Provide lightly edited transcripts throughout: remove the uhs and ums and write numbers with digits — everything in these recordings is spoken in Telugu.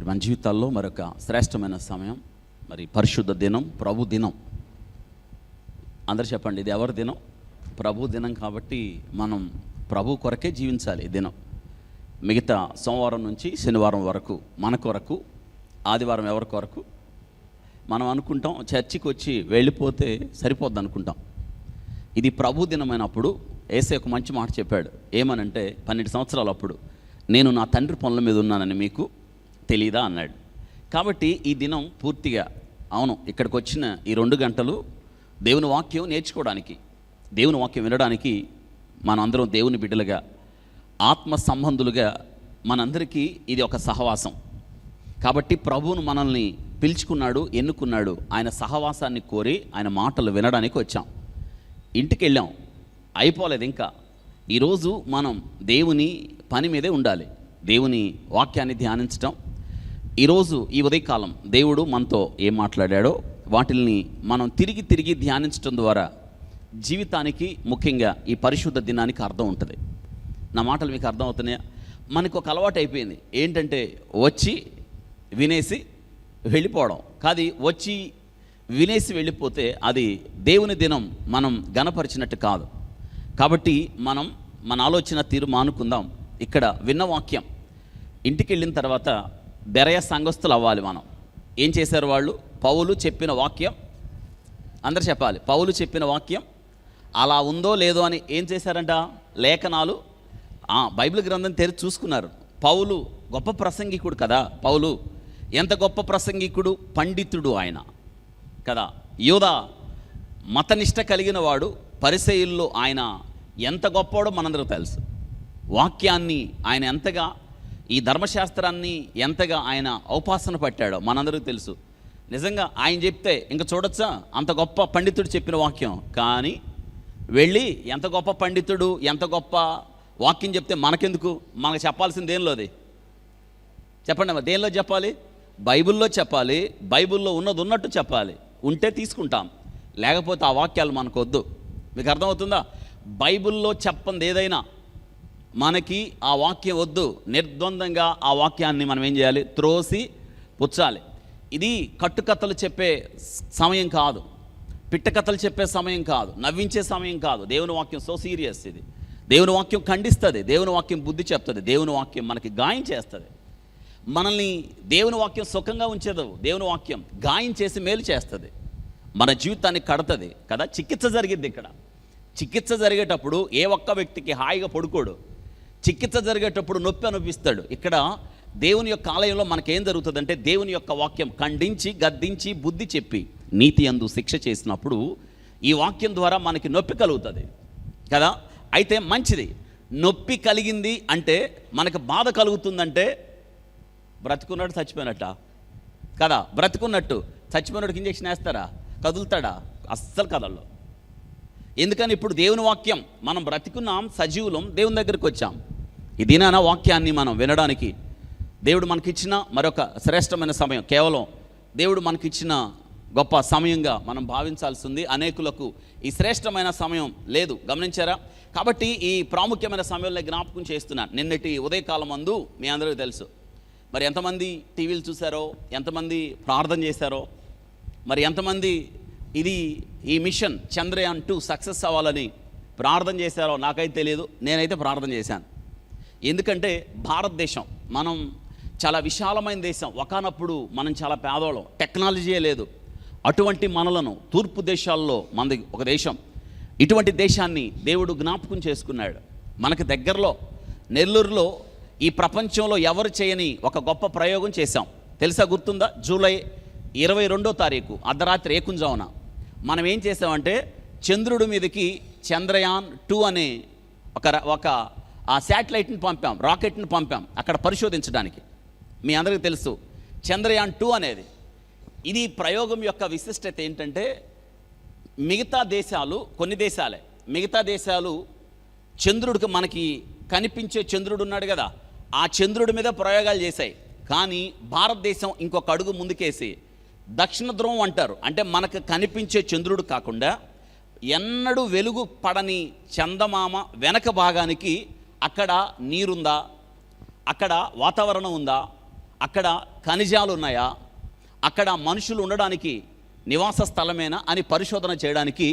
మన జీవితాల్లో మరొక శ్రేష్టమైన సమయం, మరి పరిశుద్ధ దినం, ప్రభు దినం. అందరు చెప్పండి, ఇది ఎవరి దినం? ప్రభు దినం. కాబట్టి మనం ప్రభు కొరకే జీవించాలి ఈ దినం. మిగతా సోమవారం నుంచి శనివారం వరకు మన కొరకు, ఆదివారం ఎవరి కొరకు? మనం అనుకుంటాం చర్చికి వచ్చి వెళ్ళిపోతే సరిపోద్ది అనుకుంటాం. ఇది ప్రభు దినమైనప్పుడు యేసయ్య ఒక మంచి మాట చెప్పాడు. ఏమనంటే 12 సంవత్సరాలు అప్పుడు, నేను నా తండ్రి పనుల మీద ఉన్నానని మీకు తెలీదా అన్నాడు. కాబట్టి ఈ దినం పూర్తిగా అవును, ఇక్కడికి వచ్చిన ఈ 2 గంటలు దేవుని వాక్యం నేర్చుకోవడానికి, దేవుని వాక్యం వినడానికి, మనందరం దేవుని బిడ్డలుగా, ఆత్మ సంబంధులుగా మనందరికీ ఇది ఒక సహవాసం. కాబట్టి ప్రభువును మనల్ని పిలుచుకున్నాడు, ఎన్నుకున్నాడు. ఆయన సహవాసాన్ని కోరి ఆయన మాటలు వినడానికి వచ్చాం. ఇంటికి వెళ్ళాం, అయిపోలేదు ఇంకా. ఈరోజు మనం దేవుని పని మీదే ఉండాలి, దేవుని వాక్యాన్ని ధ్యానించటం. ఈరోజు ఈ ఉదయకాలం దేవుడు మనతో ఏం మాట్లాడాడో వాటిల్ని మనం తిరిగి తిరిగి ధ్యానించడం ద్వారా జీవితానికి, ముఖ్యంగా ఈ పరిశుద్ధ దినానికి అర్థం ఉంటుంది. నా మాటలు మీకు అర్థం అవుతున్నాయా? మనకు ఒక అలవాటు అయిపోయింది ఏంటంటే, వచ్చి వినేసి వెళ్ళిపోవడం. కాదు, వచ్చి వినేసి వెళ్ళిపోతే అది దేవుని దినం మనం గణపరిచినట్టు కాదు. కాబట్టి మనం మన ఆలోచన తీరు మానుకుందాం. ఇక్కడ విన్న వాక్యం ఇంటికి వెళ్ళిన తర్వాత బెరయ సంఘస్థులు అవ్వాలి. మనం ఏం చేశారు వాళ్ళు? పౌలు చెప్పిన వాక్యం, అందరు చెప్పాలి, పౌలు చెప్పిన వాక్యం అలా ఉందో లేదో అని ఏం చేశారంట? లేఖనాలు, బైబిల్ గ్రంథం తెరిచి చూసుకున్నారు. పౌలు గొప్ప ప్రసంగికుడు కదా. పౌలు ఎంత గొప్ప ప్రసంగికుడు, పండితుడు ఆయన కదా. యూదా మతనిష్ట కలిగిన వాడు, పరిసయ్యుల్లో ఆయన ఎంత గొప్పవాడో మనందరూ తెలుసు. వాక్యాన్ని ఆయన ఎంతగా, ఈ ధర్మశాస్త్రాన్ని ఎంతగా ఆయన ఔపాసన పట్టాడో మనందరికీ తెలుసు. నిజంగా ఆయన చెప్తే ఇంకా చూడొచ్చా? అంత గొప్ప పండితుడు చెప్పిన వాక్యం. కానీ వెళ్ళి ఎంత గొప్ప పండితుడు, ఎంత గొప్ప వాక్యం చెప్తే మనకెందుకు? మనకు చెప్పాల్సింది దేనిలో? అది చెప్పండి అమ్మా, దేనిలో చెప్పాలి? బైబిల్లో చెప్పాలి. బైబిల్లో ఉన్నది ఉన్నట్టు చెప్పాలి. ఉంటే తీసుకుంటాం, లేకపోతే ఆ వాక్యాలు మనకు వద్దు. మీకు అర్థమవుతుందా? బైబిల్లో చెప్పంది ఏదైనా మనకి ఆ వాక్యం వద్దు. నిర్ద్వందంగా ఆ వాక్యాన్ని మనం ఏం చేయాలి? త్రోసి పుచ్చాలి. ఇది కట్టుకథలు చెప్పే సమయం కాదు, పిట్టకథలు చెప్పే సమయం కాదు, నవ్వించే సమయం కాదు. దేవుని వాక్యం సో సీరియస్. ఇది దేవుని వాక్యం ఖండిస్తుంది, దేవుని వాక్యం బుద్ధి చెప్తుంది, దేవుని వాక్యం మనకి గాయం చేస్తుంది. మనల్ని దేవుని వాక్యం సుఖంగా ఉంచేదు, దేవుని వాక్యం గాయం చేసి మేలు చేస్తుంది, మన జీవితాన్ని కడుతుంది కదా. చికిత్స జరిగిద్ది ఇక్కడ. చికిత్స జరిగేటప్పుడు ఏ ఒక్క వ్యక్తికి హాయిగా పడుకోడు. చికిత్స జరిగేటప్పుడు నొప్పి అనిపిస్తాడు. ఇక్కడ దేవుని యొక్క ఆలయంలో మనకేం జరుగుతుందంటే, దేవుని యొక్క వాక్యం ఖండించి, గద్దించి, బుద్ధి చెప్పి, నీతి యందు శిక్ష చేసినప్పుడు ఈ వాక్యం ద్వారా మనకి నొప్పి కలుగుతుంది కదా. అయితే మంచిది. నొప్పి కలిగింది అంటే, మనకు బాధ కలుగుతుందంటే బ్రతుకున్నట్టు చచ్చిపోయినట్ట కదా. బ్రతుకున్నట్టు చచ్చిపోయినట్టుకి ఇంజక్షన్ వేస్తారా? కదులుతాడా? అస్సలు కదల్లో. ఎందుకని? ఇప్పుడు దేవుని వాక్యం, మనం బ్రతికున్నాం, సజీవులం, దేవుని దగ్గరికి వచ్చాం. ఈ దినాన వాక్యాన్ని మనం వినడానికి దేవుడు మనకిచ్చిన మరొక శ్రేష్టమైన సమయం. కేవలం దేవుడు మనకిచ్చిన గొప్ప సమయంగా మనం భావించాల్సింది. అనేకులకు ఈ శ్రేష్టమైన సమయం లేదు, గమనించారా? కాబట్టి ఈ ప్రాముఖ్యమైన సమయంలో జ్ఞాపకం చేస్తున్నాను. నిన్నటి ఉదయకాలం అందు మీ అందరికీ తెలుసు. మరి ఎంతమంది టీవీలు చూశారో, ఎంతమంది ప్రార్థన చేశారో, మరి ఎంతమంది ఈ మిషన్ చంద్రయాన్ 2 సక్సెస్ అవ్వాలని ప్రార్థన చేశారో నాకైతే తెలియదు. నేనైతే ప్రార్థన చేశాను. ఎందుకంటే భారతదేశం మనం చాలా విశాలమైన దేశం. ఒకనప్పుడు మనం చాలా పేదవాళ్ళం, టెక్నాలజీయే లేదు. అటువంటి మనలను తూర్పు దేశాల్లో మనది ఒక దేశం. ఇటువంటి దేశాన్ని దేవుడు జ్ఞాపకం చేసుకున్నాడు. మనకు దగ్గరలో నెల్లూరులో ఈ ప్రపంచంలో ఎవరు చేయని ఒక గొప్ప ప్రయోగం చేశాం. తెలుసా? గుర్తుందా? జూలై 22వ తారీఖు అర్ధరాత్రి ఏకుంజామున మనం ఏం చేసామంటే, చంద్రుడి మీదకి చంద్రయాన్ 2 అనే ఒక శాటిలైట్ని పంపాం, రాకెట్ని పంపాం అక్కడ పరిశోధించడానికి. మీ అందరికీ తెలుసు చంద్రయాన్ 2 అనేది. ఇది ప్రయోగం యొక్క విశిష్టత ఏంటంటే, మిగతా దేశాలు, కొన్ని దేశాలే, మిగతా దేశాలు చంద్రుడికి, మనకి కనిపించే చంద్రుడు ఉన్నాడు కదా, ఆ చంద్రుడి మీద ప్రయోగాలు చేశాయి. కానీ భారతదేశం ఇంకొక అడుగు ముందుకేసి దక్షిణ ధ్రువం అంటారు, అంటే మనకు కనిపించే చంద్రుడు కాకుండా ఎన్నడూ వెలుగు పడని చందమామ వెనక భాగానికి అక్కడ నీరుందా, అక్కడ వాతావరణం ఉందా, అక్కడ ఖనిజాలు ఉన్నాయా, అక్కడ మనుషులు ఉండడానికి నివాస స్థలమేనా అని పరిశోధన చేయడానికి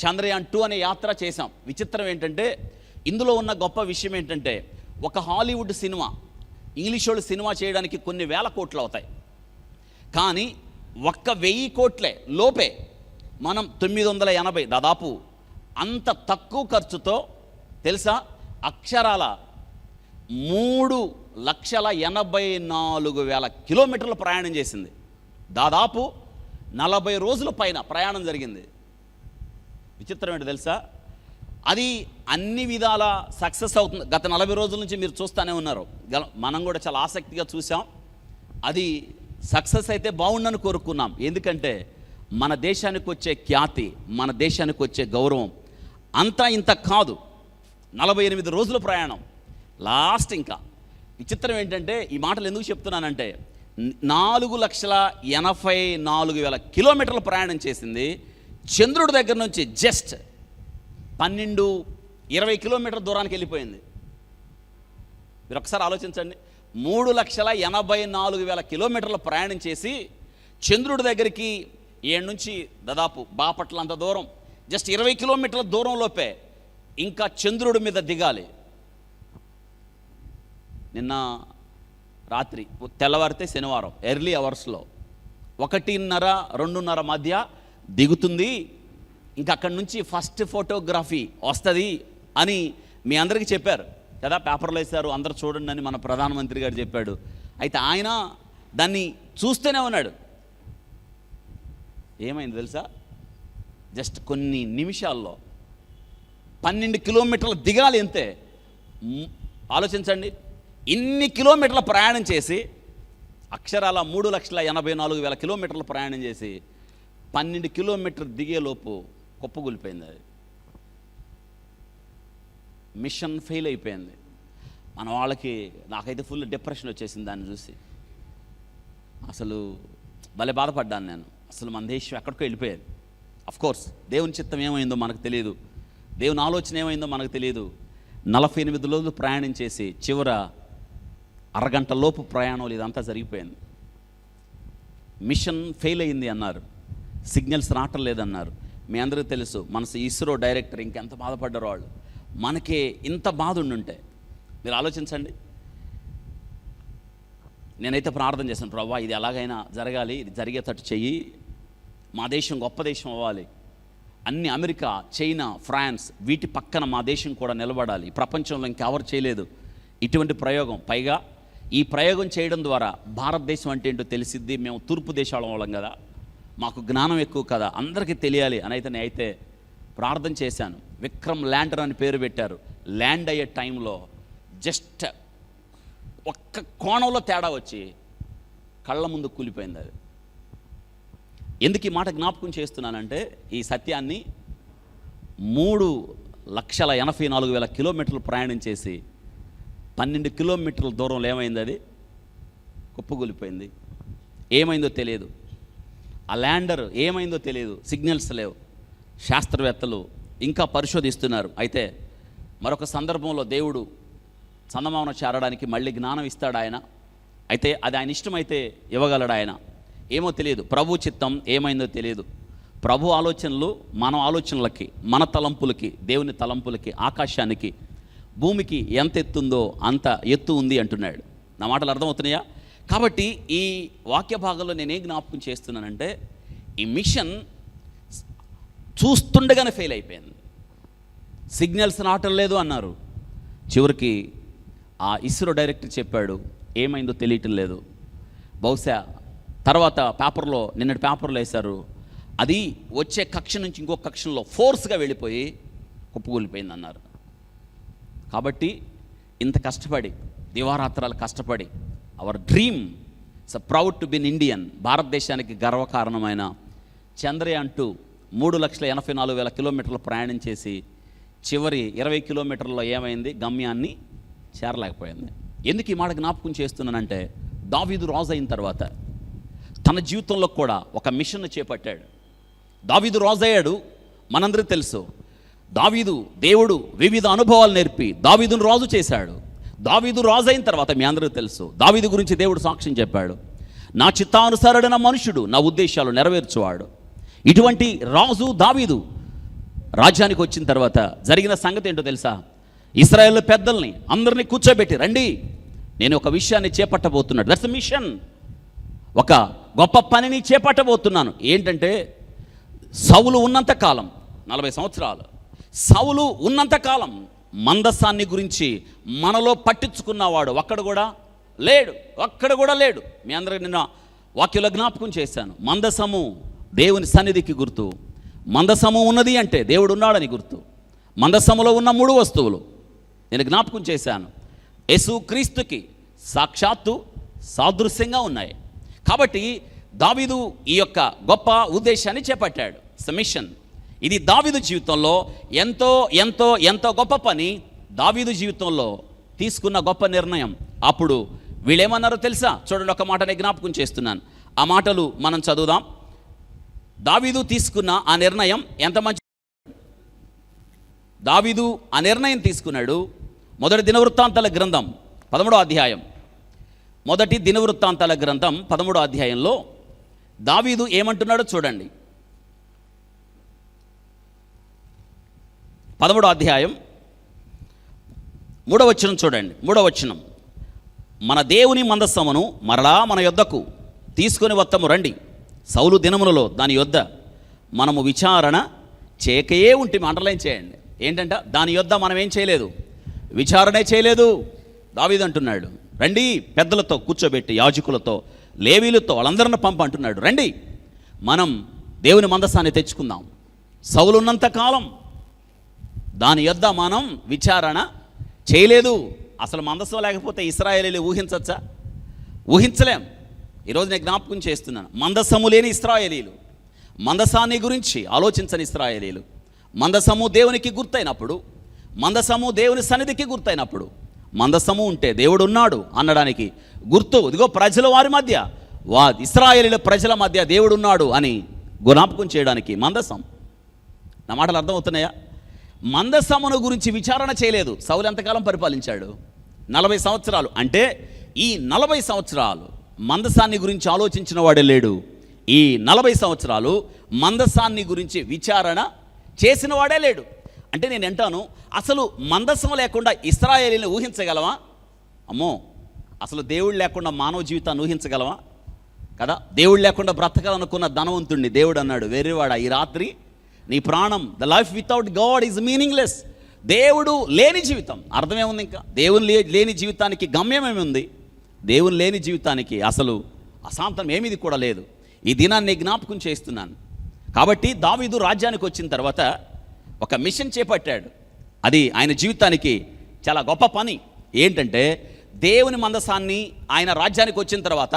చంద్రయాన్-2 అనే యాత్ర చేశాం. విచిత్రం ఏంటంటే, ఇందులో ఉన్న గొప్ప విషయం ఏంటంటే, ఒక హాలీవుడ్ సినిమా, ఇంగ్లీష్ వాళ్ళు సినిమా చేయడానికి కొన్ని వేల కోట్లు అవుతాయి. కానీ 1,000 కోట్లే లోపే మనం 980, దాదాపు అంత తక్కువ ఖర్చుతో తెలుసా, అక్షరాల 3,84,000 కిలోమీటర్ల ప్రయాణం చేసింది. దాదాపు 40 రోజుల పైన ప్రయాణం జరిగింది. విచిత్రం ఏంటో తెలుసా, అది అన్ని విధాల సక్సెస్ అవుతుంది. గత 40 రోజుల నుంచి మీరు చూస్తూనే ఉన్నారు, మనం కూడా చాలా ఆసక్తిగా చూసాం. అది సక్సెస్ అయితే బాగుండని కోరుకున్నాం. ఎందుకంటే మన దేశానికి వచ్చే ఖ్యాతి, మన దేశానికి వచ్చే గౌరవం అంతా ఇంత కాదు. 48 రోజుల ప్రయాణం లాస్ట్. ఇంకా విచిత్రం ఏంటంటే, ఈ మాటలు ఎందుకు చెప్తున్నానంటే, 4,84,000 కిలోమీటర్ల ప్రయాణం చేసింది. చంద్రుడి దగ్గర నుంచి జస్ట్ 12-20 కిలోమీటర్ల దూరానికి వెళ్ళిపోయింది. మీరు ఒకసారి ఆలోచించండి, 3,84,000 కిలోమీటర్ల ప్రయాణం చేసి చంద్రుడి దగ్గరికి 7 నుంచి దాదాపు బాపట్ల అంత దూరం, జస్ట్ 20 కిలోమీటర్ల దూరంలోపే ఇంకా చంద్రుడి మీద దిగాలి. నిన్న రాత్రి తెల్లవారితే శనివారం ఎర్లీ అవర్స్లో 1:30-2:30 మధ్య దిగుతుంది. ఇంకా అక్కడి నుంచి ఫస్ట్ ఫోటోగ్రఫీ వస్తుంది అని మీ అందరికీ చెప్పారు కదా, పేపర్లో వేశారు, అందరూ చూడండి అని మన ప్రధానమంత్రి గారు చెప్పాడు. అయితే ఆయన దాన్ని చూస్తూనే ఉన్నాడు. ఏమైంది తెలుసా, జస్ట్ కొన్ని నిమిషాల్లో 12 కిలోమీటర్లు దిగాలి అంతే. ఆలోచించండి, ఇన్ని కిలోమీటర్ల ప్రయాణం చేసి అక్షరాల 3,84,000 కిలోమీటర్ల ప్రయాణం చేసి 12 కిలోమీటర్లు దిగేలోపు కుప్పగూలిపోయింది. అది మిషన్ ఫెయిల్ అయిపోయింది. మన వాళ్ళకి, నాకైతే ఫుల్ డిప్రెషన్ వచ్చేసింది దాన్ని చూసి. అసలు భలే బాధపడ్డాను నేను. అసలు మన దేశం ఎక్కడికో వెళ్ళిపోయేది. అఫ్కోర్స్ దేవుని చిత్తం ఏమైందో మనకు తెలియదు, దేవుని ఆలోచన ఏమైందో మనకు తెలియదు. 48 రోజులు ప్రయాణం చేసి చివర అరగంట లోపు ప్రయాణంలో ఇదంతా జరిగిపోయింది. మిషన్ ఫెయిల్ అయింది అన్నారు, సిగ్నల్స్ రావటం లేదన్నారు. మీ అందరికీ తెలుసు, మన ఇస్రో డైరెక్టర్ ఇంకెంత బాధపడ్డారో వాళ్ళు. మనకే ఇంత బాధ ఉండుంటే మీరు ఆలోచించండి. నేనైతే ప్రార్థన చేశాను, ప్రభువా ఇది ఎలాగైనా జరగాలి, ఇది జరిగేటట్టు చెయ్యి, మా దేశం గొప్ప దేశం అవ్వాలి, అన్ని అమెరికా, చైనా, ఫ్రాన్స్ వీటి పక్కన మా దేశం కూడా నిలబడాలి. ప్రపంచంలో ఇంకెవరు చేయలేదు ఇటువంటి ప్రయోగం. పైగా ఈ ప్రయోగం చేయడం ద్వారా భారతదేశం అంటే ఏంటో తెలిసిద్ది. మేము తూర్పు దేశాల వాళ్ళం కదా, మాకు జ్ఞానం ఎక్కువ కదా, అందరికీ తెలియాలి అని అయితే నేనైతే ప్రార్థన చేశాను. విక్రమ్ ల్యాండర్ అని పేరు పెట్టారు. ల్యాండ్ అయ్యే టైంలో జస్ట్ ఒక్క కోణంలో తేడా వచ్చి కళ్ళ ముందు కూలిపోయింది. అది ఎందుకు ఈ మాట జ్ఞాపకం చేస్తున్నానంటే, ఈ సత్యాన్ని 3,84,000 కిలోమీటర్లు ప్రయాణం చేసి 12 కిలోమీటర్ల దూరంలో ఏమైంది, అది కుప్పగూలిపోయింది. ఏమైందో తెలియదు, ఆ ల్యాండర్ ఏమైందో తెలియదు, సిగ్నల్స్ లేవు. శాస్త్రవేత్తలు ఇంకా పరిశోధిస్తున్నారు. అయితే మరొక సందర్భంలో దేవుడు చందమామను చేరడానికి మళ్ళీ జ్ఞానం ఇస్తాడు ఆయన. అయితే అది ఆయన ఇష్టమైతే ఇవ్వగలడు ఆయన, ఏమో తెలియదు. ప్రభు చిత్తం ఏమైందో తెలియదు. ప్రభు ఆలోచనలు మన ఆలోచనలకి, మన తలంపులకి, దేవుని తలంపులకి, ఆకాశానికి, భూమికి ఎంత ఎత్తుందో అంత ఎత్తు ఉంది అంటున్నాడు. నా మాటలు అర్థమవుతున్నాయా? కాబట్టి ఈ వాక్య భాగంలో నేనేం జ్ఞాపకం చేస్తున్నానంటే, ఈ మిషన్ చూస్తుండగానే ఫెయిల్ అయిపోయింది. సిగ్నల్స్ రావటం లేదు అన్నారు. చివరికి ఆ ఇస్రో డైరెక్టర్ చెప్పాడు, ఏమైందో తెలియటం లేదు. బహుశా తర్వాత పేపర్లో, నిన్నటి పేపర్లో వేశారు, అది వచ్చే కక్ష నుంచి ఇంకో కక్షలో ఫోర్స్గా వెళ్ళిపోయి కుప్పకూలిపోయింది అన్నారు. కాబట్టి ఇంత కష్టపడి, దివారాత్రాలు కష్టపడి, our dream it's proud to be an Indian, భారతదేశానికి గర్వకారణమైన చంద్రయాన్-2 3,84,000 కిలోమీటర్లు ప్రయాణం చేసి చివరి 20 కిలోమీటర్లలో ఏమైంది, గమ్యాన్ని చేరలేకపోయింది. ఎందుకు ఈ మాట జ్ఞాపకం చేస్తున్నానంటే, దావీదు రాజు అయిన తర్వాత తన జీవితంలో కూడా ఒక మిషన్ చేపట్టాడు. దావీదు రాజు అయ్యాడు, మనందరికీ తెలుసు. దావీదు, దేవుడు వివిధ అనుభవాలు నేర్పి దావీదును రాజు చేశాడు. దావీదు రాజు అయిన తర్వాత మీ అందరికీ తెలుసు, దావీదు గురించి దేవుడు సాక్ష్యం చెప్పాడు, నా చిత్తానుసారుడైన మనుషుడు, నా ఉద్దేశాలు నెరవేర్చువాడు. ఇటువంటి రాజు దావీదు రాజ్యానికి వచ్చిన తర్వాత జరిగిన సంగతి ఏంటో తెలుసా? ఇశ్రాయేలు పెద్దల్ని అందరినీ కూర్చోబెట్టి, రండి, నేను ఒక విషయాన్ని చేపట్టబోతున్నాడు. That's machine. ఒక గొప్ప పనిని చేపట్టబోతున్నాను. ఏంటంటే, సౌలు ఉన్నంతకాలం 40 సంవత్సరాలు సౌలు ఉన్నంతకాలం మందసాన్ని గురించి మనలో పట్టించుకున్నవాడు ఒక్కడు కూడా లేడు. మీ అందరికీ నిన్న వాక్యంలో జ్ఞాపకం చేశాను. మందసము దేవుని సన్నిధికి గుర్తు. మందసము ఉన్నది అంటే దేవుడు ఉన్నాడని గుర్తు. మందసములో ఉన్న 3 వస్తువులు నేను జ్ఞాపకం చేశాను. యేసుక్రీస్తుకి సాక్షాత్తు సాదృశ్యంగా ఉన్నాయి. కాబట్టి దావీదు ఈ యొక్క గొప్ప ఉద్దేశాన్ని చేపట్టాడు. మిషన్. ఇది దావీదు జీవితంలో ఎంతో ఎంతో ఎంతో గొప్ప పని. దావీదు జీవితంలో తీసుకున్న గొప్ప నిర్ణయం. అప్పుడు వీళ్ళేమన్నారో తెలుసా? చూడండి, ఒక మాట నేను జ్ఞాపకం చేస్తున్నాను. ఆ మాటలు మనం చదువుదాం. దావీదు తీసుకున్న ఆ నిర్ణయం ఎంత మంచి. దావీదు ఆ నిర్ణయం తీసుకున్నాడు. మొదటి దినవృత్తాంతాల గ్రంథం 13వ అధ్యాయం. మొదటి దినవృత్తాంతాల గ్రంథం 13వ అధ్యాయంలో దావీదు ఏమంటున్నాడో చూడండి. 13వ అధ్యాయం 3వ వచనం చూడండి. 3వ వచనం, మన దేవుని మందస్సమును మరలా మన యొద్దకు తీసుకొని వత్తము రండి. సౌలు దినములలో దాని యొద్ద మనము విచారణ చేయకయే ఉంటే అండర్లైన్ చేయండి. ఏంటంట? దాని యొద్ద మనం ఏం చేయలేదు, విచారణే చేయలేదు. దావీదు అంటున్నాడు, రండి, పెద్దలతో కూర్చోబెట్టి, యాజకులతో, లేవీలతో వాళ్ళందరిని అంటున్నాడు, రండి, మనం దేవుని మందసాన్ని తెచ్చుకుందాం. సౌలు ఉన్నంత కాలం దాని యొద్ద మనం విచారణ చేయలేదు. అసలు మందసం లేకపోతే ఇశ్రాయేలీలు ఊహించచ్చా? ఊహించలేం. ఈరోజు నేను జ్ఞాపకం చేస్తున్నాను, మందసము లేని ఇశ్రాయేలీలు, మందసాన్ని గురించి ఆలోచించని ఇశ్రాయేలీలు. మందసము దేవునికి గుర్తయినప్పుడు, మందసము దేవుని సన్నిధికి గుర్తయినప్పుడు, మందసము ఉంటే దేవుడు ఉన్నాడు అనడానికి గుర్తు ఇదిగో ప్రజల వారి మధ్య, ఇశ్రాయేలీల ప్రజల మధ్య దేవుడు ఉన్నాడు అని జ్ఞాపకం చేయడానికి మందసం. నా మాటలు అర్థమవుతున్నాయా? మందసమును గురించి విచారణ చేయలేదు. సౌలు ఎంతకాలం పరిపాలించాడు? 40 సంవత్సరాలు. అంటే ఈ 40 సంవత్సరాలు మందసాన్ని గురించి ఆలోచించిన వాడే లేడు. ఈ 40 సంవత్సరాలు మందసాన్ని గురించి విచారణ చేసిన వాడే లేడు. అంటే నేను అంటాను, అసలు మందసం లేకుండా ఇశ్రాయేలీని ఊహించగలవా? అమ్మో, అసలు దేవుడు లేకుండా మానవ జీవితాన్ని ఊహించగలవా? కదా. దేవుడు లేకుండా బ్రతకాలనుకున్న ధనవంతుడిని దేవుడు అన్నాడు, వెర్రివాడా, ఈ రాత్రి నీ ప్రాణం, the life without God is meaningless. దేవుడు లేని జీవితం అర్థమేముంది? ఇంకా దేవుని లేని జీవితానికి గమ్యమేముంది? దేవుని లేని జీవితానికి అసలు అశాంతం ఏమిది కూడా లేదు. ఈ దినాన్ని జ్ఞాపకం చేస్తున్నాను. కాబట్టి దావీదు రాజ్యానికి వచ్చిన తర్వాత ఒక మిషన్ చేపట్టాడు. అది ఆయన జీవితానికి చాలా గొప్ప పని. ఏంటంటే, దేవుని మందసాన్ని ఆయన రాజ్యానికి వచ్చిన తర్వాత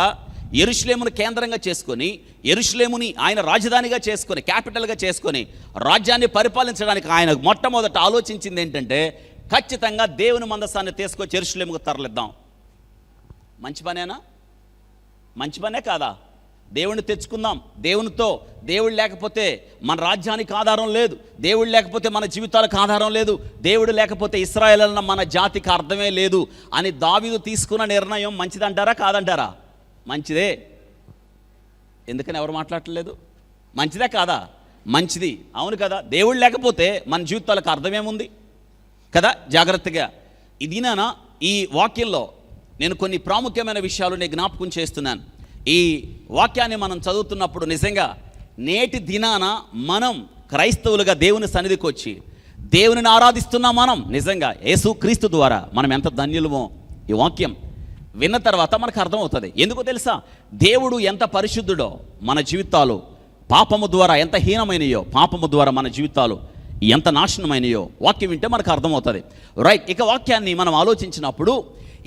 యెరూషలేమును కేంద్రంగా చేసుకొని, యెరూషలేముని ఆయన రాజధానిగా చేసుకొని, క్యాపిటల్గా చేసుకొని రాజ్యాన్ని పరిపాలించడానికి ఆయన మొట్టమొదట ఆలోచించింది ఏంటంటే, ఖచ్చితంగా దేవుని మందసాన్ని తీసుకొచ్చి యెరూషలేముకు తరలిద్దాం. మంచి పనేనా? మంచి పనే కాదా? దేవుణ్ణి తెచ్చుకుందాం. దేవుడు లేకపోతే మన రాజ్యానికి ఆధారం లేదు. దేవుడు లేకపోతే మన జీవితాలకు ఆధారం లేదు. దేవుడు లేకపోతే ఇశ్రాయేలు అన్న మన జాతికి అర్థమే లేదు అని దావీదు తీసుకున్న నిర్ణయం మంచిదంటారా కాదంటారా? మంచిదే. ఎందుకని ఎవరు మాట్లాడట్లేదు? మంచిదే కాదా? మంచిది. అవును కదా. దేవుడు లేకపోతే మన జీవితాలకు అర్థమేముంది కదా. జాగ్రత్తగా ఇదినా ఈ వాక్యంలో నేను కొన్ని ప్రాముఖ్యమైన విషయాలు నేను జ్ఞాపకం చేస్తున్నాను. ఈ వాక్యాన్ని మనం చదువుతున్నప్పుడు నిజంగా నేటి దినాన మనం క్రైస్తవులుగా దేవుని సన్నిధికి వచ్చి దేవునిని ఆరాధిస్తున్నాం. మనం నిజంగా యేసుక్రీస్తు ద్వారా మనం ఎంత ధన్యులమో ఈ వాక్యం విన్న తర్వాత మనకు అర్థమవుతుంది. ఎందుకో తెలుసా? దేవుడు ఎంత పరిశుద్ధుడో, మన జీవితాలు పాపము ద్వారా ఎంత హీనమైనయో, పాపము ద్వారా మన జీవితాలు ఎంత నాశనమైనయో వాక్యం వింటే మనకు అర్థమవుతుంది. రైట్. ఇక వాక్యాన్ని మనం ఆలోచించినప్పుడు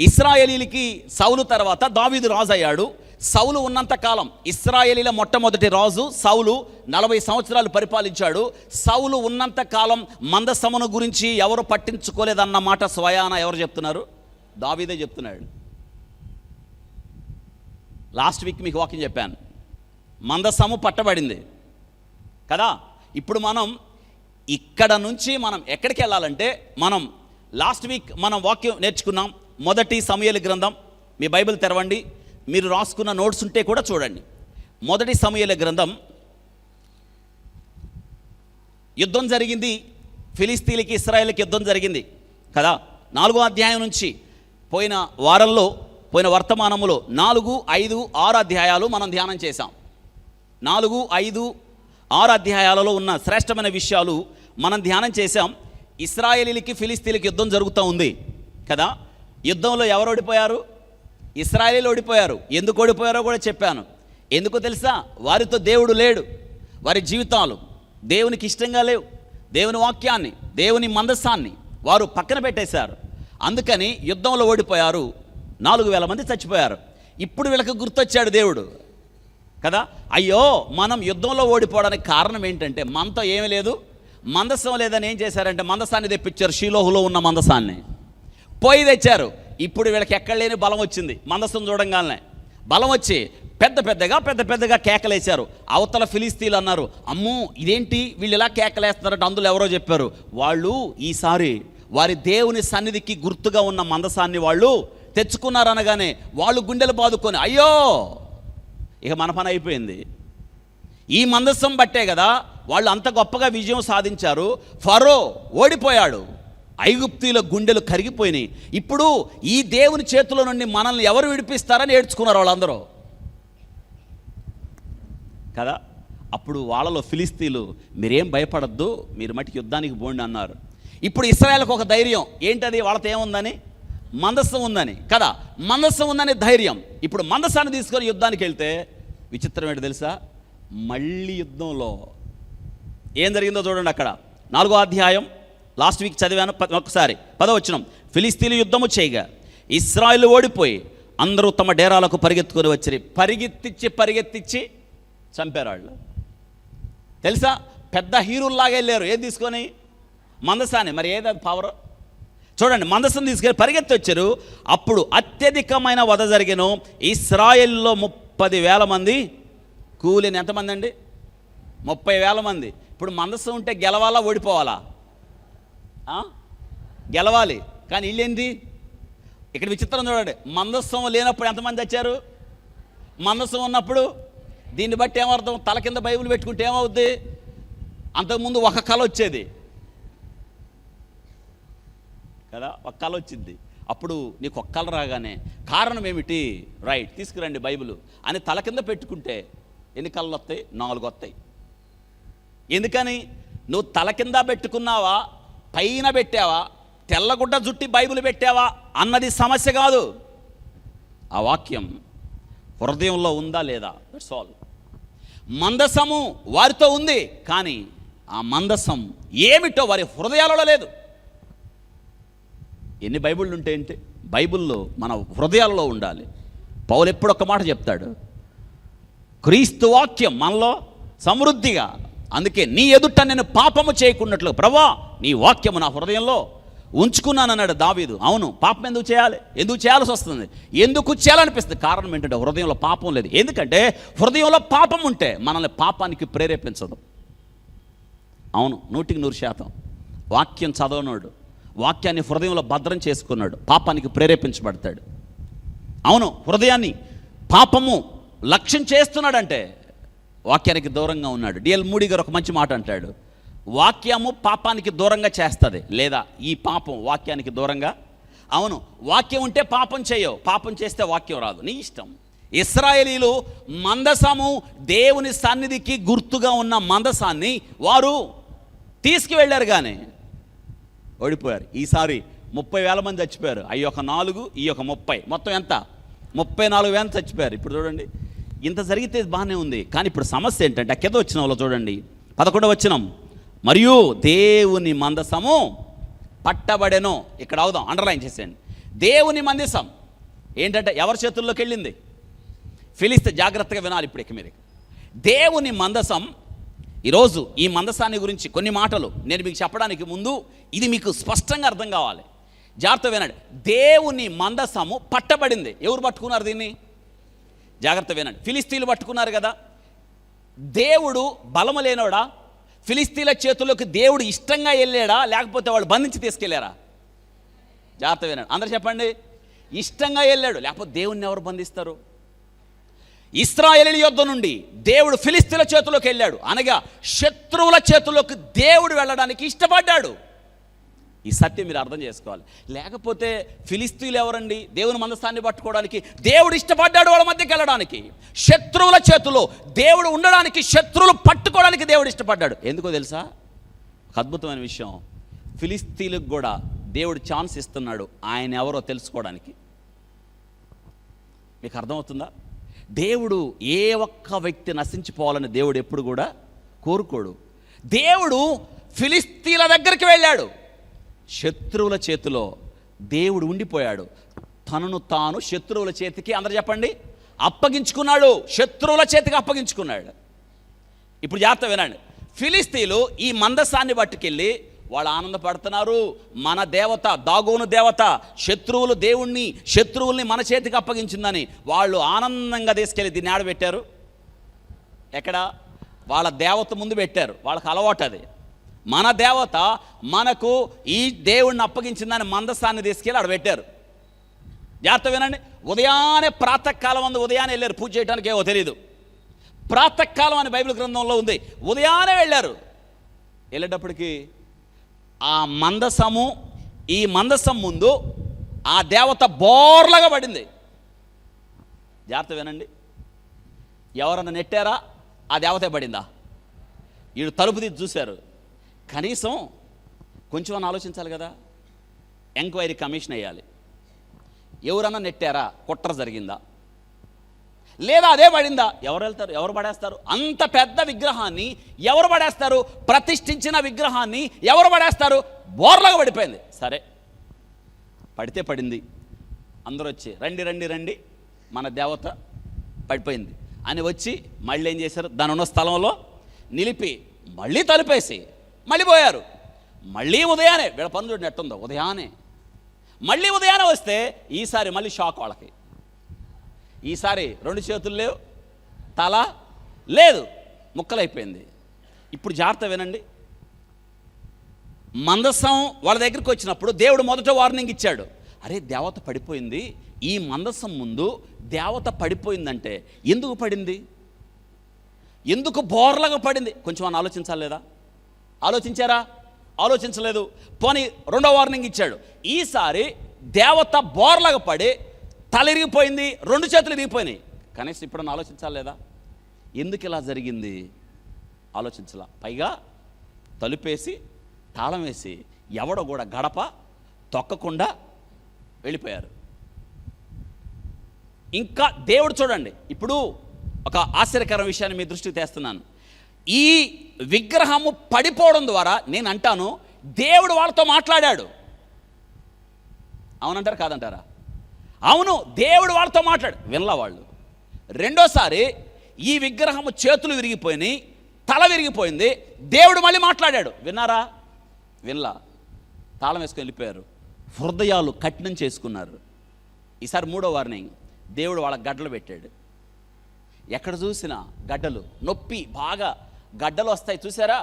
ఇశ్రాయేలీలకి సౌలు తర్వాత దావీదు రాజు అయ్యాడు. సౌలు ఉన్నంతకాలం ఇశ్రాయేలీల మొట్టమొదటి రాజు సౌలు 40 సంవత్సరాలు పరిపాలించాడు. సౌలు ఉన్నంతకాలం మందసమును గురించి ఎవరు పట్టించుకోలేదన్న మాట స్వయాన ఎవరు చెప్తున్నారు? దావీదే చెప్తున్నాడు. లాస్ట్ వీక్ మీకు వాక్యం చెప్పాను, మందసము పట్టబడింది కదా. ఇప్పుడు మనం ఇక్కడ నుంచి మనం ఎక్కడికి వెళ్ళాలంటే, మనం లాస్ట్ వీక్ మనం వాక్యం నేర్చుకున్నాం. మొదటి సమూయేలు గ్రంథం, మీ బైబిల్ తెరవండి, మీరు రాసుకున్న నోట్స్ ఉంటే కూడా చూడండి. మొదటి సమూయేలు గ్రంథం, యుద్ధం జరిగింది, ఫిలిస్తీన్లకి ఇశ్రాయేలుకి యుద్ధం జరిగింది కదా. 4వ అధ్యాయం నుంచి పోయిన వారంలో, పోయిన వర్తమానములో 4, 5, 6 అధ్యాయాలు మనం ధ్యానం చేశాం. 4, 5, 6 అధ్యాయాలలో ఉన్న శ్రేష్టమైన విషయాలు మనం ధ్యానం చేశాం. ఇశ్రాయేలీలకి ఫిలిస్తీన్లకి యుద్ధం జరుగుతూ ఉంది కదా. యుద్ధంలో ఎవరు ఓడిపోయారు? ఇశ్రాయేలీలు ఓడిపోయారు. ఎందుకు ఓడిపోయారో కూడా చెప్పాను. ఎందుకో తెలుసా? వారితో దేవుడు లేడు. వారి జీవితాలు దేవునికి ఇష్టంగా లేవు. దేవుని వాక్యాన్ని, దేవుని మందసాన్ని వారు పక్కన పెట్టేశారు. అందుకని యుద్ధంలో ఓడిపోయారు. 4,000 మంది చచ్చిపోయారు. ఇప్పుడు వీళ్ళకి గుర్తొచ్చాడు దేవుడు కదా. అయ్యో, మనం యుద్ధంలో ఓడిపోవడానికి కారణం ఏంటంటే మనతో ఏమీ లేదు, మందసం లేదని ఏం చేశారంటే మందసాన్ని తెప్పించారు. షీలోహులో ఉన్న మందసాన్ని పోయి తెచ్చారు. ఇప్పుడు వీళ్ళకి ఎక్కడ లేని బలం వచ్చింది. మందసం చూడంగానే బలం వచ్చి పెద్ద పెద్దగా కేకలేశారు. అవతల ఫిలిస్తీన్లు అన్నారు, అమ్మో ఇదేంటి వీళ్ళు ఇలా కేకలేస్తున్నారంటే అందులో ఎవరో చెప్పారు, వాళ్ళు ఈసారి వారి దేవుని సన్నిధికి గుర్తుగా ఉన్న మందసాన్ని వాళ్ళు తెచ్చుకున్నారనగానే వాళ్ళు గుండెలు బాదుకొని, అయ్యో ఇక మన పని అయిపోయింది. ఈ మందసం బట్టే కదా వాళ్ళు అంత గొప్పగా విజయం సాధించారు. ఫరో ఓడిపోయాడు. ఐగుప్తీల గుండెలు కరిగిపోయినాయి. ఇప్పుడు ఈ దేవుని చేతిలో నుండి మనల్ని ఎవరు విడిపిస్తారని ఏడ్చుకున్నారు వాళ్ళందరూ కదా. అప్పుడు వాళ్ళలో ఫిలిస్తీన్లు, మీరేం భయపడద్దు, మీరు మటుకు యుద్ధానికి పోండి అన్నారు. ఇప్పుడు ఇశ్రాయేలుకు ఒక ధైర్యం ఏంటది? వాళ్ళతో ఏముందని? మందసం ఉందని కదా. మందసం ఉందని ధైర్యం. ఇప్పుడు మందసాన్ని తీసుకొని యుద్ధానికి వెళ్తే విచిత్రం ఏంటో తెలుసా? మళ్ళీ యుద్ధంలో ఏం జరిగిందో చూడండి. అక్కడ 4వ అధ్యాయం, లాస్ట్ వీక్ చదివాను, ఒకసారి 10వ వచనం. ఫిలిస్తీన్లు యుద్ధము చేయగా ఇశ్రాయేలు ఓడిపోయి అందరూ తమ డేరాలకు పరిగెత్తుకొని వచ్చి పరిగెత్తిచ్చి చంపారు. వాళ్ళు తెలుసా, పెద్ద హీరోల్లాగా వెళ్ళారు. ఏం తీసుకొని? మందసాన్ని. మరి ఏది పవర్ చూడండి. మందసం తీసుకొని పరిగెత్తి వచ్చారు. అప్పుడు అత్యధికమైన వధ జరిగెను. ఇశ్రాయేల్లో 30,000 మంది కూలిని. ఎంతమంది అండి? 30,000 మంది. ఇప్పుడు మందసం ఉంటే గెలవాలా ఓడిపోవాలా? గెలవాలి. కానీ వీళ్ళేంటి? ఇక్కడ విచిత్రం చూడండి. మందసం లేనప్పుడు ఎంతమంది వచ్చారు? మందసం ఉన్నప్పుడు. దీన్ని బట్టి ఏమర్థం? తల కింద బైబిల్ పెట్టుకుంటే ఏమవుద్ది? అంతకుముందు ఒక కళ వచ్చేది కదా, ఒక కళ వచ్చింది. అప్పుడు నీకు ఒక కళ రాగానే కారణం ఏమిటి? రైట్, తీసుకురండి బైబిల్ అని తల కింద పెట్టుకుంటే ఎన్ని కళలు వస్తాయి? 4 వస్తాయి. ఎందుకని? నువ్వు తల కింద పెట్టుకున్నావా, పైన పెట్టావా, తెల్లగుడ్డ జుట్టి బైబిల్ పెట్టావా అన్నది సమస్య కాదు. ఆ వాక్యం హృదయంలో ఉందా లేదా, దట్స్ ఆల్. మందసము వారితో ఉంది, కానీ ఆ మందసం ఏమిటో వారి హృదయాలలో లేదు. ఎన్ని బైబిళ్ళు ఉంటే ఏంటి? బైబిల్లో మన హృదయాలలో ఉండాలి. పౌలు ఎప్పుడు ఒక్క మాట చెప్తాడు, క్రీస్తు వాక్యం మనలో సమృద్ధిగా. అందుకే నీ ఎదుట నేను పాపము చేయకున్నట్లు ప్రభువా నీ వాక్యము నా హృదయంలో ఉంచుకున్నానన్నాడు దావీదు. అవును, పాపం ఎందుకు చేయాలి? ఎందుకు చేయాల్సి వస్తుంది? ఎందుకు చేయాలనిపిస్తుంది? కారణం ఏంటంటే హృదయంలో పాపం లేదు. ఎందుకంటే హృదయంలో పాపం ఉంటే మనల్ని పాపానికి ప్రేరేపించదు. అవును, 100% వాక్యం చదవనోడు, వాక్యాన్ని హృదయంలో భద్రం చేసుకున్నాడు, పాపానికి ప్రేరేపించబడతాడు. అవును, హృదయాన్ని పాపము లక్ష్యం చేస్తున్నాడంటే వాక్యానికి దూరంగా ఉన్నాడు. డిఎల్ మూడీ గారు ఒక మంచి మాట అంటాడు, వాక్యము పాపానికి దూరంగా చేస్తుంది, లేదా ఈ పాపం వాక్యానికి దూరంగా. అవును, వాక్యం ఉంటే పాపం చేయవు, పాపం చేస్తే వాక్యం రాదు, నీ ఇష్టం. ఇశ్రాయేలీలు మందసము, దేవుని సన్నిధికి గుర్తుగా ఉన్న మందసాన్ని వారు తీసుకువెళ్ళారు, కానీ ఓడిపోయారు. ఈసారి 30,000 మంది చచ్చిపోయారు. అవి ఒక 4, ఈ ఒక 30, మొత్తం ఎంత? 34,000 చచ్చిపోయారు. ఇప్పుడు చూడండి, ఇంత జరిగితే బాగానే ఉంది, కానీ ఇప్పుడు సమస్య ఏంటంటే కింద వచనంలో చూడండి, 11వ వచనం, మరియు దేవుని మందసము పట్టబడెను. ఇక్కడ అవుదాం, అండర్లైన్ చేసేయండి. దేవుని మందసం ఏంటంటే ఎవరి చేతుల్లోకి వెళ్ళింది? ఫిలిస్తీన్. జాగ్రత్తగా వినాలి ఇప్పుడు ఇక మీరు. దేవుని మందసం. ఈరోజు ఈ మందసాన్ని గురించి కొన్ని మాటలు నేను మీకు చెప్పడానికి ముందు ఇది మీకు స్పష్టంగా అర్థం కావాలి. జాగ్రత్త వినండి. దేవుని మందసము పట్టబడింది. ఎవరు పట్టుకున్నారు దీన్ని? జాగ్రత్త వినండి. ఫిలిస్తీన్లు పట్టుకున్నారు కదా. దేవుడు బలము లేనోడా? ఫిలిస్తీన్ల చేతుల్లోకి దేవుడు ఇష్టంగా వెళ్ళాడా, లేకపోతే వాళ్ళు బంధించి తీసుకెళ్ళారా? జాగ్రత్త వినండి, అందరూ చెప్పండి. ఇష్టంగా వెళ్ళాడు, లేకపోతే దేవుణ్ణి ఎవరు బంధిస్తారు? ఇశ్రాయేలీయుల యుద్ధం నుండి దేవుడు ఫిలిస్తీన్ల చేతిలోకి వెళ్ళాడు, అనగా శత్రువుల చేతిలోకి దేవుడు వెళ్ళడానికి ఇష్టపడ్డాడు. ఈ సత్యం మీరు అర్థం చేసుకోవాలి. లేకపోతే ఫిలిస్తీన్లు ఎవరండి దేవుని మందసాన్ని పట్టుకోవడానికి? దేవుడు ఇష్టపడ్డాడు వాళ్ళ మధ్యకి వెళ్ళడానికి. శత్రువుల చేతిలో దేవుడు ఉండడానికి, శత్రువులు పట్టుకోవడానికి దేవుడు ఇష్టపడ్డాడు. ఎందుకో తెలుసా? ఒక అద్భుతమైన విషయం, ఫిలిస్తీన్లకు కూడా దేవుడు ఛాన్స్ ఇస్తున్నాడు ఆయన ఎవరో తెలుసుకోవడానికి. మీకు అర్థమవుతుందా? దేవుడు ఏ ఒక్క వ్యక్తి నశించిపోవాలని దేవుడు ఎప్పుడు కూడా కోరుకోడు. దేవుడు ఫిలిస్తీన్ల దగ్గరికి వెళ్ళాడు, శత్రువుల చేతిలో దేవుడు ఉండిపోయాడు. తనను తాను శత్రువుల చేతికి, అందరూ చెప్పండి, అప్పగించుకున్నాడు. శత్రువుల చేతికి అప్పగించుకున్నాడు. ఇప్పుడు జాగ్రత్త వినండి. ఫిలిస్తీన్లు ఈ మందసాన్ని పట్టుకెళ్ళి వాళ్ళు ఆనందపడుతున్నారు. మన దేవత, దాగోను దేవత శత్రువుల్ని మన చేతికి అప్పగించిందని వాళ్ళు ఆనందంగా తీసుకెళ్ళి దీన్ని ఆడబెట్టారు. ఎక్కడ? వాళ్ళ దేవత ముందు పెట్టారు. వాళ్ళకి అలవాటు అది. మన దేవత మనకు ఈ దేవుణ్ణి అప్పగించిందని మందసాన్ని తీసుకెళ్ళి ఆడ పెట్టారు. జాగ్రత్త వినండి. ఉదయాన్నే ప్రాతకాలం అందు ఉదయాన్నే వెళ్ళారు పూజ చేయడానికి. ఏవో తెలియదు, ప్రాతకాలం అని బైబిల్ గ్రంథంలో ఉంది. ఉదయాన్నే వెళ్ళారు. వెళ్ళేటప్పటికి ఆ మందసము, ఈ మందసం ముందు ఆ దేవత బోర్లగా పడింది. జాగ్రత్త వినండి. ఎవరన్నా నెట్టారా? ఆ దేవతే పడిందా? వీడు తలుపు తీసి చూశారు. కనీసం కొంచెం అని ఆలోచించాలి కదా. ఎంక్వైరీ కమిషన్ వేయాలి. ఎవరన్నా నెట్టారా? కుట్ర జరిగిందా? లేదా అదే పడిందా? ఎవరు వెళ్తారు? ఎవరు పడేస్తారు? అంత పెద్ద విగ్రహాన్ని ఎవరు పడేస్తారు? ప్రతిష్ఠించిన విగ్రహాన్ని ఎవరు పడేస్తారు? బోర్లాగా పడిపోయింది. సరే, పడితే పడింది. అందరూ వచ్చి రండి రండి రండి, మన దేవత పడిపోయింది అని వచ్చి మళ్ళీ ఏం చేశారు? దాని ఉన్న స్థలంలో నిలిపి మళ్ళీ తలుపేసి మళ్ళీ పోయారు. మళ్ళీ ఉదయానే, వీళ్ళ పని చూడండి ఎట్టుందో, ఉదయానే మళ్ళీ ఉదయానే వస్తే ఈసారి మళ్ళీ షాక్ వాళ్ళకి. ఈసారి 2 చేతులు లేవు, తల లేదు, ముక్కలైపోయింది. ఇప్పుడు జాగ్రత్త వినండి. మందసం వాళ్ళ దగ్గరికి వచ్చినప్పుడు దేవుడు మొదట వార్నింగ్ ఇచ్చాడు. అరే, దేవత పడిపోయింది. ఈ మందసం ముందు దేవత పడిపోయిందంటే ఎందుకు పడింది? ఎందుకు బోర్లగా పడింది? కొంచెం అని ఆలోచించాలి లేదా? ఆలోచించారా? ఆలోచించలేదు. పోనీ రెండో వార్నింగ్ ఇచ్చాడు. ఈసారి దేవత బోర్లగా పడి తల ఇరిగిపోయింది, 2 చేతులు ఇరిగిపోయినాయి. కనీసం ఇప్పుడన్నా ఆలోచించాలి లేదా? ఎందుకు ఇలా జరిగింది? ఆలోచించాల. పైగా తలుపేసి తాళం వేసి ఎవడో కూడా గడప తొక్కకుండా వెళ్ళిపోయారు. ఇంకా దేవుడు చూడండి, ఇప్పుడు ఒక ఆశ్చర్యకర విషయాన్ని మీ దృష్టికి తెస్తున్నాను. ఈ విగ్రహము పడిపోవడం ద్వారా నేను అంటాను దేవుడు వాళ్ళతో మాట్లాడాడు. అవునంటారా కాదంటారా? అవును, దేవుడు వాళ్ళతో మాట్లాడు. వినలా వాళ్ళు. రెండోసారి ఈ విగ్రహము చేతులు విరిగిపోయినాయి, తల విరిగిపోయింది. దేవుడు మళ్ళీ మాట్లాడాడు. విన్నారా? వినలా. తాళం వేసుకొని వెళ్ళిపోయారు. హృదయాలు కఠినం చేసుకున్నారు. ఈసారి 3వ వార్నింగ్, దేవుడు వాళ్ళ గడ్డలు పెట్టాడు. ఎక్కడ చూసినా గడ్డలు, నొప్పి, బాగా గడ్డలు వస్తాయి చూసారా?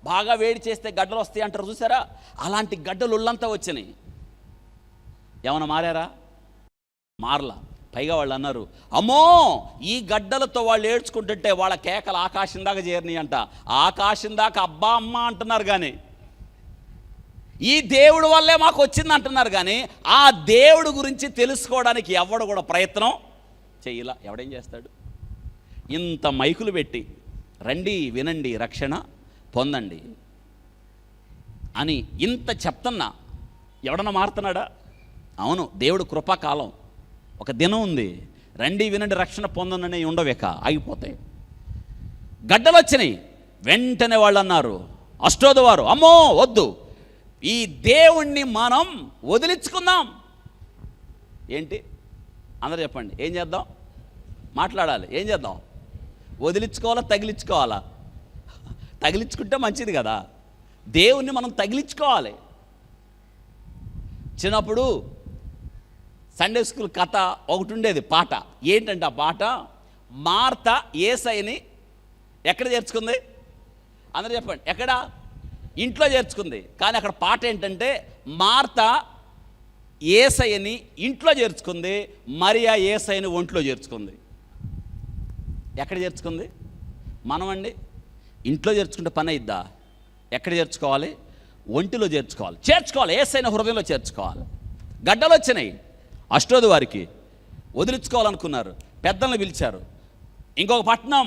బాగా వేడి చేస్తే గడ్డలు వస్తాయి అంటారు చూసారా? అలాంటి గడ్డలు ఒళ్ళంతా వచ్చినాయి. ఏమైనా మారారా? మారలా. పైగా వాళ్ళు అన్నారు, అమ్మో, ఈ గడ్డలతో వాళ్ళు ఏడ్చుకుంటుంటే వాళ్ళ కేకలు ఆకాశం దాకా చేరినాయి అంట. ఆకాశం దాకా అబ్బా అమ్మ అంటున్నారు, కానీ ఈ దేవుడు వల్లే మాకు వచ్చింది అంటున్నారు. కానీ ఆ దేవుడు గురించి తెలుసుకోవడానికి ఎవడు కూడా ప్రయత్నం చెయ్యలా. ఎవడేం చేస్తాడు? ఇంత మైకులు పెట్టి రండి, వినండి, రక్షణ పొందండి అని ఇంత చెప్తున్నా ఎవడన్నా మారుతున్నాడా? అవును, దేవుడు కృపాకాలం, ఒక దినం ఉంది. రండి, వినండి, రక్షణ పొందండి ఉండవేక ఆగిపోతాయి. గడ్డలు వచ్చినాయి. వెంటనే వాళ్ళు అన్నారు, అష్టోదవారు, అమ్మో వద్దు, ఈ దేవుణ్ణి మనం వదిలించుకుందాం. ఏంటి? అందరూ చెప్పండి, ఏం చేద్దాం? మాట్లాడాలి. ఏం చేద్దాం? వదిలించుకోవాలా, తగిలించుకోవాలా? తగిలించుకుంటే మంచిది కదా. దేవుణ్ణి మనం తగిలించుకోవాలి. చిన్నప్పుడు సండే స్కూల్ కథ ఒకటి ఉండేది, పాట. ఏంటంటే ఆ పాట, మార్త యేసయ్యని ఎక్కడ చేర్చుకుంది? అందరూ చెప్పండి, ఎక్కడ? ఇంట్లో చేర్చుకుంది. కానీ అక్కడ పాట ఏంటంటే, మార్త యేసయ్యని ఇంట్లో చేర్చుకుంది, మరియా యేసయ్యని ఒంట్లో చేర్చుకుంది. ఎక్కడ చేర్చుకుంది? మనమండి ఇంట్లో చేర్చుకుంటే పని అయిద్దా? ఎక్కడ చేర్చుకోవాలి? ఒంటిలో చేర్చుకోవాలి. యేసయ్యని హృదయంలో చేర్చుకోవాలి. గడ్డలు వచ్చినాయి అష్టోది వారికి, వదిలించుకోవాలనుకున్నారు, పెద్దల్ని పిలిచారు. ఇంకొక పట్టణం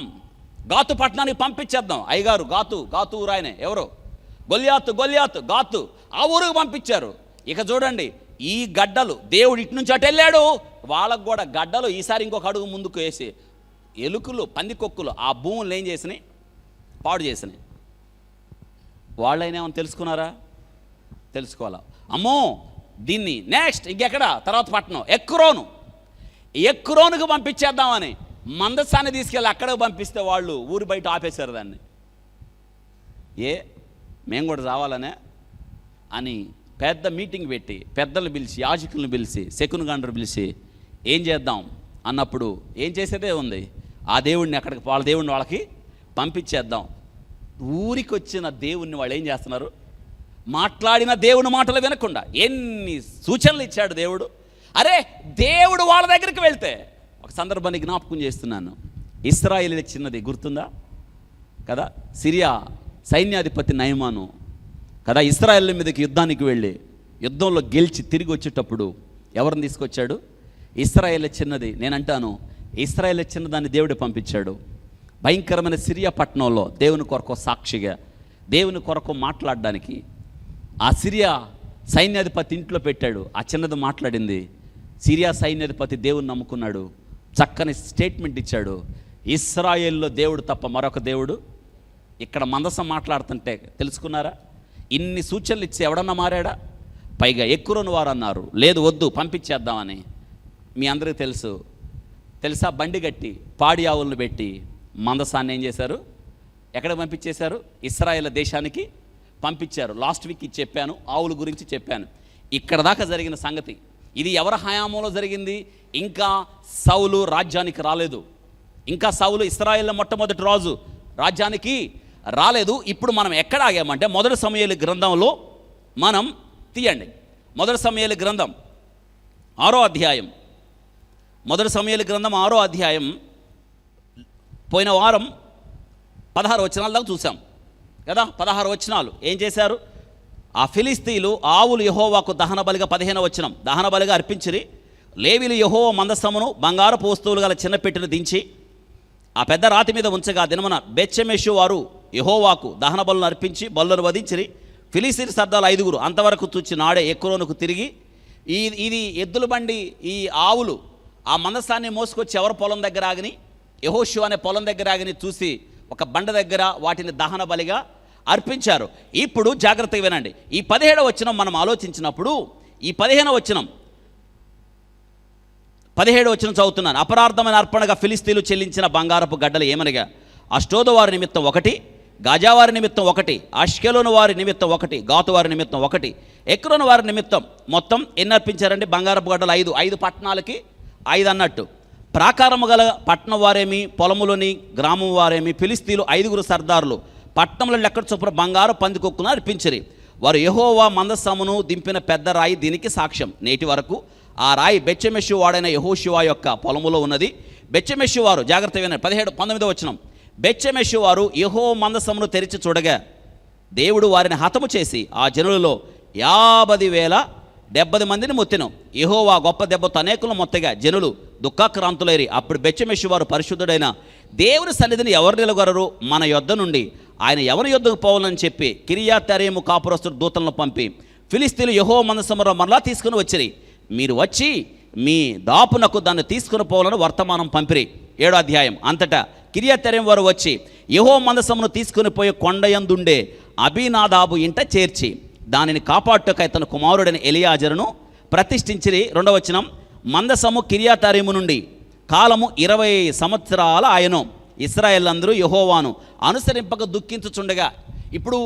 గాతు పట్టణానికి పంపించేద్దాం. అయ్యగారు గాతు ఊరు ఆయన ఎవరు? గొల్యాతు గాతు, ఆ ఊరికి పంపించారు. ఇక చూడండి, ఈ గడ్డలు దేవుడు ఇటు నుంచి అటు వెళ్ళాడు, వాళ్ళకు కూడా గడ్డలు ఈసారి ఇంకొక అడుగు ముందుకు వేసి ఎలుకలు పందికొక్కులు ఆ భూములు ఏం చేసినాయి? పాడు చేసినాయి. వాళ్ళైనా ఏమని తెలుసుకున్నారా? తెలుసుకోవాలా? అమ్మో దీన్ని నెక్స్ట్ ఇంకెక్కడ తర్వాత పట్టణం ఎక్రోనుకు పంపించేద్దామని మందసాన్ని తీసుకెళ్ళి అక్కడికి పంపిస్తే వాళ్ళు ఊరి బయట ఆపేశారు దాన్ని. మేము కూడా రావాలనే అని పెద్ద మీటింగ్ పెట్టి పెద్దలు పిలిచి, యాజకులను పిలిచి, శకునగాండ్రు పిలిచి ఏం చేద్దాం అన్నప్పుడు ఏం చేసేదే ఉంది, ఆ దేవుడిని అక్కడికి వాళ్ళ దేవుడిని వాళ్ళకి పంపించేద్దాం. ఊరికి వచ్చిన దేవుణ్ణి వాళ్ళు ఏం చేస్తున్నారు? మాట్లాడిన దేవుని మాటలు వినకుండా ఎన్ని సూచనలు ఇచ్చాడు దేవుడు. అరే దేవుడు వాళ్ళ దగ్గరికి వెళ్తే, ఒక సందర్భాన్ని జ్ఞాపకం చేస్తున్నాను. ఇశ్రాయేలు చిన్నది గుర్తుందా కదా? సిరియా సైన్యాధిపతి నయమాను కదా ఇశ్రాయేలు మీదకి యుద్ధానికి వెళ్ళి యుద్ధంలో గెలిచి తిరిగి వచ్చేటప్పుడు ఎవరిని తీసుకొచ్చాడు? ఇశ్రాయేలు చిన్నది. నేనంటాను ఇశ్రాయేలు చిన్నదాన్ని దేవుడు పంపించాడు. భయంకరమైన సిరియా పట్టణంలో దేవుని కొరకు సాక్షిగా, దేవుని కొరకు మాట్లాడడానికి ఆ సిరియా సైన్యాధిపతి ఇంట్లో పెట్టాడు. ఆ చిన్నది మాట్లాడింది. సిరియా సైన్యాధిపతి దేవుని నమ్ముకున్నాడు. చక్కని స్టేట్మెంట్ ఇచ్చాడు, ఇశ్రాయేల్లో దేవుడు తప్ప మరొక దేవుడు. ఇక్కడ మందసం మాట్లాడుతుంటే తెలుసుకున్నారా? ఇన్ని సూచనలు ఇచ్చి ఎవడన్నా మారాడా? పైగా ఎక్కురోని వారు అన్నారు, లేదు వద్దు పంపించేద్దామని. మీ అందరికీ తెలుసా? బండి కట్టి పాడి ఆవులను పెట్టి మందసాన్ని ఏం చేశారు? ఎక్కడ పంపించేశారు? ఇశ్రాయేల్ దేశానికి పంపించారు. లాస్ట్ వీక్ ఇది చెప్పాను, ఆవుల గురించి చెప్పాను. ఇక్కడ దాకా జరిగిన సంగతి ఇది. ఎవరి హయాంలో జరిగింది? ఇంకా సౌలు రాజ్యానికి రాలేదు. ఇంకా సౌలు ఇశ్రాయేల్ మొట్టమొదటి రాజు రాజ్యానికి రాలేదు. ఇప్పుడు మనం ఎక్కడ ఆగామంటే మొదటి సమూయేలు గ్రంథంలో మనం తీయండి. మొదటి సమూయేలు గ్రంథం 6వ అధ్యాయం. మొదటి సమూయేలు గ్రంథం 6వ అధ్యాయం. పోయిన వారం 16 వచనాల దాకా చూసాం కదా. 16 వచనాలు ఏం చేశారు? ఆ ఫిలిస్తీయులు ఆవులు యెహోవాకు దహన బలిగా 15వ వచనం దహన బలిగా అర్పించిరి. లేవీలు యెహోవా మందసమును బంగారపు వస్తువులు గల చిన్న పెట్టెను దించి ఆ పెద్ద రాతి మీద ఉంచగా దినమున బెత్షెమెషు వారు యెహోవాకు దహన బలులను అర్పించి బలులను వధించిరి. ఫిలిస్తీయుల సర్దాలు 5 అంతవరకు చూచి నాడే ఎక్రోనుకు తిరిగి ఇది ఎద్దుల బండి ఈ ఆవులు ఆ మందసాన్ని మోసుకొచ్చి ఎవరి పొలం దగ్గర ఆగిని? యెహోషువ అనే పొలం దగ్గర ఆగిని చూసి ఒక బండ దగ్గర వాటిని దహన బలిగా అర్పించారు. ఇప్పుడు జాగ్రత్తగా వినండి. ఈ 17వ వచనం మనం ఆలోచించినప్పుడు ఈ 15వ వచనం 17వ వచనం చదువుతున్నాను. అపరార్థమైన అర్పణగా ఫిలిస్తీయులు చెల్లించిన బంగారపు గడ్డలు ఏమనగా అష్టోదు వారి నిమిత్తం 1, గాజా వారి నిమిత్తం 1, అష్కెలోను వారి నిమిత్తం 1, గాతు వారి నిమిత్తం 1, ఎక్రోను వారి నిమిత్తం మొత్తం ఎన్ని అర్పించారండి? బంగారపు గడ్డలు 5 పట్టణాలకి 5 అన్నట్టు. ప్రాకారము గల పట్టణం వారేమి, పొలములోని గ్రామం వారేమి, ఫిలిస్తీయులు 5 సర్దారులు పట్టణంలో లెక్క చొప్పున బంగారు పందికొక్కును అర్పించిరి. వారు యెహోవా మందసమును దింపిన పెద్ద రాయి దీనికి సాక్ష్యం. నేటి వరకు ఆ రాయి బెత్షెమెషు వాడైన యెహోషువ యొక్క పొలములో ఉన్నది. బెత్షెమెషు వారు జాగ్రత్త వినండి. 19వ వచనం. బెత్షెమెషు వారు యెహోవా మందసమును తెరిచి చూడగా దేవుడు వారిని హతము చేసి ఆ జనులలో 50,070 మందిని మొత్తెను. యెహోవా గొప్ప దెబ్బతో అనేకులు మొత్తగా జనులు దుఃఖాక్రాంతులైరి. అప్పుడు బెత్షెమెషు వారు పరిశుద్ధుడైన దేవుని సన్నిధిని ఎవరు నిలగొరరు? మన యొద్ద నుండి ఆయన ఎవరి యొద్దకు పోవాలని చెప్పి కిర్యతయరీము కాపురస్తుడు దూతలను పంపి ఫిలిస్తీయులు యెహోవా మందసమును మరలా తీసుకుని వచ్చిరి. మీరు వచ్చి మీ దాపునకు దాన్ని తీసుకుని పోవాలని వర్తమానం పంపిరి. 7వ అధ్యాయం. అంతటా కిర్యతయరీము వారు వచ్చి యెహోవా మందసమును తీసుకుని పోయి కొండయందుండే అబీనాదాబు ఇంట చేర్చి దానిని కాపాడుటకై తన కుమారుడైన ఎలియాజరును ప్రతిష్ఠించిరి. 2వ వచనం. మందసము కిర్యతయరీము నుండి కాలము 20 సంవత్సరాల ఆయను. ఇశ్రాయేల్ అందరూ యెహోవాను అనుసరింపక దుఃఖించుచుండగా ఇప్పుడు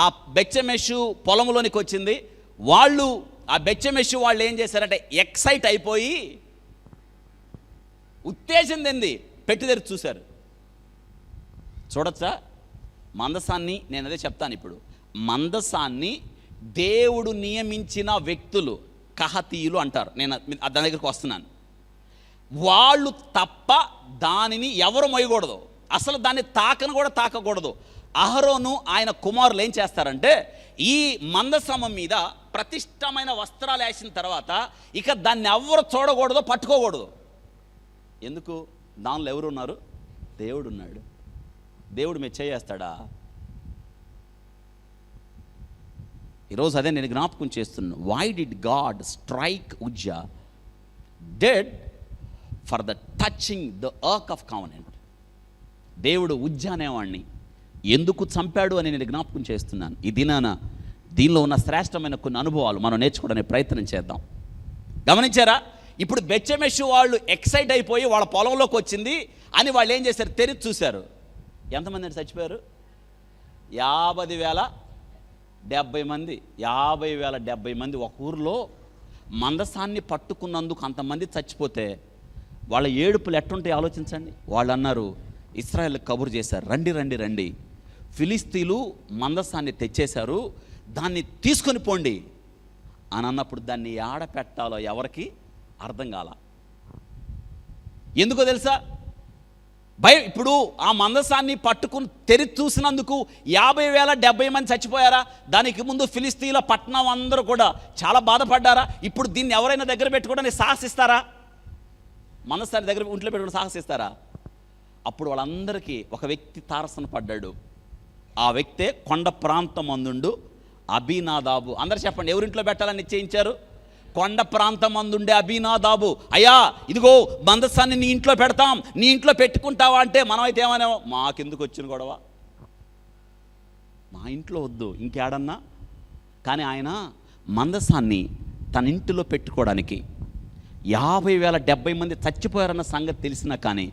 ఆ బెత్షెమెషు పొలంలోనికి వచ్చింది. వాళ్ళు ఆ బెత్షెమెషు వాళ్ళు ఏం చేశారంటే ఎక్సైట్ అయిపోయి ఉత్తేజం చెంది పెట్టి తెరిచి చూశారు. చూడొచ్చా మందసాన్ని? నేను అదే చెప్తాను ఇప్పుడు. మందసాన్ని దేవుడు నియమించిన వ్యక్తులు కహతీయులు అంటారు. నేను దాని దగ్గరికి వస్తున్నాను. వాళ్ళు తప్ప దానిని ఎవరు మోయకూడదు, అసలు దాన్ని కూడా తాకకూడదు. అహరోను ఆయన కుమారులు ఏం చేస్తారంటే ఈ మందసము మీద ప్రతిష్టమైన వస్త్రాలు వేసిన తర్వాత ఇక దాన్ని ఎవరు చూడకూడదు, పట్టుకోకూడదు. ఎందుకు? దానిలో ఎవరు ఉన్నారు? దేవుడు ఉన్నాడు. దేవుడు మెచ్చేస్తాడా? ఈరోజు అదే నేను జ్ఞాపకం చేస్తున్నాను. Why did God strike Uzzah dead for the touching the ark of covenant? దేవుడు ఉజ్జా అనేవాడిని ఎందుకు చంపాడు అని నేను జ్ఞాపకం చేస్తున్నాను. ఈ దినాన దీనిలో ఉన్న శ్రేష్టమైన కొన్ని అనుభవాలు మనం నేర్చుకోవడానికి ప్రయత్నం చేద్దాం. గమనించారా? ఇప్పుడు బెత్షెమెషు వాళ్ళు ఎక్సైట్ అయిపోయి వాళ్ళ పొలంలోకి వచ్చింది అని వాళ్ళు ఏం చేశారు? తెరిచి చూశారు. ఎంతమంది అంటే చచ్చిపోయారు? 50,070 మంది. 50,070 మంది ఒక ఊరిలో మందసాన్ని పట్టుకున్నందుకు అంతమంది చచ్చిపోతే వాళ్ళ ఏడుపులు ఎట్టుంటాయి ఆలోచించండి. వాళ్ళు అన్నారు, ఇశ్రాయేల్ కబురు చేశారు, రండి రండి రండి, ఫిలిస్తీన్లు మందసాన్ని తెచ్చేశారు, దాన్ని తీసుకొని పోండి అని అన్నప్పుడు దాన్ని ఏడ పెట్టాలో ఎవరికి అర్థం కాల. ఎందుకో తెలుసా? ఇప్పుడు ఆ మందసాన్ని పట్టుకుని తెరి చూసినందుకు 50,070 మంది చచ్చిపోయారా? దానికి ముందు ఫిలిస్తీన్ల పట్టణం అందరూ కూడా చాలా బాధపడ్డారా? ఇప్పుడు దీన్ని ఎవరైనా దగ్గర పెట్టుకోవడానికి సాహసిస్తారా? మందసాన్ని దగ్గర ఇంట్లో పెట్టుకుని సాహసిస్తారా? అప్పుడు వాళ్ళందరికీ ఒక వ్యక్తి తారసన పడ్డాడు. ఆ వ్యక్తే కొండ ప్రాంతం అందుండు అబీనాదాబు. అందరు చెప్పండి, ఎవరింట్లో పెట్టాలని నిశ్చయించారు? కొండ ప్రాంతం అందుండే అబీనాదాబు. అయ్యా ఇదిగో మందసాన్ని నీ ఇంట్లో పెడతాం, నీ ఇంట్లో పెట్టుకుంటావా అంటే మనం అయితే ఏమనేమో, మాకెందుకు వచ్చిన గొడవ, మా ఇంట్లో వద్దు ఇంకేడన్నా. కానీ ఆయన మందసాన్ని తన ఇంటిలో పెట్టుకోవడానికి 50,070 మంది చచ్చిపోయారన్న సంగతి తెలిసినా కానీ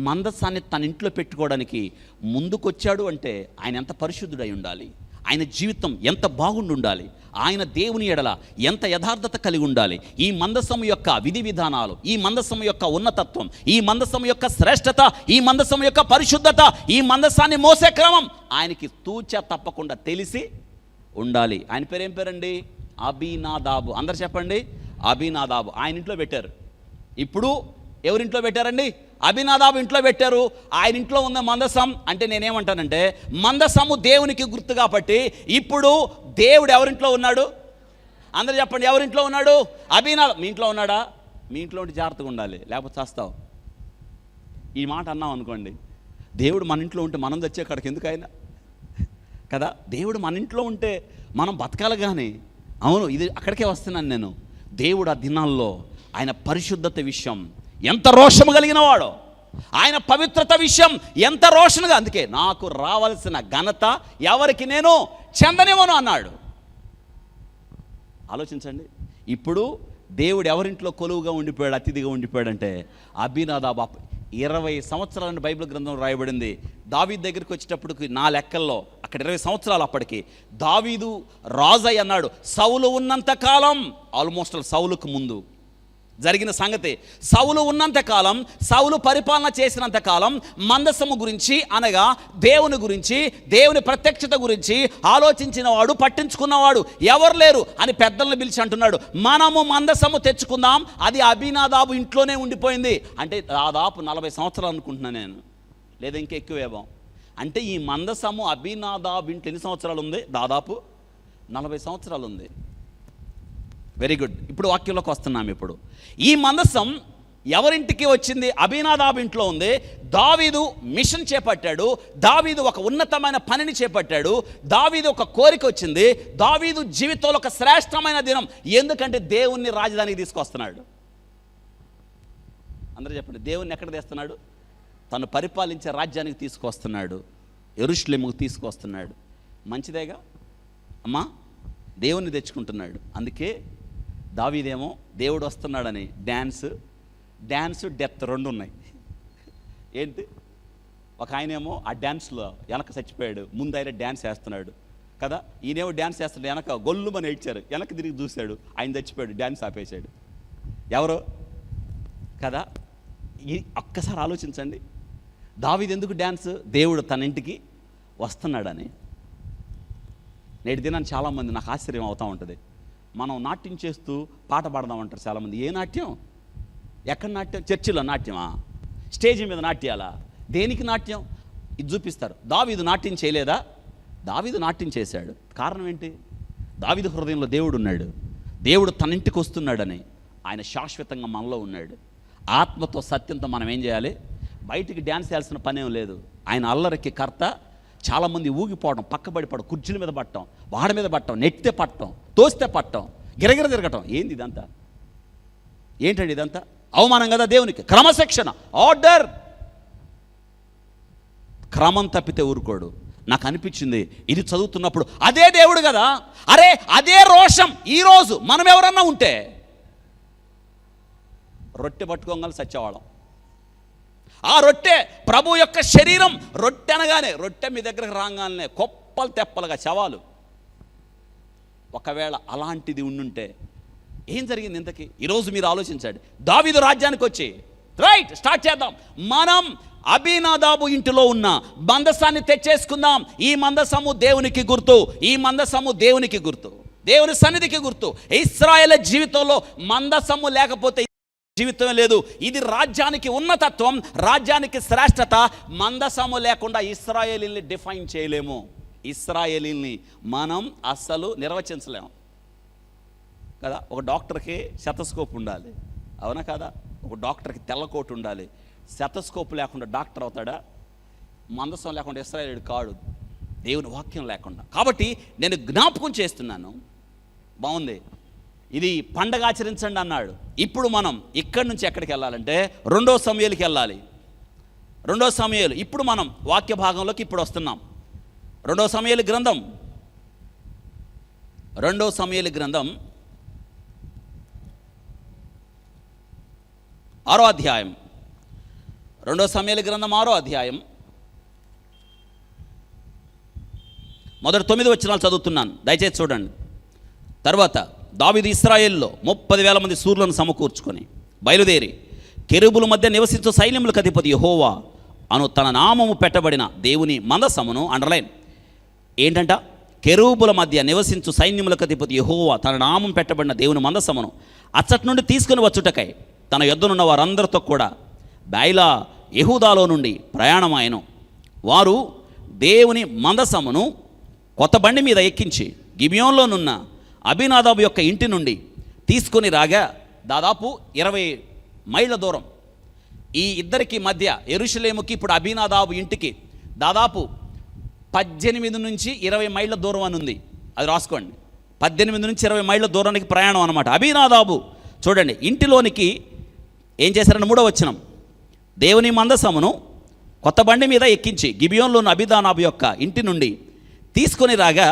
మందసాన్ని తన ఇంట్లో పెట్టుకోవడానికి ముందుకొచ్చాడు. అంటే ఆయన ఎంత పరిశుద్ధుడై ఉండాలి, ఆయన జీవితం ఎంత బాగుండి ఉండాలి, ఆయన దేవుని ఎడల ఎంత యథార్థత కలిగి ఉండాలి. ఈ మందసం యొక్క విధి విధానాలు, ఈ మందసం యొక్క ఉన్నతత్వం, ఈ మందసం యొక్క శ్రేష్టత, ఈ మందసం యొక్క పరిశుద్ధత, ఈ మందసాన్ని మోసే క్రమం ఆయనకి తూచా తప్పకుండా తెలిసి ఉండాలి. ఆయన పేరు ఏం పేరండి? అబీనాదాబు. అందరు చెప్పండి, అబీనాదాబు. ఆయన ఇంట్లో పెట్టారు. ఇప్పుడు ఎవరింట్లో పెట్టారండి? అబీనాదాబు ఇంట్లో పెట్టారు. ఆయన ఇంట్లో ఉన్న మందసం అంటే నేనేమంటానంటే, మందసము దేవునికి గుర్తు కాబట్టి ఇప్పుడు దేవుడు ఎవరింట్లో ఉన్నాడు? అందరూ చెప్పండి, ఎవరింట్లో ఉన్నాడు? అబీనాదాబు. మీ ఇంట్లో ఉన్నాడా? మీ ఇంట్లో ఉంటే జాగ్రత్తగా ఉండాలి, లేకపోతే చేస్తావు. ఈ మాట అన్నాం అనుకోండి, దేవుడు మన ఇంట్లో ఉంటే మనం తెచ్చే అక్కడికి ఎందుకు ఆయన కదా? దేవుడు మన ఇంట్లో ఉంటే మనం బతకాలి. కానీ అవును, ఇది అక్కడికే వస్తున్నాను నేను. దేవుడు ఆ దినాల్లో ఆయన పరిశుద్ధత విషయం ఎంత రోషము కలిగిన వాడో, ఆయన పవిత్రత విషయం ఎంత రోషంగా, అందుకే నాకు రావాల్సిన ఘనత ఎవరికి నేను చెందనివ్వను అన్నాడు. ఆలోచించండి, ఇప్పుడు దేవుడు ఎవరింట్లో కొలువుగా ఉండిపోయాడు, అతిథిగా ఉండిపోయాడంటే అబీనాదాబు. 20 సంవత్సరాలను బైబిల్ గ్రంథంలో రాయబడింది. దావీదు దగ్గరికి వచ్చేటప్పటికి నా లెక్కల్లో అక్కడ 20 సంవత్సరాలు. అప్పటికి దావీదు రాజై అన్నాడు. సౌలు ఉన్నంత కాలం, ఆల్మోస్ట్ సౌలుకు ముందు జరిగిన సంగతి, సౌలు ఉన్నంతకాలం, సౌలు పరిపాలన చేసినంత కాలం మందసము గురించి అనగా దేవుని గురించి, దేవుని ప్రత్యక్షత గురించి ఆలోచించిన వాడు, పట్టించుకున్నవాడు ఎవరు లేరు అని పెద్దలను పిలిచి అంటున్నాడు, మనము మందసము తెచ్చుకుందాం. అది అబీనాదాబు ఇంట్లోనే ఉండిపోయింది. అంటే దాదాపు 40 సంవత్సరాలు అనుకుంటున్నాను నేను, లేదా ఇంకా ఎక్కువేమో. అంటే ఈ మందసము అబీనాదాబు ఇంట్లో ఎన్ని సంవత్సరాలు ఉంది? దాదాపు 40 సంవత్సరాలు ఉంది. Very good. ఇప్పుడు వాక్యంలోకి వస్తున్నాం. ఇప్పుడు ఈ మందసం ఎవరింటికి వచ్చింది? అబీనాదాబు ఇంట్లో ఉంది. దావీదు మిషన్ చేపట్టాడు. దావీదు ఒక ఉన్నతమైన పనిని చేపట్టాడు. దావీదు ఒక కోరిక వచ్చింది. దావీదు జీవితంలో ఒక శ్రేష్టమైన దినం. ఎందుకంటే దేవుణ్ణి రాజధానికి తీసుకొస్తున్నాడు. అందరూ చెప్పండి, దేవుణ్ణి ఎక్కడ తెస్తున్నాడు? తను పరిపాలించే రాజ్యానికి తీసుకొస్తున్నాడు. యెరూషలేముకు తీసుకొస్తున్నాడు. మంచిదేగా అమ్మా, దేవుణ్ణి తెచ్చుకుంటున్నాడు. అందుకే దావీదేమో దేవుడు వస్తున్నాడని డ్యాన్స్ డెత్ రెండు ఉన్నాయి. ఏంటి? ఒక ఆయనేమో ఆ డ్యాన్స్లో వెనక చచ్చిపోయాడు, ముందు ఆయన డ్యాన్స్ వేస్తున్నాడు కదా. ఈయనేమో డ్యాన్స్ వేస్తున్నాడు, వెనక గొల్లుమని ఏడ్చారు, వెనక తిరిగి చూశాడు, ఆయన చచ్చిపోయాడు, డ్యాన్స్ ఆపేశాడు. ఎవరో కదా. ఒక్కసారి ఆలోచించండి, దావీదు ఎందుకు డ్యాన్స్? దేవుడు తన ఇంటికి వస్తున్నాడని. నేటి దినాన్ని చాలామంది నాకు ఆశ్చర్యం అవుతూ ఉంటుంది. మనం నాట్యం చేస్తూ పాట పాడదామంటారు చాలామంది. ఏ నాట్యం? ఎక్కడ నాట్యం? చర్చిలో నాట్యమా? స్టేజ్ మీద నాట్యాలా? దేనికి నాట్యం? ఇది చూపిస్తారు. దావీదు నాట్యం చేయలేదా? దావీదు నాట్యం చేశాడు. కారణం ఏంటి? దావీదు హృదయంలో దేవుడు ఉన్నాడు. దేవుడు తన ఇంటికి వస్తున్నాడని. ఆయన శాశ్వతంగా మనలో ఉన్నాడు. ఆత్మతో సత్యంతో మనం ఏం చేయాలి? బయటికి డ్యాన్స్ చేయాల్సిన పనేం లేదు. ఆయన అల్లరికి కర్త. చాలామంది ఊగిపోవడం, పక్కబడిపోవడం, కుర్చీల మీద పట్టడం, వాడి మీద పట్టడం, నెట్టితే పట్టడం, తోస్తే పట్టడం, గిరగిర తిరగటం. ఏంది ఇదంతా? ఏంటండి ఇదంతా? అవమానం కదా దేవునికి. క్రమశిక్షణ, ఆర్డర్. క్రమం తప్పితే ఊరుకోడు. నాకు అనిపించింది ఇది చదువుతున్నప్పుడు, అదే దేవుడు కదా, అరే అదే రోషం ఈరోజు మనం ఎవరన్నా ఉంటే రొట్టె పట్టుకోగల సచ్చేవాళ్ళం. ఆ రొట్టె ప్రభు యొక్క శరీరం. రొట్టె అనగానే, రొట్టె మీ దగ్గరకు రాగానే కొప్పలు తెప్పలుగా శవాలు. ఒకవేళ అలాంటిది ఉండుంటే ఏం జరిగింది ఇంతకీ? ఈరోజు మీరు ఆలోచించండి. దావీదు రాజ్యానికి వచ్చి రైట్ స్టార్ట్ చేద్దాం. మనం అబీనాదాబు ఇంటిలో ఉన్న మందసాన్ని తెచ్చేసుకుందాం. ఈ మందసము దేవునికి గుర్తు. ఈ మందసము దేవునికి గుర్తు, దేవుని సన్నిధికి గుర్తు. ఇశ్రాయేలు జీవితంలో మందసము లేకపోతే జీవితం లేదు. ఇది రాజ్యానికి ఉన్నతత్వం, రాజ్యానికి శ్రేష్టత. మందసము లేకుండా ఇశ్రాయేలీని డిఫైన్ చేయలేము. ఇశ్రాయేలీని మనం అస్సలు నిర్వచించలేము కదా. ఒక డాక్టర్కి శతస్కోప్ ఉండాలి, అవునా కదా? ఒక డాక్టర్కి తెల్లకోటు ఉండాలి. శతస్కోప్ లేకుండా డాక్టర్ అవుతాడా? మందసం లేకుండా ఇశ్రాయేలీయుడు కాడు, దేవుని వాక్యం లేకుండా. కాబట్టి నేను జ్ఞాపకం చేస్తున్నాను. బాగుంది. ఇది పండగ ఆచరించండి అన్నాడు. ఇప్పుడు మనం ఇక్కడి నుంచి ఎక్కడికి వెళ్ళాలంటే 2 సమూయేలుకి వెళ్ళాలి. 2 సమూయేలు. ఇప్పుడు మనం వాక్య భాగంలోకి ఇప్పుడు వస్తున్నాం. 2 సమూయేలు గ్రంథం 2 సమూయేలు గ్రంథం 6వ అధ్యాయం. 2 సమూయేలు గ్రంథం 6వ అధ్యాయం మొదటి 9 వచనాలు చదువుతున్నాను, దయచేసి చూడండి. తర్వాత దావీదు ఇశ్రాయేలులో 30,000 మంది శూరులను సమకూర్చుకొని బయలుదేరి కెరూబుల మధ్య నివసించు సైన్యములకు అధిపతి యెహోవా అను తన నామము పెట్టబడిన దేవుని మందసమును, అండర్లైన్ ఏంటంట, కెరూబుల మధ్య నివసించు సైన్యములకు అధిపతి యెహోవా తన నామం పెట్టబడిన దేవుని మందసమును అచ్చటి నుండి తీసుకుని వచ్చుటకై తన యొద్దనున్న వారందరితో కూడా బయలా యెహూదాలో నుండి ప్రయాణమాయను. వారు దేవుని మందసమును కొత్త బండి మీద ఎక్కించి గిబియోన్లోనున్న అబీనాదాబు యొక్క ఇంటి నుండి తీసుకొని రాగా దాదాపు 20 మైళ్ళ దూరం. ఈ ఇద్దరికి మధ్య యెరూషలేముకి ఇప్పుడు అబీనాదాబు ఇంటికి దాదాపు 18 నుంచి 20 మైళ్ళ దూరం అని ఉంది. అది రాసుకోండి. 18 నుంచి 20 మైళ్ళ దూరానికి ప్రయాణం అనమాట. అబీనాదాబు చూడండి ఇంటిలోనికి ఏం చేశారని 3వ వచనం, దేవుని మందసమును కొత్త బండి మీద ఎక్కించి గిబియోన్లోని అబీనాదాబు యొక్క ఇంటి నుండి తీసుకొని రాగా.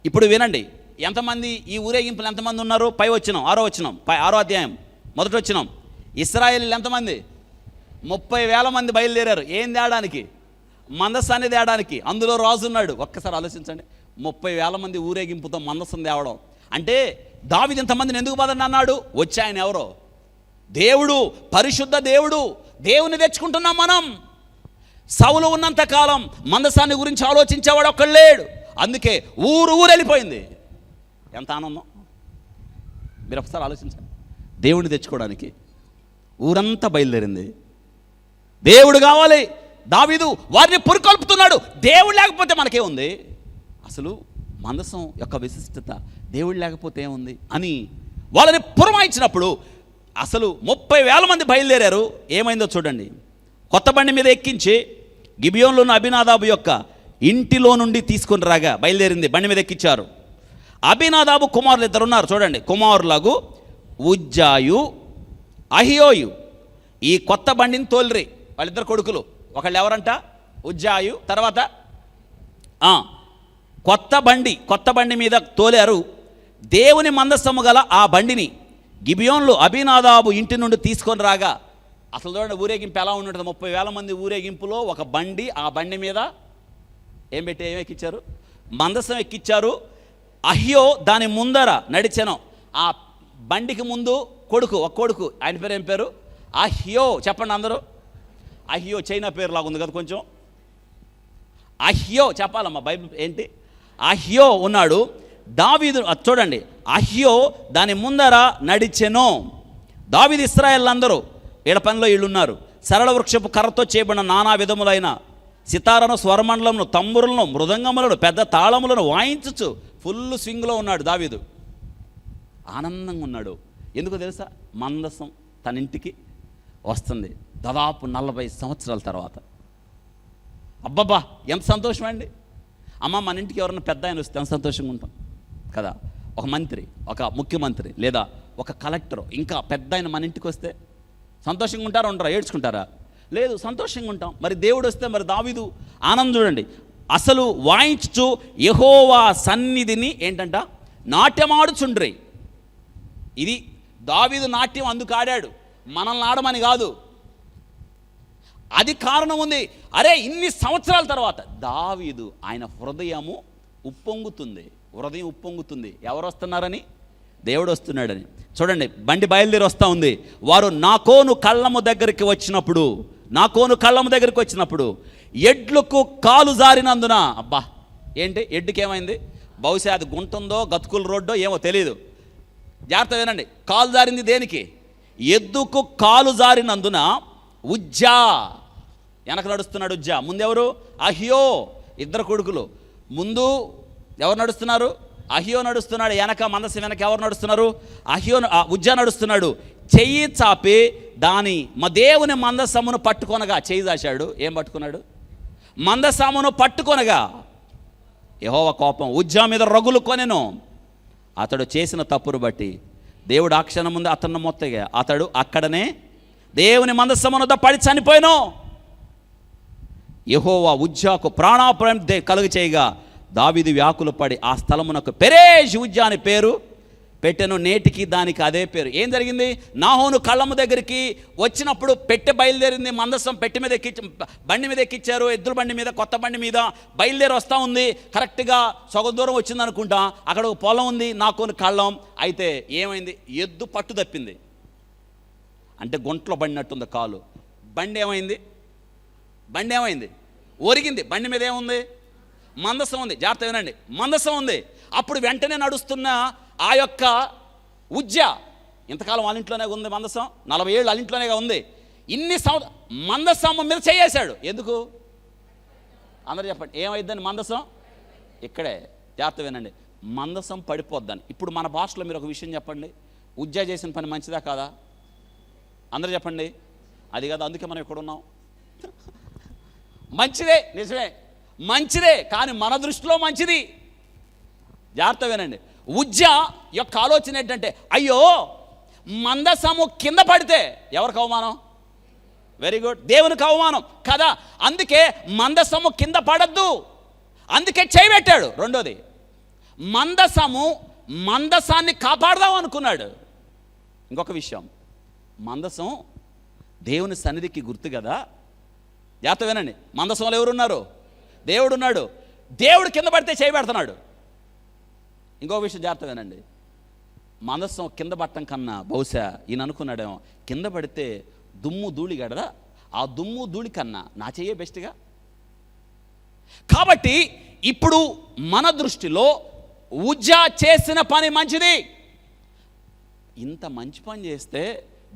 ఇప్పుడు వినండి, ఎంతమంది ఈ ఊరేగింపులు ఎంతమంది ఉన్నారు? పై వచనం 6వ వచనం 6వ అధ్యాయం మొదటి వచనం. ఇశ్రాయేలీయులు ఎంతమంది? 30,000 మంది బయలుదేరారు. ఏం తేడానికి? మందసాన్ని తేడానికి. అందులో రాజు ఉన్నాడు. ఒక్కసారి ఆలోచించండి, 30,000 మంది ఊరేగింపుతో మందసం తేవడం అంటే దావీదు ఇంతమందిని ఎందుకు బదరని అన్నాడు? వచ్చి ఆయన ఎవరో దేవుడు, పరిశుద్ధ దేవుడు. దేవుని తెచ్చుకుంటున్నాం మనం. సౌలు ఉన్నంత కాలం మందసాన్ని గురించి ఆలోచించేవాడు ఒక్కడు లేడు. అందుకే ఊరు వెళ్ళిపోయింది. ఎంత ఆనందం! మీరు ఒకసారి ఆలోచించండి. దేవుడిని తెచ్చుకోవడానికి ఊరంతా బయలుదేరింది. దేవుడు కావాలి. దావీదు వారిని పురికొల్పుతున్నాడు. దేవుడు లేకపోతే మనకేముంది? అసలు మందసం యొక్క విశిష్టత దేవుడు లేకపోతే ఏముంది అని వాళ్ళని పురమాయించినప్పుడు అసలు 30,000 మంది బయలుదేరారు. ఏమైందో చూడండి. కొత్త బండి మీద ఎక్కించి గిబియోన్లో ఉన్న అబీనాదాబు యొక్క ఇంటిలో నుండి తీసుకొని రాగా బయలుదేరింది. బండి మీద ఎక్కించారు. అబీనాదాబు కుమారులు 2 ఉన్నారు చూడండి. కుమారులకు ఉజ్జాయు, అహియోయు. ఈ కొత్త బండిని తోలిరి. వాళ్ళిద్దరు కొడుకులు. ఒకళ్ళు ఎవరంట? ఉజ్జాయు. తర్వాత కొత్త బండి మీద తోలారు. దేవుని మందసము గల ఆ బండిని గిబియోన్లో అబీనాదాబు ఇంటి నుండి తీసుకొని రాగా అసలు చూడండి ఊరేగింపు ఎలా ఉంటుంది. 30,000 మంది ఊరేగింపులో ఒక బండి, ఆ బండి మీద ఏం ఎక్కించారు? మందసం ఎక్కించారు. అహ్యో దాని ముందర నడిచెను. ఆ బండికి ముందు ఒక కొడుకు, ఆయన పేరు ఏం పేరు? అహ్యో. చెప్పండి అందరూ. అహ్యో చైనా పేరు లాగా ఉంది కదా కొంచెం. అహ్యో చెప్పాలమ్మా, బైబిల్ ఏంటి? అహ్యో ఉన్నాడు. దావీదు చూడండి, అహ్యో దాని ముందర నడిచెను. దావీదు ఇశ్రాయేలందరూ వీళ్ళ పనిలో వీళ్ళున్నారు. సరళ వృక్షపు కర్రతో చేయబడిన నానా విధములైన సితారను, స్వరమండలమును, తంబురులను, మృదంగములను, పెద్ద తాళములను వాయించుచు ఫుల్ స్వింగ్లో ఉన్నాడు దావీదు. ఆనందంగా ఉన్నాడు. ఎందుకో తెలుసా? మందసం తన ఇంటికి వస్తుంది దాదాపు 40 సంవత్సరాల తర్వాత. అబ్బబ్బా ఎంత సంతోషం అండి. అమ్మ మన ఇంటికి ఎవరన్నా పెద్ద ఆయన వస్తే ఎంత సంతోషంగా ఉంటాం కదా. ఒక మంత్రి, ఒక ముఖ్యమంత్రి లేదా ఒక కలెక్టర్, ఇంకా పెద్ద ఆయన మన ఇంటికి వస్తే సంతోషంగా ఉంటారా? ఉండరా? ఏడ్చుకుంటారా? లేదు, సంతోషంగా ఉంటాం. మరి దేవుడు వస్తే మరి దావీదు ఆనందం చూడండి. అసలు వాయించు యెహోవా సన్నిధిని ఏంటంట నాట్యమాడుచుండ్రి. ఇది దావీదు నాట్యం అందుకు ఆడాడు, మనల్ని ఆడమని కాదు. అది కారణం ఉంది. అరే ఇన్ని సంవత్సరాల తర్వాత దావీదు ఆయన హృదయం ఉప్పొంగుతుంది. ఎవరు వస్తున్నారని? దేవుడు వస్తున్నాడని. చూడండి, బండి బయలుదేరి వస్తూ ఉంది. వారు నాకోను కళ్ళము దగ్గరికి వచ్చినప్పుడు ఎడ్లకు కాలు జారినందున, అబ్బా ఏంటి ఎడ్డుకి ఏమైంది? బహుశా అది గుంటుందో గతుకుల రోడ్డో ఏమో తెలియదు. జాగ్రత్త వినండి, కాలు జారింది దేనికి? ఎద్దుకు కాలు జారినందున ఉజ్జా వెనక నడుస్తున్నాడు. ఉజ్జా ముందెవరు? అహ్యో. ఇద్దరు కొడుకులు. ముందు ఎవరు నడుస్తున్నారు? అహ్యో నడుస్తున్నాడు. వెనక మందసం వెనక ఎవరు నడుస్తున్నారు? ఉజ్జా నడుస్తున్నాడు. చెయ్యి చాపి దాని దేవుని మందసమును పట్టుకొనగా, చెయ్యి దాశాడు. ఏం పట్టుకున్నాడు? మందసమును పట్టుకొనగా యెహోవా కోపం ఉజ్జా మీద రగులు కొనెను. అతడు చేసిన తప్పును బట్టి దేవుడు ఆ క్షణం ముందు అతన్ని మొత్తగా అతడు అక్కడనే దేవుని మందసమునొద్ద పడి చనిపోయాను. యెహోవా ఉజ్జాకు ప్రాణాపాయం కలుగ చేయగా దావీదు వ్యాకులు పడి ఆ స్థలమునకు పెరేష్ ఉజ్జా అని పేరు పెట్టెను. నేటికి దానికి అదే పేరు. ఏం జరిగింది? నాహోను కళ్ళము దగ్గరికి వచ్చినప్పుడు పెట్టె బయలుదేరింది. మందసం బండి మీద ఎక్కించారు. ఎద్దుల బండి మీద, కొత్త బండి మీద బయలుదేరి వస్తూ ఉంది. కరెక్ట్గా సగం దూరం వచ్చింది అనుకుంటా. అక్కడ ఒక పొలం ఉంది, నాకోను కళ్ళం. అయితే ఏమైంది? ఎద్దు పట్టు తప్పింది. అంటే గుంట్లో పడినట్టుంది కాలు. బండి ఏమైంది? ఒరిగింది. బండి మీద ఏముంది? మందసం ఉంది. జాగ్రత్త వినండి, మందసం ఉంది. అప్పుడు వెంటనే నడుస్తున్న ఆ యొక్క ఉజ్జా, ఇంతకాలం వాళ్ళ ఇంట్లోనే ఉంది మందసం, 40 ఏళ్ళు వాళ్ళ ఇంట్లోనే ఉంది. ఇన్ని మందసం మీద చేయేశాడు. ఎందుకు? అందరూ చెప్పండి, ఏమైందని? మందసం ఇక్కడే. జాగ్రత్త వినండి, మందసం పడిపోద్దని. ఇప్పుడు మన భాషలో మీరు ఒక విషయం చెప్పండి, ఉజ్జా చేసిన పని మంచిదా కాదా? అందరూ చెప్పండి. అది కాదు, అందుకే మనం ఇక్కడ ఉన్నాం. మంచిదే, నిజమే, మంచిదే. కానీ మన దృష్టిలో మంచిది. జాగ్రత్త వినండి, ఉజ్జా యొక్క ఆలోచన ఏంటంటే, అయ్యో మందసము కింద పడితే ఎవరికి అవమానం? వెరీ గుడ్, దేవునికి అవమానం కదా. అందుకే మందసము కింద పడద్దు, అందుకే చేయబెట్టాడు. రెండోది, మందసాన్ని కాపాడదాం అనుకున్నాడు. ఇంకొక విషయం, మందసం దేవుని సన్నిధికి గుర్తు కదా. జాగ్రత్త వినండి, మందసంలో ఎవరున్నారు? దేవుడు ఉన్నాడు. దేవుడు కింద పడితే చేయబెడుతున్నాడు. ఇంకో విషయం జాగ్రత్త వినండి, మందసం కింద పట్టడం కన్నా బహుశా ఈయన అనుకున్నాడేమో, కింద పడితే దుమ్ము ధూళి గడదా, ఆ దుమ్ము ధూళి కన్నా నా చెయ్యే బెస్ట్గా. కాబట్టి ఇప్పుడు మన దృష్టిలో ఉజ్జా చేసిన పని మంచిది. ఇంత మంచి పని చేస్తే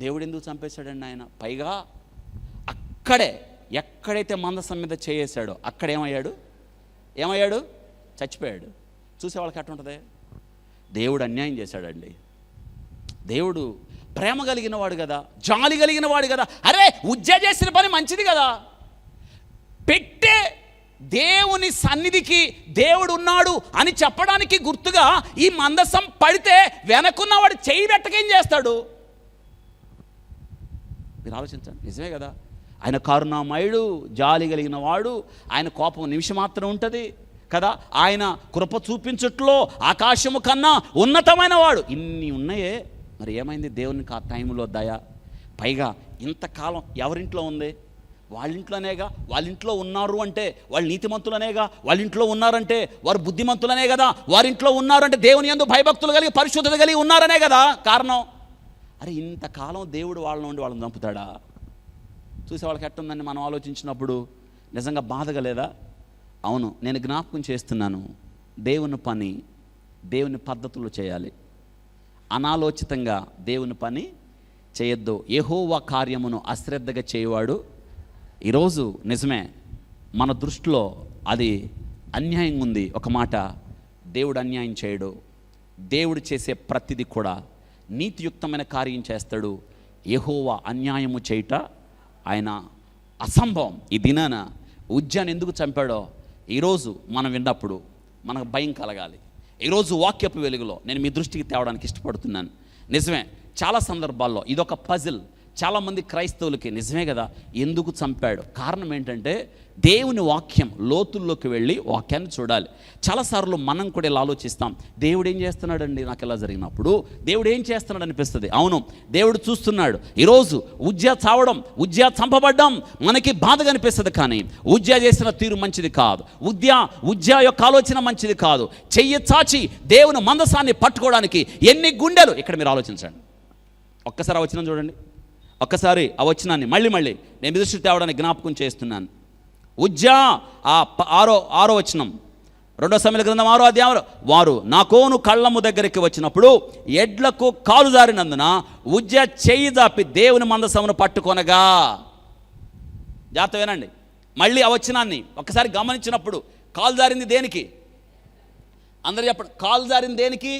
దేవుడు ఎందుకు చంపేశాడండి ఆయన? పైగా అక్కడే ఎక్కడైతే మందసం మీద చేయేశాడో అక్కడ ఏమయ్యాడు? చచ్చిపోయాడు. చూసేవాళ్ళకి ఎట్లా ఉంటుంది? దేవుడు అన్యాయం చేశాడండి. దేవుడు ప్రేమ కలిగిన వాడు కదా, జాలి కలిగిన వాడు కదా. అరే ఉజ్జా చేసిన పని మంచిది కదా. పెట్టే దేవుని సన్నిధికి దేవుడు ఉన్నాడు అని చెప్పడానికి గుర్తుగా ఈ మందసం పడితే వెనకున్నవాడు చెయ్యి పెట్టకేం చేస్తాడు? మీరు ఆలోచించండి, నిజమే కదా. ఆయన కరుణామయుడు, జాలి కలిగిన వాడు. ఆయన కోపం నిమిషం మాత్రం ఉంటుంది కదా. ఆయన కృప చూపించుట్లో ఆకాశము కన్నా ఉన్నతమైన వాడు. ఇన్ని ఉన్నాయే, మరి ఏమైంది దేవునికి ఆ టైంలో దయ? పైగా ఇంతకాలం ఎవరింట్లో ఉంది? వాళ్ళింట్లోనేగా. వాళ్ళింట్లో ఉన్నారు అంటే వాళ్ళు నీతిమంతులనేగా. వాళ్ళింట్లో ఉన్నారంటే వారు బుద్ధిమంతులనే కదా. వారింట్లో ఉన్నారంటే దేవుని యందు భయభక్తులు కలిగి పరిశుద్ధత కలిగి ఉన్నారనే కదా కారణం. అరే ఇంతకాలం దేవుడు వాళ్ళని చంపుతాడా? చూసే వాళ్ళకి ఎట్టుందని మనం ఆలోచించినప్పుడు నిజంగా బాధగా లేదా? అవును, నేను జ్ఞాపకం చేస్తున్నాను, దేవుని పని దేవుని పద్ధతులు చేయాలి. అనాలోచితంగా దేవుని పని చేయొద్దు. యెహోవా కార్యమును అశ్రద్ధగా చేయవాడు. ఈరోజు నిజమే, మన దృష్టిలో అది అన్యాయంగా ఉంది. ఒక మాట, దేవుడు అన్యాయం చేయడు. దేవుడు చేసే ప్రతిదీ కూడా నీతియుక్తమైన కార్యం చేస్తాడు. యెహోవా అన్యాయము చేయుట ఆయన అసంభవం. ఈ దినాన ఉజ్జాని ఎందుకు చంపాడో ఈరోజు మనం విన్నప్పుడు మనకు భయం కలగాలి. ఈరోజు వాక్యపు వెలుగులో నేను మీ దృష్టికి తేవడానికి ఇష్టపడుతున్నాను. నిజమే, చాలా సందర్భాల్లో ఇదొక పజిల్ చాలామంది క్రైస్తవులకి. నిజమే కదా, ఎందుకు చంపాడు? కారణం ఏంటంటే దేవుని వాక్యం లోతుల్లోకి వెళ్ళి వాక్యాన్ని చూడాలి. చాలాసార్లు మనం కూడా ఇలా ఆలోచిస్తాం, దేవుడు ఏం చేస్తున్నాడండి నాకు ఇలా జరిగినప్పుడు, దేవుడు ఏం చేస్తున్నాడు అనిపిస్తుంది. అవును, దేవుడు చూస్తున్నాడు. ఈరోజు ఉజ్జా చావడం, ఉజ్జా చంపబడ్డం మనకి బాధగా అనిపిస్తుంది. కానీ ఉజ్జా చేసిన తీరు మంచిది కాదు. ఉజ్జా యొక్క ఆలోచన మంచిది కాదు. చెయ్యి చాచి దేవుని మందసాన్ని పట్టుకోవడానికి ఎన్ని గుండెలు! ఇక్కడ మీరు ఆలోచించండి. ఒక్కసారి ఆ వచనం చూడండి. ఒక్కసారి ఆ వచనాన్ని మళ్ళీ నేను దృష్టి తేవడానికి జ్ఞాపకం చేస్తున్నాను. ఉజ్జా ఆరో వచనం, 2 సమూయేలు గ్రంథం 6వ అధ్యాయం. వారు నాకోను కళ్ళము దగ్గరికి వచ్చినప్పుడు ఎడ్లకు కాలు జారినందున ఉజ్జా చెయ్యి జాపి దేవుని మందసమును పట్టుకొనగా. జాగ్రత్త వినండి. మళ్ళీ ఆ వచనాన్ని ఒక్కసారి గమనించినప్పుడు, కాలు జారింది దేనికి? అందరూ చెప్పండి. కాలు జారింది దేనికి?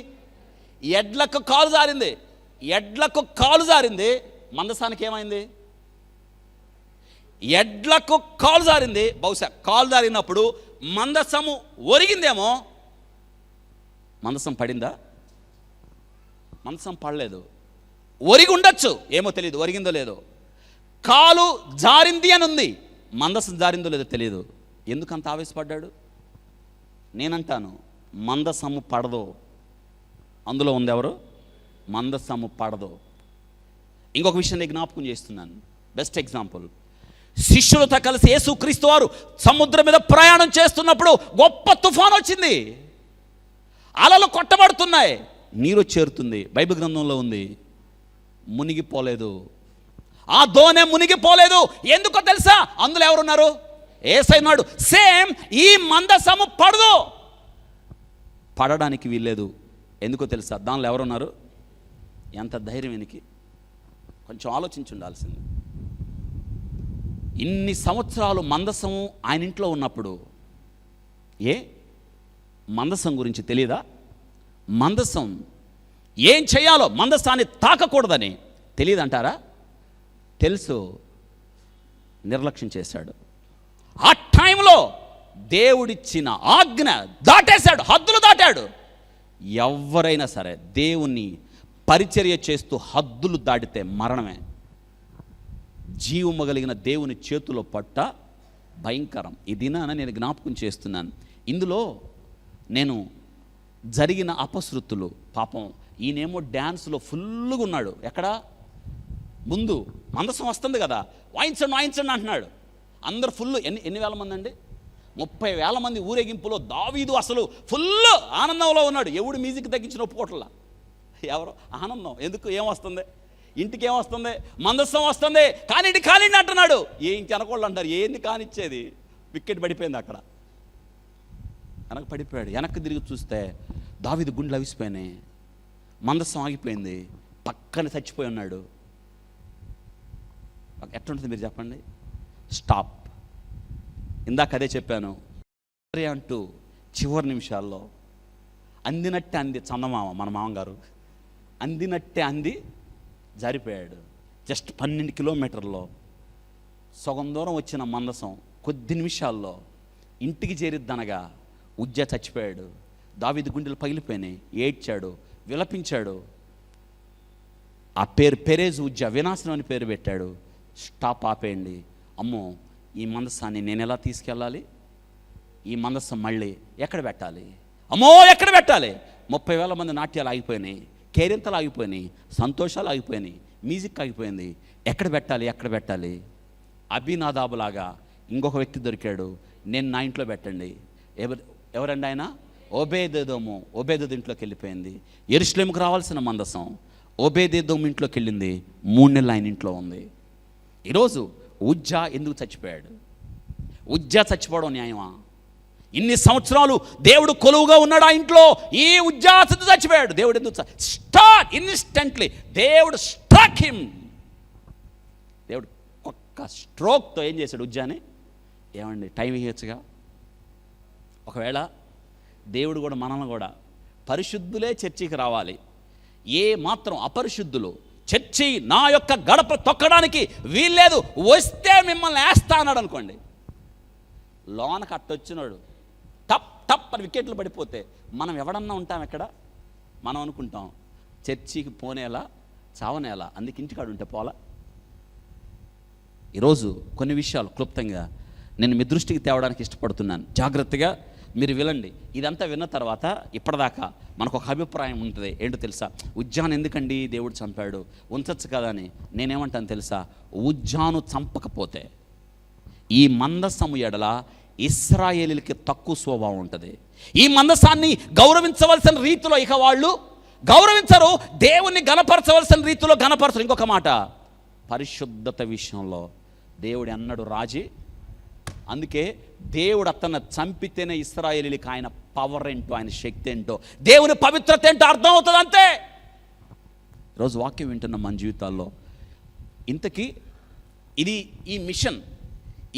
ఎడ్లకు కాలు జారింది. ఎడ్లకు కాలు జారింది. మందసానికి ఏమైంది? ఎడ్లకు కాలు జారింది. బహుశా కాలు జారినప్పుడు మందసము ఒరిగిందేమో. మందసం పడిందా? మందసం పడలేదు. ఒరిగి ఉండొచ్చు, ఏమో తెలియదు. ఒరిగిందో లేదో. కాలు జారింది అని ఉంది, మందసం జారిందో లేదో తెలియదు. ఎందుకంత ఆవేశపడ్డాడు? నేనంటాను, మందసము పడదు. అందులో ఉంది ఎవరు? మందసము పడదు. ఇంకొక విషయం నేను జ్ఞాపకం చేస్తున్నాను. బెస్ట్ ఎగ్జాంపుల్, శిష్యులతో కలిసి యేసుక్రీస్తు వారు సముద్రం మీద ప్రయాణం చేస్తున్నప్పుడు గొప్ప తుఫాను వచ్చింది. అలలు కొట్టబడుతున్నాయి, నీరు చేరుతుంది. బైబిల్ గ్రంథంలో ఉంది, మునిగిపోలేదు. ఆ దోణి మునిగిపోలేదు. ఎందుకో తెలుసా? అందులో ఎవరున్నారు? యేసయ్య ఉన్నాడు. సేమ్ ఈ మందసము పడదు, పడడానికి వీల్లేదు. ఎందుకో తెలుసా? దానిలో ఎవరున్నారు? ఎంత ధైర్యం వెనికి! కొంచెం ఆలోచించి ఉండాల్సింది. ఇన్ని సంవత్సరాలు మందసము ఆయన ఇంట్లో ఉన్నప్పుడు మందసం గురించి తెలియదా? మందసం ఏం చేయాలో, మందసాన్ని తాకకూడదని తెలియదంటారా? తెలుసు, నిర్లక్ష్యం చేశాడు. ఆ టైంలో దేవుడిచ్చిన ఆజ్ఞ దాటేశాడు, హద్దులు దాటాడు. ఎవరైనా సరే దేవుణ్ణి పరిచర్య చేస్తూ హద్దులు దాటితే మరణమే. జీవము కలిగిన దేవుని చేతిలో పట్ట భయంకరం. ఈ దినాన నేను జ్ఞాపకం చేస్తున్నాను. ఇందులో నేను జరిగిన అపశృతులు, పాపం ఈయనేమో డ్యాన్స్లో ఫుల్గా ఉన్నాడు. ఎక్కడ? ముందు మందసం వస్తుంది కదా, వాయించండి అంటున్నాడు. అందరు ఫుల్. ఎన్ని వేల మంది అండి? 30,000 మంది ఊరేగింపులో దావీదు అసలు ఫుల్ ఆనందంలో ఉన్నాడు. ఎవడు మ్యూజిక్ తగ్గించిన ఒప్పుకోవట్లా. ఎవరు? ఆనందం. ఎందుకు? ఏమొస్తుంది? ఇంటికి ఏమొస్తుంది? మందసం వస్తుంది. కానిండి అంటున్నాడు. ఇంటి అనకోళ్ళు అంటారు, ఏంది కానిచ్చేది? వికెట్ పడిపోయింది అక్కడ. వెనక పడిపోయాడు. వెనక్కి తిరిగి చూస్తే దావీదు గుండెలు అవిసిపోయినాయి. మందసం ఆగిపోయింది. పక్కన చచ్చిపోయి ఉన్నాడు. ఎట్లుంటుంది మీరు చెప్పండి? స్టాప్. ఇందాక అదే చెప్పాను అంటూ చివరి నిమిషాల్లో అందినట్టే అంది చందమామ, మన మామగారు అందినట్టే అంది జారిపోయాడు. జస్ట్ 12 కిలోమీటర్లో సగం దూరం వచ్చిన మందసం కొద్ది నిమిషాల్లో ఇంటికి చేరిద్దనగా ఉజ్జా చచ్చిపోయాడు. దావీదు గుండెలు పగిలిపోయినాయి. ఏడ్చాడు, విలపించాడు. ఆ పేరు పెరేజ్ ఉజ్జా, వినాశనం అని పేరు పెట్టాడు. స్టాప్, ఆపేయండి. అమ్మో, ఈ మందసాన్ని నేను ఎలా తీసుకెళ్ళాలి? ఈ మందసం మళ్ళీ ఎక్కడ పెట్టాలి? అమ్మో, ఎక్కడ పెట్టాలి? 30,000 మంది నాట్యాలు ఆగిపోయినాయి, కేరింతలు ఆగిపోయినాయి, సంతోషాలు ఆగిపోయినాయి, మ్యూజిక్ ఆగిపోయింది. ఎక్కడ పెట్టాలి? అభినాదాబులాగా ఇంకొక వ్యక్తి దొరికాడు. నేను నా ఇంట్లో పెట్టండి. ఎవరండి ఆయన? ఓబేదేదోము. ఓబేదేదోము ఇంట్లోకి వెళ్ళిపోయింది. యెరూషలేముకు రావాల్సిన మందసం ఓబేదేదోము ఇంట్లోకి వెళ్ళింది. 3 నెలలు ఆయన ఇంట్లో ఉంది. ఈరోజు ఉజ్జా ఎందుకు చచ్చిపోయాడు? ఉజ్జా చచ్చిపోవడం న్యాయమా? ఇన్ని సంవత్సరాలు దేవుడు కొలువుగా ఉన్నాడు ఆ ఇంట్లో. ఈ ఉజ్జాసుడు చచ్చిపోయాడు. దేవుడు ఎందుకు స్టార్ట్ ఇన్స్టెంట్లీ దేవుడు స్ట్రక్ హిమ్. దేవుడు ఒక్క స్ట్రోక్తో ఏం చేశాడు? ఉజ్జాని ఏమండి టైం ఇవ్వచ్చుగా. ఒకవేళ దేవుడు కూడా మనల్ని కూడా పరిశుద్ధులే చర్చికి రావాలి, ఏ మాత్రం అపరిశుద్ధులు చర్చి నా యొక్క గడప తొక్కడానికి వీల్లేదు, వస్తే మిమ్మల్ని వేస్తా అన్నాడు అనుకోండి, లోనకు అట్టొచ్చినాడు టప్ టప్ అని వికెట్లు పడిపోతే మనం ఎవడన్నా ఉంటాం ఎక్కడ? మనం అనుకుంటాం చర్చికి పోనేలా చావనేలా, అందుకు ఇంటికాడు ఉంటే పోలా. ఈరోజు కొన్ని విషయాలు క్లుప్తంగా నేను మీ దృష్టికి తేవడానికి ఇష్టపడుతున్నాను. జాగ్రత్తగా మీరు వినండి. ఇదంతా విన్న తర్వాత ఇప్పటిదాకా మనకు ఒక అభిప్రాయం ఉంటుంది. ఏంటో తెలుసా? ఉజ్జాను ఎందుకండి దేవుడు చంపాడు, ఉంచచ్చు కదా అని. నేనేమంటాను తెలుసా? ఉజ్జాను చంపకపోతే ఈ మందసము ఎడల ఇశ్రాయేలీలకి తక్కువ స్వభావం ఉంటుంది. ఈ మందసాన్ని గౌరవించవలసిన రీతిలో ఇక వాళ్ళు గౌరవించరు, దేవుణ్ణి గణపరచవలసిన రీతిలో గణపరచరు. ఇంకొక మాట, పరిశుద్ధత విషయంలో దేవుడు అన్నడు రాజీ. అందుకే దేవుడు అతన్ని చంపితేనే ఇశ్రాయేలీలకి ఆయన పవర్ ఏంటో, ఆయన శక్తి ఏంటో, దేవుని పవిత్రత ఏంటో అర్థం అవుతుంది. అంతే. ఈరోజు వాక్యం వింటున్న మన జీవితాల్లో ఇంతకీ ఇది ఈ మిషన్,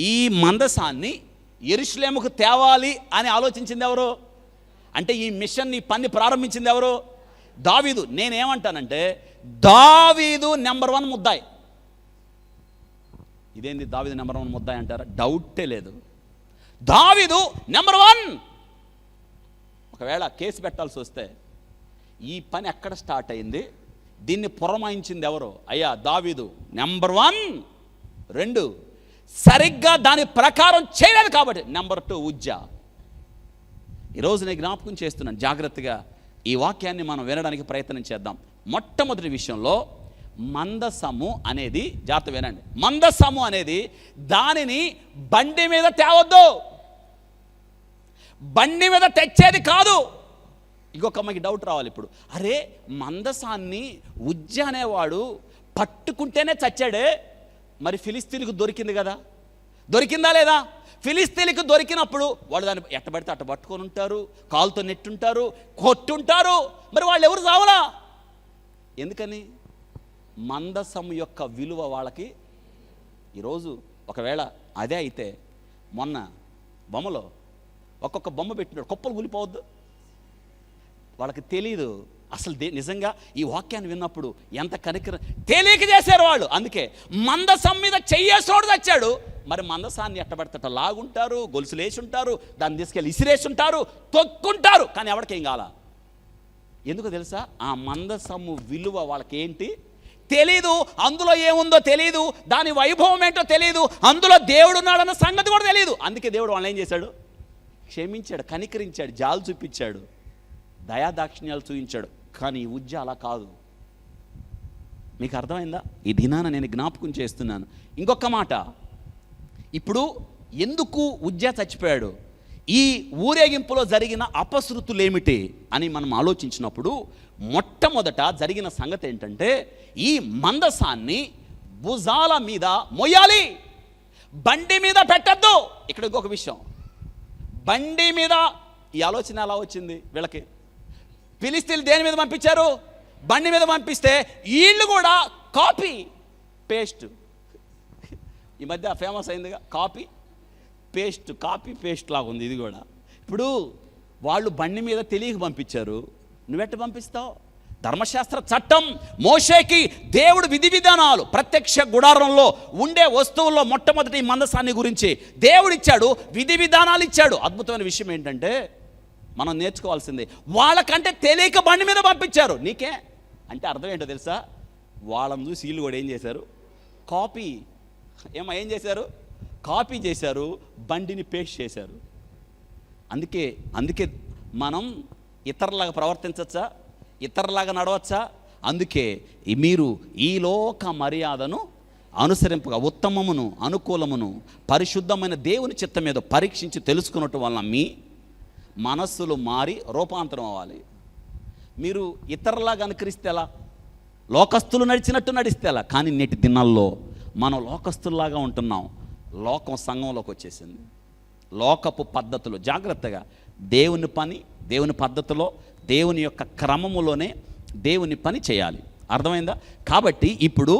ఈ మందసాన్ని యెరూషలేముకు తేవాలి అని ఆలోచించింది ఎవరు? అంటే ఈ మిషన్, ఈ పని ప్రారంభించింది ఎవరు? దావీదు. నేనేమంటానంటే దావీదు నెంబర్ 1 ముద్దాయి. ఇదేంది దావీదు నెంబర్ 1 ముద్దాయి అంటారా? డౌటే లేదు. దావీదు నెంబర్ 1. ఒకవేళ కేసు పెట్టాల్సి వస్తే ఈ పని ఎక్కడ స్టార్ట్ అయింది, దీన్ని పురమాయించింది ఎవరు? అయ్యా దావీదు నెంబర్ 1. 2, సరిగ్గా దాని ప్రకారం చేయలేదు కాబట్టి నెంబర్ 2 ఉజ్జా. ఈరోజు నేను జ్ఞాపకం చేస్తున్నాను, జాగ్రత్తగా ఈ వాక్యాన్ని మనం వినడానికి ప్రయత్నం చేద్దాం. మొట్టమొదటి విషయంలో మందసము అనేది, జాగ్రత్త వినండి, మందసము అనేది దానిని బండి మీద తేవద్దు, బండి మీద తెచ్చేది కాదు. ఇంకొక అమ్మకి డౌట్ రావాలి ఇప్పుడు, అరే మందసాన్ని ఉజ్జ అనేవాడు పట్టుకుంటేనే చచ్చాడే, మరి ఫిలిస్తీన్లకు దొరికింది కదా, దొరికిందా లేదా? ఫిలిస్తీన్లకు దొరికినప్పుడు వాళ్ళు దాన్ని ఎట్టబడితే అట్ట పట్టుకొని ఉంటారు, కాలుతో నెట్టుంటారు, కొట్టుంటారు, మరి వాళ్ళు ఎవరు చావలా? ఎందుకని? మందసం యొక్క విలువ వాళ్ళకి. ఈరోజు ఒకవేళ అదే అయితే, మొన్న బొమ్మలో ఒక్కొక్క బొమ్మ పెట్టినాడు, కుప్పలు కూలిపోవద్దు. వాళ్ళకి తెలీదు అసలు నిజంగా ఈ వాక్యాన్ని విన్నప్పుడు ఎంత కనికరం, తెలియక చేశారు వాళ్ళు. అందుకే మందసం మీద చెయ్యేసోడు తెచ్చాడు. మరి మందసాన్ని ఎట్టబెడతట లాగుంటారు, గొలుసులు వేసి ఉంటారు, దాన్ని తీసుకెళ్ళి ఇసిరేసి ఉంటారు, తొక్కుంటారు, కానీ ఎవరికేం కాల. ఎందుకు తెలుసా? ఆ మందసము విలువ వాళ్ళకి ఏంటి తెలీదు, అందులో ఏముందో తెలీదు, దాని వైభవం ఏంటో తెలీదు, అందులో దేవుడు ఉన్నాడన్న సంగతి కూడా తెలియదు. అందుకే దేవుడు వాళ్ళని ఏం చేశాడు? క్షమించాడు, కనికరించాడు, జాలు చూపించాడు, దయాదాక్షిణ్యాలు చూపించాడు. కానీ ఉజ్జ అలా కాదు. మీకు అర్థమైందా? ఈ దినాన నేను జ్ఞాపకం చేస్తున్నాను. ఇంకొక మాట, ఇప్పుడు ఎందుకు ఉజ్జ చచ్చిపోయాడు, ఈ ఊరేగింపులో జరిగిన అపశృతులేమిటి అని మనం ఆలోచించినప్పుడు మొట్టమొదట జరిగిన సంగతి ఏంటంటే, ఈ మందసాన్ని భుజాల మీద మోయాలి, బండి మీద పెట్టద్దు. ఇక్కడ ఇంకొక విషయం, బండి మీద ఈ ఆలోచన ఎలా వచ్చింది వీళ్ళకి? ఫిలిస్తీన్లు దేని మీద పంపించారు? బండి మీద పంపిస్తే వీళ్ళు కూడా కాపీ పేస్ట్, ఈ మధ్య ఫేమస్ అయిందిగా కాపీ పేస్ట్ లాగా ఉంది ఇది కూడా. ఇప్పుడు వాళ్ళు బండి మీద తెలియక పంపించారు, నువ్వెట్ట పంపిస్తావు? ధర్మశాస్త్ర చట్టం, మోషేకి దేవుడు విధి విధానాలు, ప్రత్యక్ష గుడారంలో ఉండే వస్తువుల్లో మొట్టమొదటి మందసాన్ని గురించి దేవుడు ఇచ్చాడు, విధి విధానాలు ఇచ్చాడు. అద్భుతమైన విషయం ఏంటంటే మనం నేర్చుకోవాల్సింది, వాళ్ళకంటే తెలియక బండి మీద పంపించారు. నీకే అంటే అర్థం ఏంటో తెలుసా? వాళ్ళని చూసి వీళ్ళు కూడా ఏం చేశారు? కాపీ ఏం చేశారు? కాపీ చేశారు, బండిని పేస్ట్ చేశారు. అందుకే మనం ఇతరులాగా ప్రవర్తించచ్చా? ఇతరులాగా నడవచ్చా? అందుకే మీరు ఈ లోక మర్యాదను అనుసరింపగా ఉత్తమమును అనుకూలమును పరిశుద్ధమైన దేవుని చిత్తం మీద పరీక్షించి తెలుసుకున్నట్టు వలన మీ మనస్సులు మారి రూపాంతరం అవ్వాలి. మీరు ఇతరులాగా అనుకరిస్తే ఎలా? లోకస్తులు నడిచినట్టు నడిస్తే ఎలా? కానీ నేటి దినాల్లో మనం లోకస్తుల్లాగా ఉంటున్నాం. లోకం సంఘంలోకి వచ్చేసింది. లోకపు పద్ధతులు. జాగ్రత్తగా దేవుని పని దేవుని పద్ధతిలో, దేవుని యొక్క క్రమములోనే దేవుని పని చేయాలి. అర్థమైందా? కాబట్టి ఇప్పుడు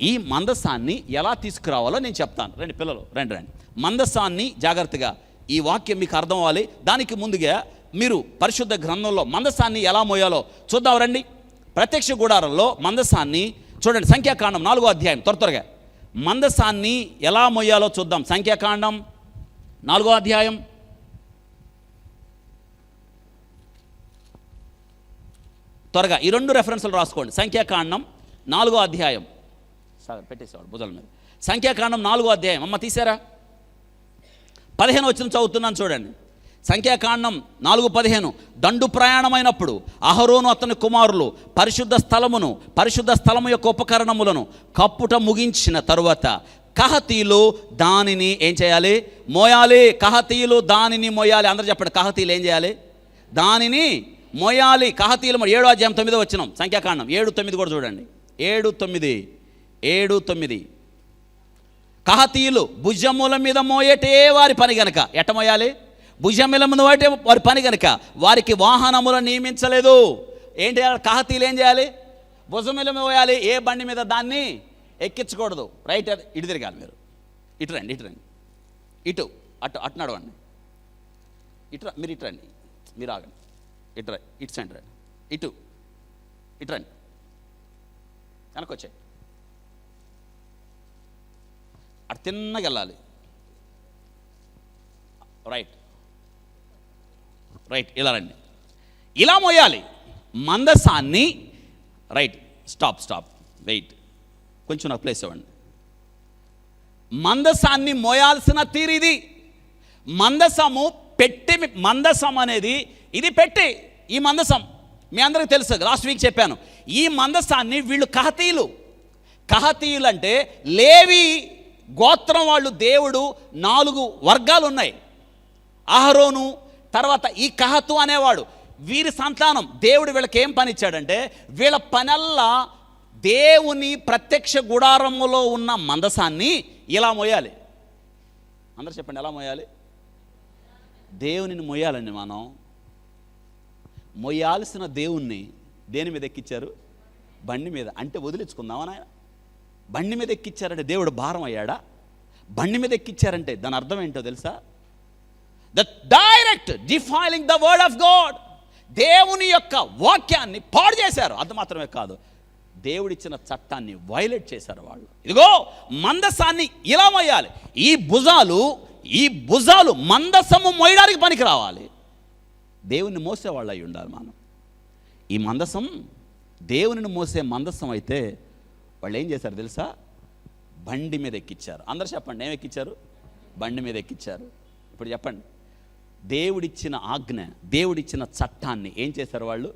ఈ మందసాన్ని ఎలా తీసుకురావాలో నేను చెప్తాను. రండి పిల్లలు, రండి రండి. మందసాన్ని జాగ్రత్తగా, ఈ వాక్యం మీకు అర్థం అవ్వాలి. దానికి ముందుగా మీరు పరిశుద్ధ గ్రంథంలో మందసాన్ని ఎలా మోయాలో చూద్దాం రండి. ప్రత్యక్ష గుడారంలో మందసాన్ని చూడండి, సంఖ్యాకాండం 4వ అధ్యాయం. త్వరగా మందసాన్ని ఎలా మోయాలో చూద్దాం. సంఖ్యాకాండం 4వ అధ్యాయం. త్వరగా ఈ 2 రెఫరెన్స్లు రాసుకోండి. సంఖ్యాకాండం 4వ అధ్యాయం. సార్ పెట్టేసేవాడు భుజాల మీద. సంఖ్యాకాండం 4వ అధ్యాయం. అమ్మ తీసారా? 15 వచనం చదువుతున్నాను చూడండి. సంఖ్యాకాండం 4:15. దండు ప్రయాణమైనప్పుడు అహరోను అతని కుమారులు పరిశుద్ధ స్థలము యొక్క ఉపకరణములను కప్పుట ముగించిన తరువాత కహతీలు దానిని ఏం చేయాలి? మోయాలి. కహతీలు దానిని మోయాలి. అందరూ చెప్పండి, కహతీలు ఏం చేయాలి? దానిని మోయాలి. కహతీలు 7వ అధ్యాయం 9వ వచనం. సంఖ్యాకాండం 7:9 కూడా చూడండి. 7:9. కహతీయులు భుజముల మీద మోయటే వారి పని గనక. ఎట్ట మోయాలి? భుజముల మీద మోయటే వారి పని గనక వారికి వాహనములను నియమించలేదు. ఏంటి చేయాలి? కహతీలు ఏం చేయాలి? భుజముల మీద మోయాలి. ఏ బండి మీద దాన్ని ఎక్కించకూడదు. రైట్, ఇటు తిరగాలి. మీరు ఇటు రండి, ఇటు అటు నడవండి. మీరు ఇటు రండి, మీరు ఆగండి. ఇటు సెంటర్ రండి, ఇటు రండి, వెనకొచ్చాయి. అటు తిన్నగా వెళ్ళాలి. రైట్, ఇలా రండి. ఇలా మోయాలి మందసాన్ని. రైట్, స్టాప్, వెయిట్, కొంచెం నాకు ప్లేస్ ఇవ్వండి. మందసాన్ని మోయాల్సిన తీరు ఇది. మందసం అనేది ఇది పెట్టి. ఈ మందసం మీ అందరికీ తెలుసు, లాస్ట్ వీక్ చెప్పాను. ఈ మందసాన్ని వీళ్ళు కహతీయులు అంటే లేవి గోత్రం వాళ్ళు. దేవుడు 4 వర్గాలు ఉన్నాయి. అహరోను, తర్వాత ఈ కహతు అనేవాడు, వీరి సంతానం. దేవుడు వీళ్ళకి ఏం పని ఇచ్చాడంటే, వీళ్ళ పనల్లా దేవుని ప్రత్యక్ష గుడారములో ఉన్న మందసాన్ని ఇలా మోయాలి. అందరూ చెప్పండి, ఎలా మోయాలి? దేవునిని మోయాలండి. మనం మోయాల్సిన దేవుణ్ణి దేని మీద ఎక్కించారు? బండి మీద. అంటే వదిలించుకుందామా నాయన? బండి మీద ఎక్కించారంటే దేవుడు భారం అయ్యాడా? బండి మీద ఎక్కించారంటే దాని అర్థం ఏంటో తెలుసా? The direct defiling the word of God. దేవుని యొక్క వాక్యాన్ని పాడు చేశారు. అది మాత్రమే కాదు, దేవుడిచ్చిన చట్టాన్ని వైలేట్ చేశారు వాళ్ళు. ఇదిగో మందసాన్ని ఇలా మోయాలి. ఈ భుజాలు మందసము మోయడానికి పనికి రావాలి. దేవుని మోసేవాళ్ళు అయి ఉండాలి మనం. ఈ మందసం దేవునిని మోసే మందసం అయితే వాళ్ళు ఏం చేశారు తెలుసా? బండి మీద ఎక్కించారు. అందరూ చెప్పండి, ఏం ఎక్కించారు? బండి మీద ఎక్కించారు. ఇప్పుడు చెప్పండి, దేవుడిచ్చిన ఆజ్ఞ, దేవుడిచ్చిన చట్టాన్ని ఏం చేశారు వాళ్ళు?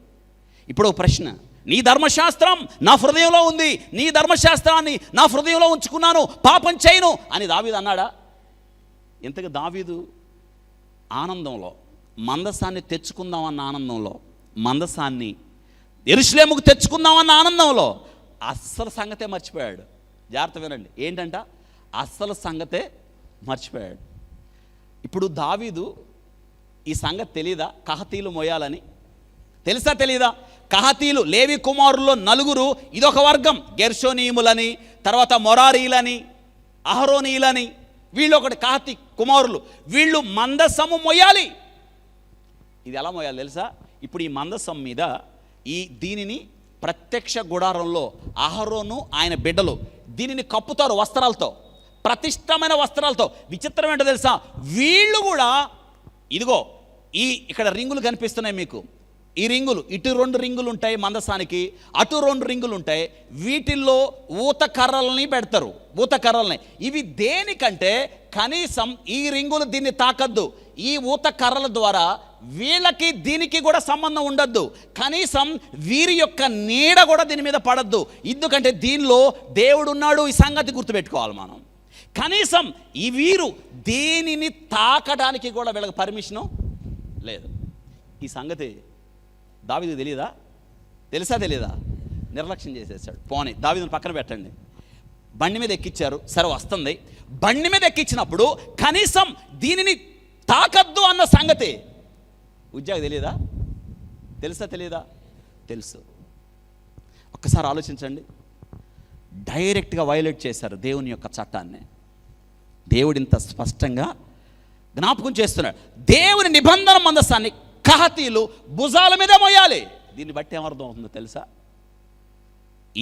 ఇప్పుడు ఒక ప్రశ్న, నీ ధర్మశాస్త్రం నా హృదయంలో ఉంది, నీ ధర్మశాస్త్రాన్ని నా హృదయంలో ఉంచుకున్నాను, పాపం చేయను అని దావీదు అన్నాడా? ఇంతగా దావీదు ఆనందంలో, మందసాన్ని తెచ్చుకుందామన్న ఆనందంలో, మందసాన్ని యెరూషలేముకు తెచ్చుకుందామన్న ఆనందంలో అస్సలు సంగతే మర్చిపోయాడు. జాగ్రత్త వినండి, ఏంటంట? అస్సలు సంగతే మర్చిపోయాడు. ఇప్పుడు దావీదు ఈ సంగతి తెలీదా? కహతీలు మోయాలని తెలుసా తెలీదా? కహతీలు లేవి కుమారుల్లో 4, ఇదొక వర్గం. గెర్షోనీయులని, తర్వాత మొరారీలని, అహరోనీయులని, వీళ్ళు ఒకటి కహతీ కుమారులు. వీళ్ళు మందసము మోయాలి. ఇది ఎలా మోయాలి తెలుసా? ఇప్పుడు ఈ మందసం మీద దీనిని ప్రత్యక్ష గుడారంలో అహరోను ఆయన బిడ్డలు దీనిని కప్పుతారు వస్త్రాలతో, ప్రతిష్టమైన వస్త్రాలతో. విచిత్రం ఏంటో తెలుసా? వీళ్ళు కూడా ఇదిగో ఇక్కడ రింగులు కనిపిస్తున్నాయి మీకు. ఈ రింగులు, ఇటు 2 రింగులు ఉంటాయి మందసానికి, అటు 2 రింగులు ఉంటాయి. వీటిల్లో ఊత కర్రల్ని పెడతారు, ఊత కర్రల్ని. ఇవి దేనికంటే కనీసం ఈ రింగులు దీన్ని తాకద్దు. ఈ ఊత కర్రల ద్వారా వీళ్ళకి దీనికి కూడా సంబంధం ఉండద్దు. కనీసం వీరి యొక్క నీడ కూడా దీని మీద పడద్దు. ఎందుకంటే దీనిలో దేవుడు ఉన్నాడు. ఈ సంగతి గుర్తుపెట్టుకోవాలి మనం. కనీసం ఈ వీరు దీనిని తాకడానికి కూడా వీళ్ళకి పర్మిషను లేదు. ఈ సంగతి దావీదుకు తెలియదా? తెలుసా తెలీదా? నిర్లక్ష్యం చేసేసాడు. పోనీ దావీదుని పక్కన పెట్టండి. బండి మీద ఎక్కించారు, సరే వస్తుంది. బండి మీద ఎక్కించినప్పుడు కనీసం దీనిని తాకద్దు అన్న సంగతి ఉజ్జాకి తెలియదా? తెలుసా తెలియదా? తెలుసు. ఒక్కసారి ఆలోచించండి. డైరెక్ట్గా వైలేట్ చేశారు దేవుని యొక్క చట్టాన్ని. దేవుడు ఇంత స్పష్టంగా జ్ఞాపకం చేస్తున్నాడు. దేవుని నిబంధన మందసాన్ని కహతీలు భుజాల మీదే మోయాలి. దీన్ని బట్టి ఏమర్థం అవుతుందో తెలుసా?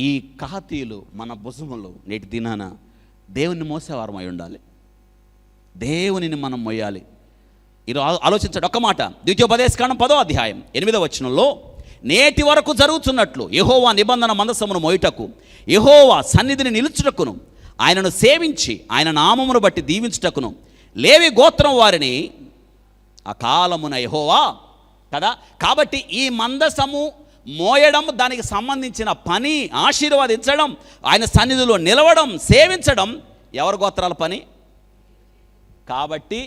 ఈ కహతీలు మన భుజములు నేటి దినాన దేవుని మోసేవారం అయి ఉండాలి. దేవునిని మనం మోయాలి. ఈరోజు ఆలోచించండి ఒక్క మాట. ద్వితీయోపదేశకాండం 10వ అధ్యాయం 8వ వచనంలో, నేటి వరకు జరుగుతున్నట్లు యెహోవా నిబంధన మందసమును మోయుటకు, యెహోవా సన్నిధిని నిలుచుటకును, ఆయనను సేవించి ఆయన నామమును బట్టి దీవించుటకును లేవి గోత్రం వారిని ఆ కాలమున యెహోవా కదా. కాబట్టి ఈ మందసము మోయడం, దానికి సంబంధించిన పని, ఆశీర్వదించడం, ఆయన సన్నిధిలో నిలవడం, సేవించడం ఎవరి గోత్రాల పని? కాబట్టి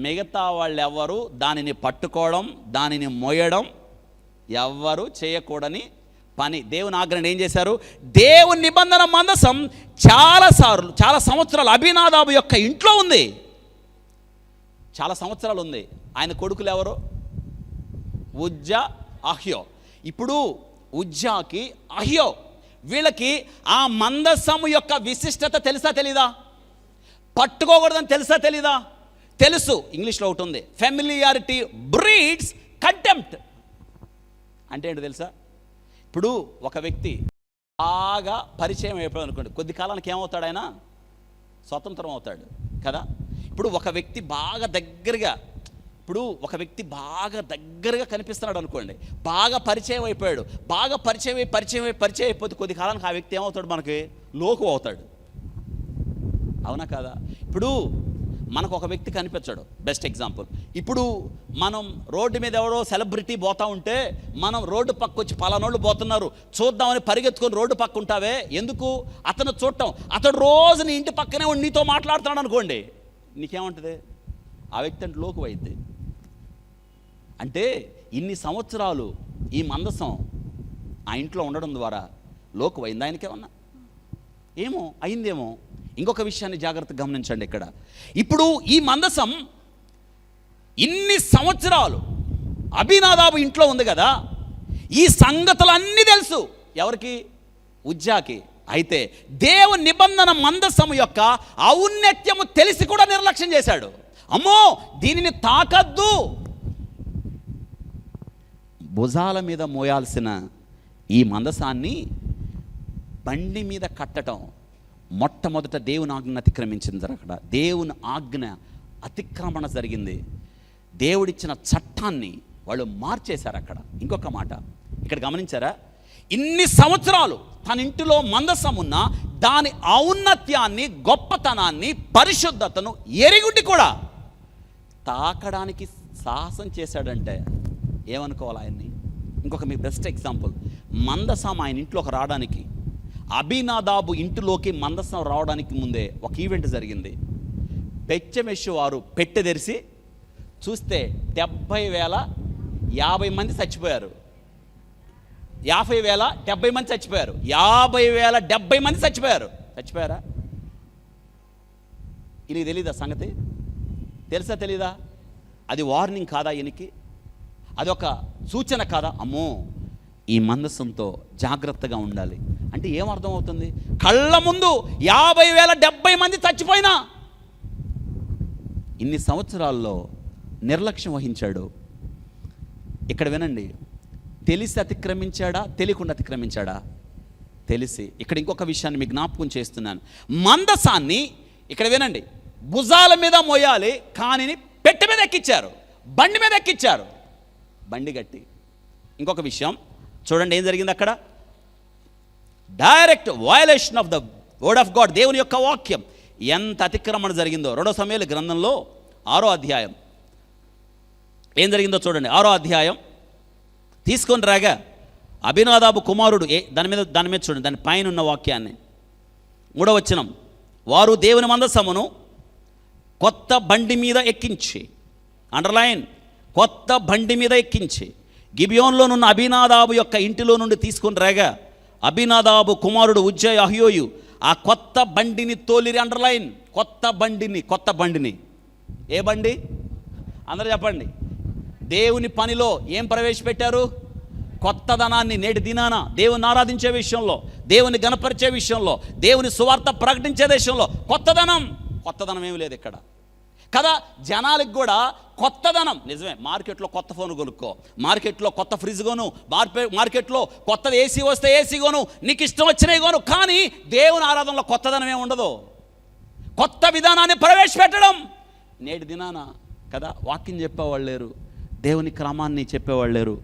మిగతా వాళ్ళు ఎవరు దానిని పట్టుకోవడం, దానిని మోయడం ఎవ్వరు చేయకూడని పని. దేవుని ఆజ్ఞను ఏం చేశారు? దేవుని నిబంధన మందసం చాలా సంవత్సరాలు అబీనాదాబు యొక్క ఇంట్లో ఉంది. చాలా సంవత్సరాలు ఉంది. ఆయన కొడుకులు ఎవరు? ఉజ్జా, అహ్యో. ఇప్పుడు ఉజ్జాకి, అహ్యో వీళ్ళకి ఆ మందసము యొక్క విశిష్టత తెలుసా తెలీదా? పట్టుకోకూడదని తెలుసా తెలీదా? తెలుసు. ఇంగ్లీష్లో ఒకటి ఉంది, ఫెమిలియారిటీ బ్రీడ్స్ కంటెంప్ట్. అంటే ఏంటో తెలుసా? ఇప్పుడు ఒక వ్యక్తి బాగా పరిచయం అయిపోయాడు అనుకోండి, కొద్ది కాలానికి ఏమవుతాడు? ఆయన స్వతంత్రం అవుతాడు కదా. ఇప్పుడు ఒక వ్యక్తి బాగా దగ్గరగా కనిపిస్తున్నాడు అనుకోండి, బాగా పరిచయం అయిపోయాడు. బాగా పరిచయం అయిపోతే కొద్ది కాలానికి ఆ వ్యక్తి ఏమవుతాడు? మనకి లోకు అవుతాడు. అవునా కాదా? ఇప్పుడు మనకు ఒక వ్యక్తి కనిపించాడు. బెస్ట్ ఎగ్జాంపుల్, ఇప్పుడు మనం రోడ్డు మీద ఎవరో సెలబ్రిటీ పోతా ఉంటే, మనం రోడ్డు పక్క వచ్చి పలానోళ్ళు పోతున్నారు చూద్దామని పరిగెత్తుకొని రోడ్డు పక్క ఉంటావే, ఎందుకు? అతను చూడటం. అతడు రోజు నీ ఇంటి పక్కనే ఉండి నీతో మాట్లాడుతున్నాడు అనుకోండి, నీకేమంటుంది? ఆ వ్యక్తి అంటే లోకు అయింది. అంటే ఇన్ని సంవత్సరాలు ఈ మందసం ఆ ఇంట్లో ఉండడం ద్వారా లోకు అయింది. ఆయనకేమన్నా ఏమో అయిందేమో. ఇంకొక విషయాన్ని జాగ్రత్తగా గమనించండి. ఇక్కడ ఇప్పుడు ఈ మందసం ఇన్ని సంవత్సరాలు అబీనాదాబు ఇంట్లో ఉంది కదా, ఈ సంగతులన్నీ తెలుసు. ఎవరికి? ఉజ్జాకి. అయితే దేవుని నిబంధన మందసము యొక్క ఔన్నత్యము తెలిసి కూడా నిర్లక్ష్యం చేశాడు. అమ్మో దీనిని తాకద్దు. భుజాల మీద మోయాల్సిన ఈ మందసాన్ని బండి మీద కట్టడం మొట్టమొదట దేవుని ఆజ్ఞను అతిక్రమించింది. అక్కడ దేవుని ఆజ్ఞ అతిక్రమణ జరిగింది. దేవుడిచ్చిన చట్టాన్ని వాళ్ళు మార్చేశారు అక్కడ. ఇంకొక మాట ఇక్కడ గమనించారా? ఇన్ని సంవత్సరాలు తన ఇంటిలో మందసం ఉన్న దాని ఔన్నత్యాన్ని, గొప్పతనాన్ని, పరిశుద్ధతను ఎరిగుండి కూడా తాకడానికి సాహసం చేశాడంటే ఏమనుకోవాలి ఆయన్ని? ఇంకొక మీ బెస్ట్ ఎగ్జాంపుల్, మందసం ఆయన ఇంట్లోకి రావడానికి, అబీనాదాబు ఇంటిలోకి మందసం రావడానికి ముందే ఒక ఈవెంట్ జరిగింది. బెత్షెమెషు వారు పెట్టె తెరిచి చూస్తే 70,050 మంది చచ్చిపోయారు. 50,070 మంది చచ్చిపోయారు. 50,070 మంది చచ్చిపోయారా? ఈయనకి తెలీదా సంగతి? తెలుసా తెలీదా? అది వార్నింగ్ కాదా ఈయనకి? అదొక సూచన కాదా? అమ్మో ఈ మందసంతో జాగ్రత్తగా ఉండాలి అంటే ఏమర్థం అవుతుంది? కళ్ళ ముందు 50,070 మంది చచ్చిపోయినా ఇన్ని సంవత్సరాల్లో నిర్లక్ష్యం వహించాడు. ఇక్కడ వినండి, తెలిసి అతిక్రమించాడా, తెలియకుండా అతిక్రమించాడా? తెలిసి. ఇక్కడ ఇంకొక విషయాన్ని మీకు జ్ఞాపకం చేస్తున్నాను. మందసాన్ని ఇక్కడ వినండి, భుజాల మీద మోయాలి, కానీ పెట్టె మీద ఎక్కించారు, బండి మీద ఎక్కించారు, బండి గట్టి. ఇంకొక విషయం చూడండి ఏం జరిగింది అక్కడ. Direct violation of the word of God, దేవుని యొక్క వాక్యం ఎంత అతిక్రమణ జరిగిందో. 2 సమూయేలు గ్రంథంలో 6వ అధ్యాయం ఏం జరిగిందో చూడండి. 6వ అధ్యాయం తీసుకొని రాగా అబీనాదాబు కుమారుడు దాని మీద చూడండి, దాని పైన ఉన్న వాక్యాన్ని. 3వ వచనం, వారు దేవుని మందసమును కొత్త బండి మీద ఎక్కించి, అండర్లైన్, కొత్త బండి మీద ఎక్కించి గిబియోన్లోనున్న అబీనాదాబు యొక్క ఇంటిలో నుండి తీసుకొని రాగా అబీనాదాబు కుమారుడు ఉజ్జా, అహ్యోయు ఆ కొత్త బండిని తోలిరి. అండర్లైన్, కొత్త బండిని. ఏ బండి? అందరూ చెప్పండి. దేవుని పనిలో ఏం ప్రవేశపెట్టారు? కొత్తదనాన్ని. నేటి దినాన దేవుని ఆరాధించే విషయంలో, దేవుని గణపరిచే విషయంలో, దేవుని సువార్త ప్రకటించే విషయంలో కొత్తదనం ఏమి లేదు ఇక్కడ కదా. జనాలకు కూడా కొత్తదనం నిజమే. మార్కెట్లో కొత్త ఫోన్ కొనుక్కో, మార్కెట్లో కొత్త ఫ్రిడ్జ్ కొను, మార్కెట్లో కొత్తది ఏసీ వస్తే ఏసీ కొను, నీకు ఇష్టం వచ్చినవి కొను. కానీ దేవుని ఆరాధనలో కొత్తదనం ఏమి ఉండదు. కొత్త విధానాన్ని ప్రవేశపెట్టడం. నేటి దినాన కదా వాక్యం చెప్పేవాళ్ళు లేరు, దేవుని క్రమాన్ని చెప్పేవాళ్ళు లేరు,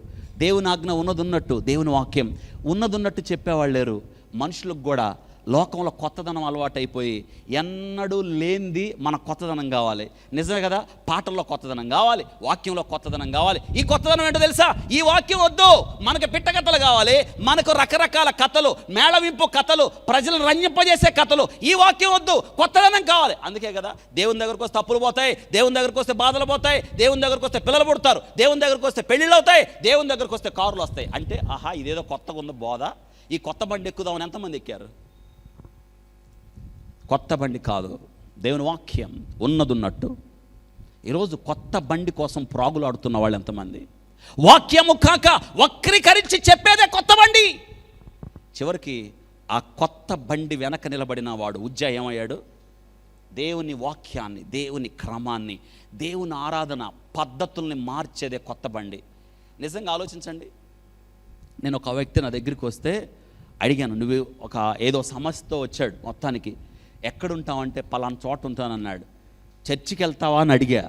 దేవుని ఆజ్ఞ ఉన్నదున్నట్టు, దేవుని వాక్యం ఉన్నదున్నట్టు చెప్పేవాళ్ళు లేరు. మనుషులకు కూడా లోకంలో కొత్తదనం అలవాటైపోయి ఎన్నడూ లేనిది మన కొత్తదనం కావాలి. నిజమే కదా. పాటల్లో కొత్తదనం కావాలి, వాక్యంలో కొత్తదనం కావాలి. ఈ కొత్తదనం ఏంటో తెలుసా? ఈ వాక్యం వద్దు, మనకు పిట్టకథలు కావాలి, మనకు రకరకాల కథలు, మేళవింపు కథలు, ప్రజలను రంజింపజేసే కథలు. ఈ వాక్యం వద్దు, కొత్తదనం కావాలి. అందుకే కదా దేవుని దగ్గరకు వస్తే తప్పులు పోతాయి, దేవుని దగ్గరకు వస్తే బాధలు పోతాయి, దేవుని దగ్గరకు వస్తే పిల్లలు పుడతారు, దేవుని దగ్గరకు వస్తే పెళ్ళిళ్ళు అవుతాయి, దేవుని దగ్గరకు వస్తే కారులు వస్తాయి. అంటే ఆహా ఇదేదో కొత్తగా ఉంది బోధ, ఈ కొత్త బండి ఎక్కుదామని ఎంతమంది ఎక్కారు? కొత్త బండి కాదు, దేవుని వాక్యం ఉన్నదున్నట్టు. ఈరోజు కొత్త బండి కోసం ప్రాగులాడుతున్న వాళ్ళు ఎంతమంది? వాక్యము కాక వక్రీకరించి చెప్పేదే కొత్త బండి. చివరికి ఆ కొత్త బండి వెనక నిలబడిన వాడు ఉజ్జా ఏమయ్యాడు? దేవుని వాక్యాన్ని, దేవుని క్రమాన్ని, దేవుని ఆరాధన పద్ధతుల్ని మార్చేదే కొత్త బండి. నిజంగా ఆలోచించండి. నేను ఒక వ్యక్తి నా దగ్గరికి వస్తే అడిగాను, నువ్వు ఒక ఏదో సమస్యతో వచ్చాడు. మొత్తానికి ఎక్కడుంటావంటే పలానా చోట ఉంటానన్నాడు. చర్చికి వెళ్తావా అని అడిగా.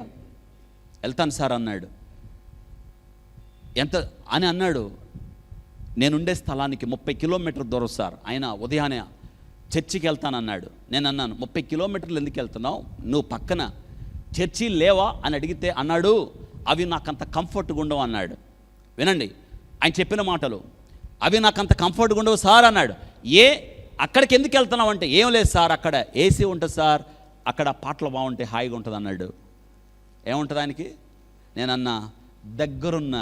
వెళ్తాను సార్ అన్నాడు. ఎంత అని అన్నాడు. నేనుండే స్థలానికి 30 కిలోమీటర్ దూరం సార్. ఆయన ఉదయాన్నే చర్చికి వెళ్తానన్నాడు. నేను అన్నాను, 30 కిలోమీటర్లు ఎందుకు వెళ్తున్నావు? నువ్వు పక్కన చర్చి లేవా అని అడిగితే అన్నాడు, అవి నాకంత కంఫర్ట్గా ఉండవు అన్నాడు. వినండి ఆయన చెప్పిన మాటలు. అవి నాకంత కంఫర్ట్గా ఉండవు సార్ అన్నాడు. అక్కడికి ఎందుకు వెళ్తున్నావు అంటే, ఏం లేదు సార్ అక్కడ ఏసీ ఉంటుంది సార్, అక్కడ పాటలు బాగుంటాయి, హాయిగా ఉంటుంది అన్నాడు. ఏముంటుంది ఆయనకి? నేనన్నా దగ్గరున్న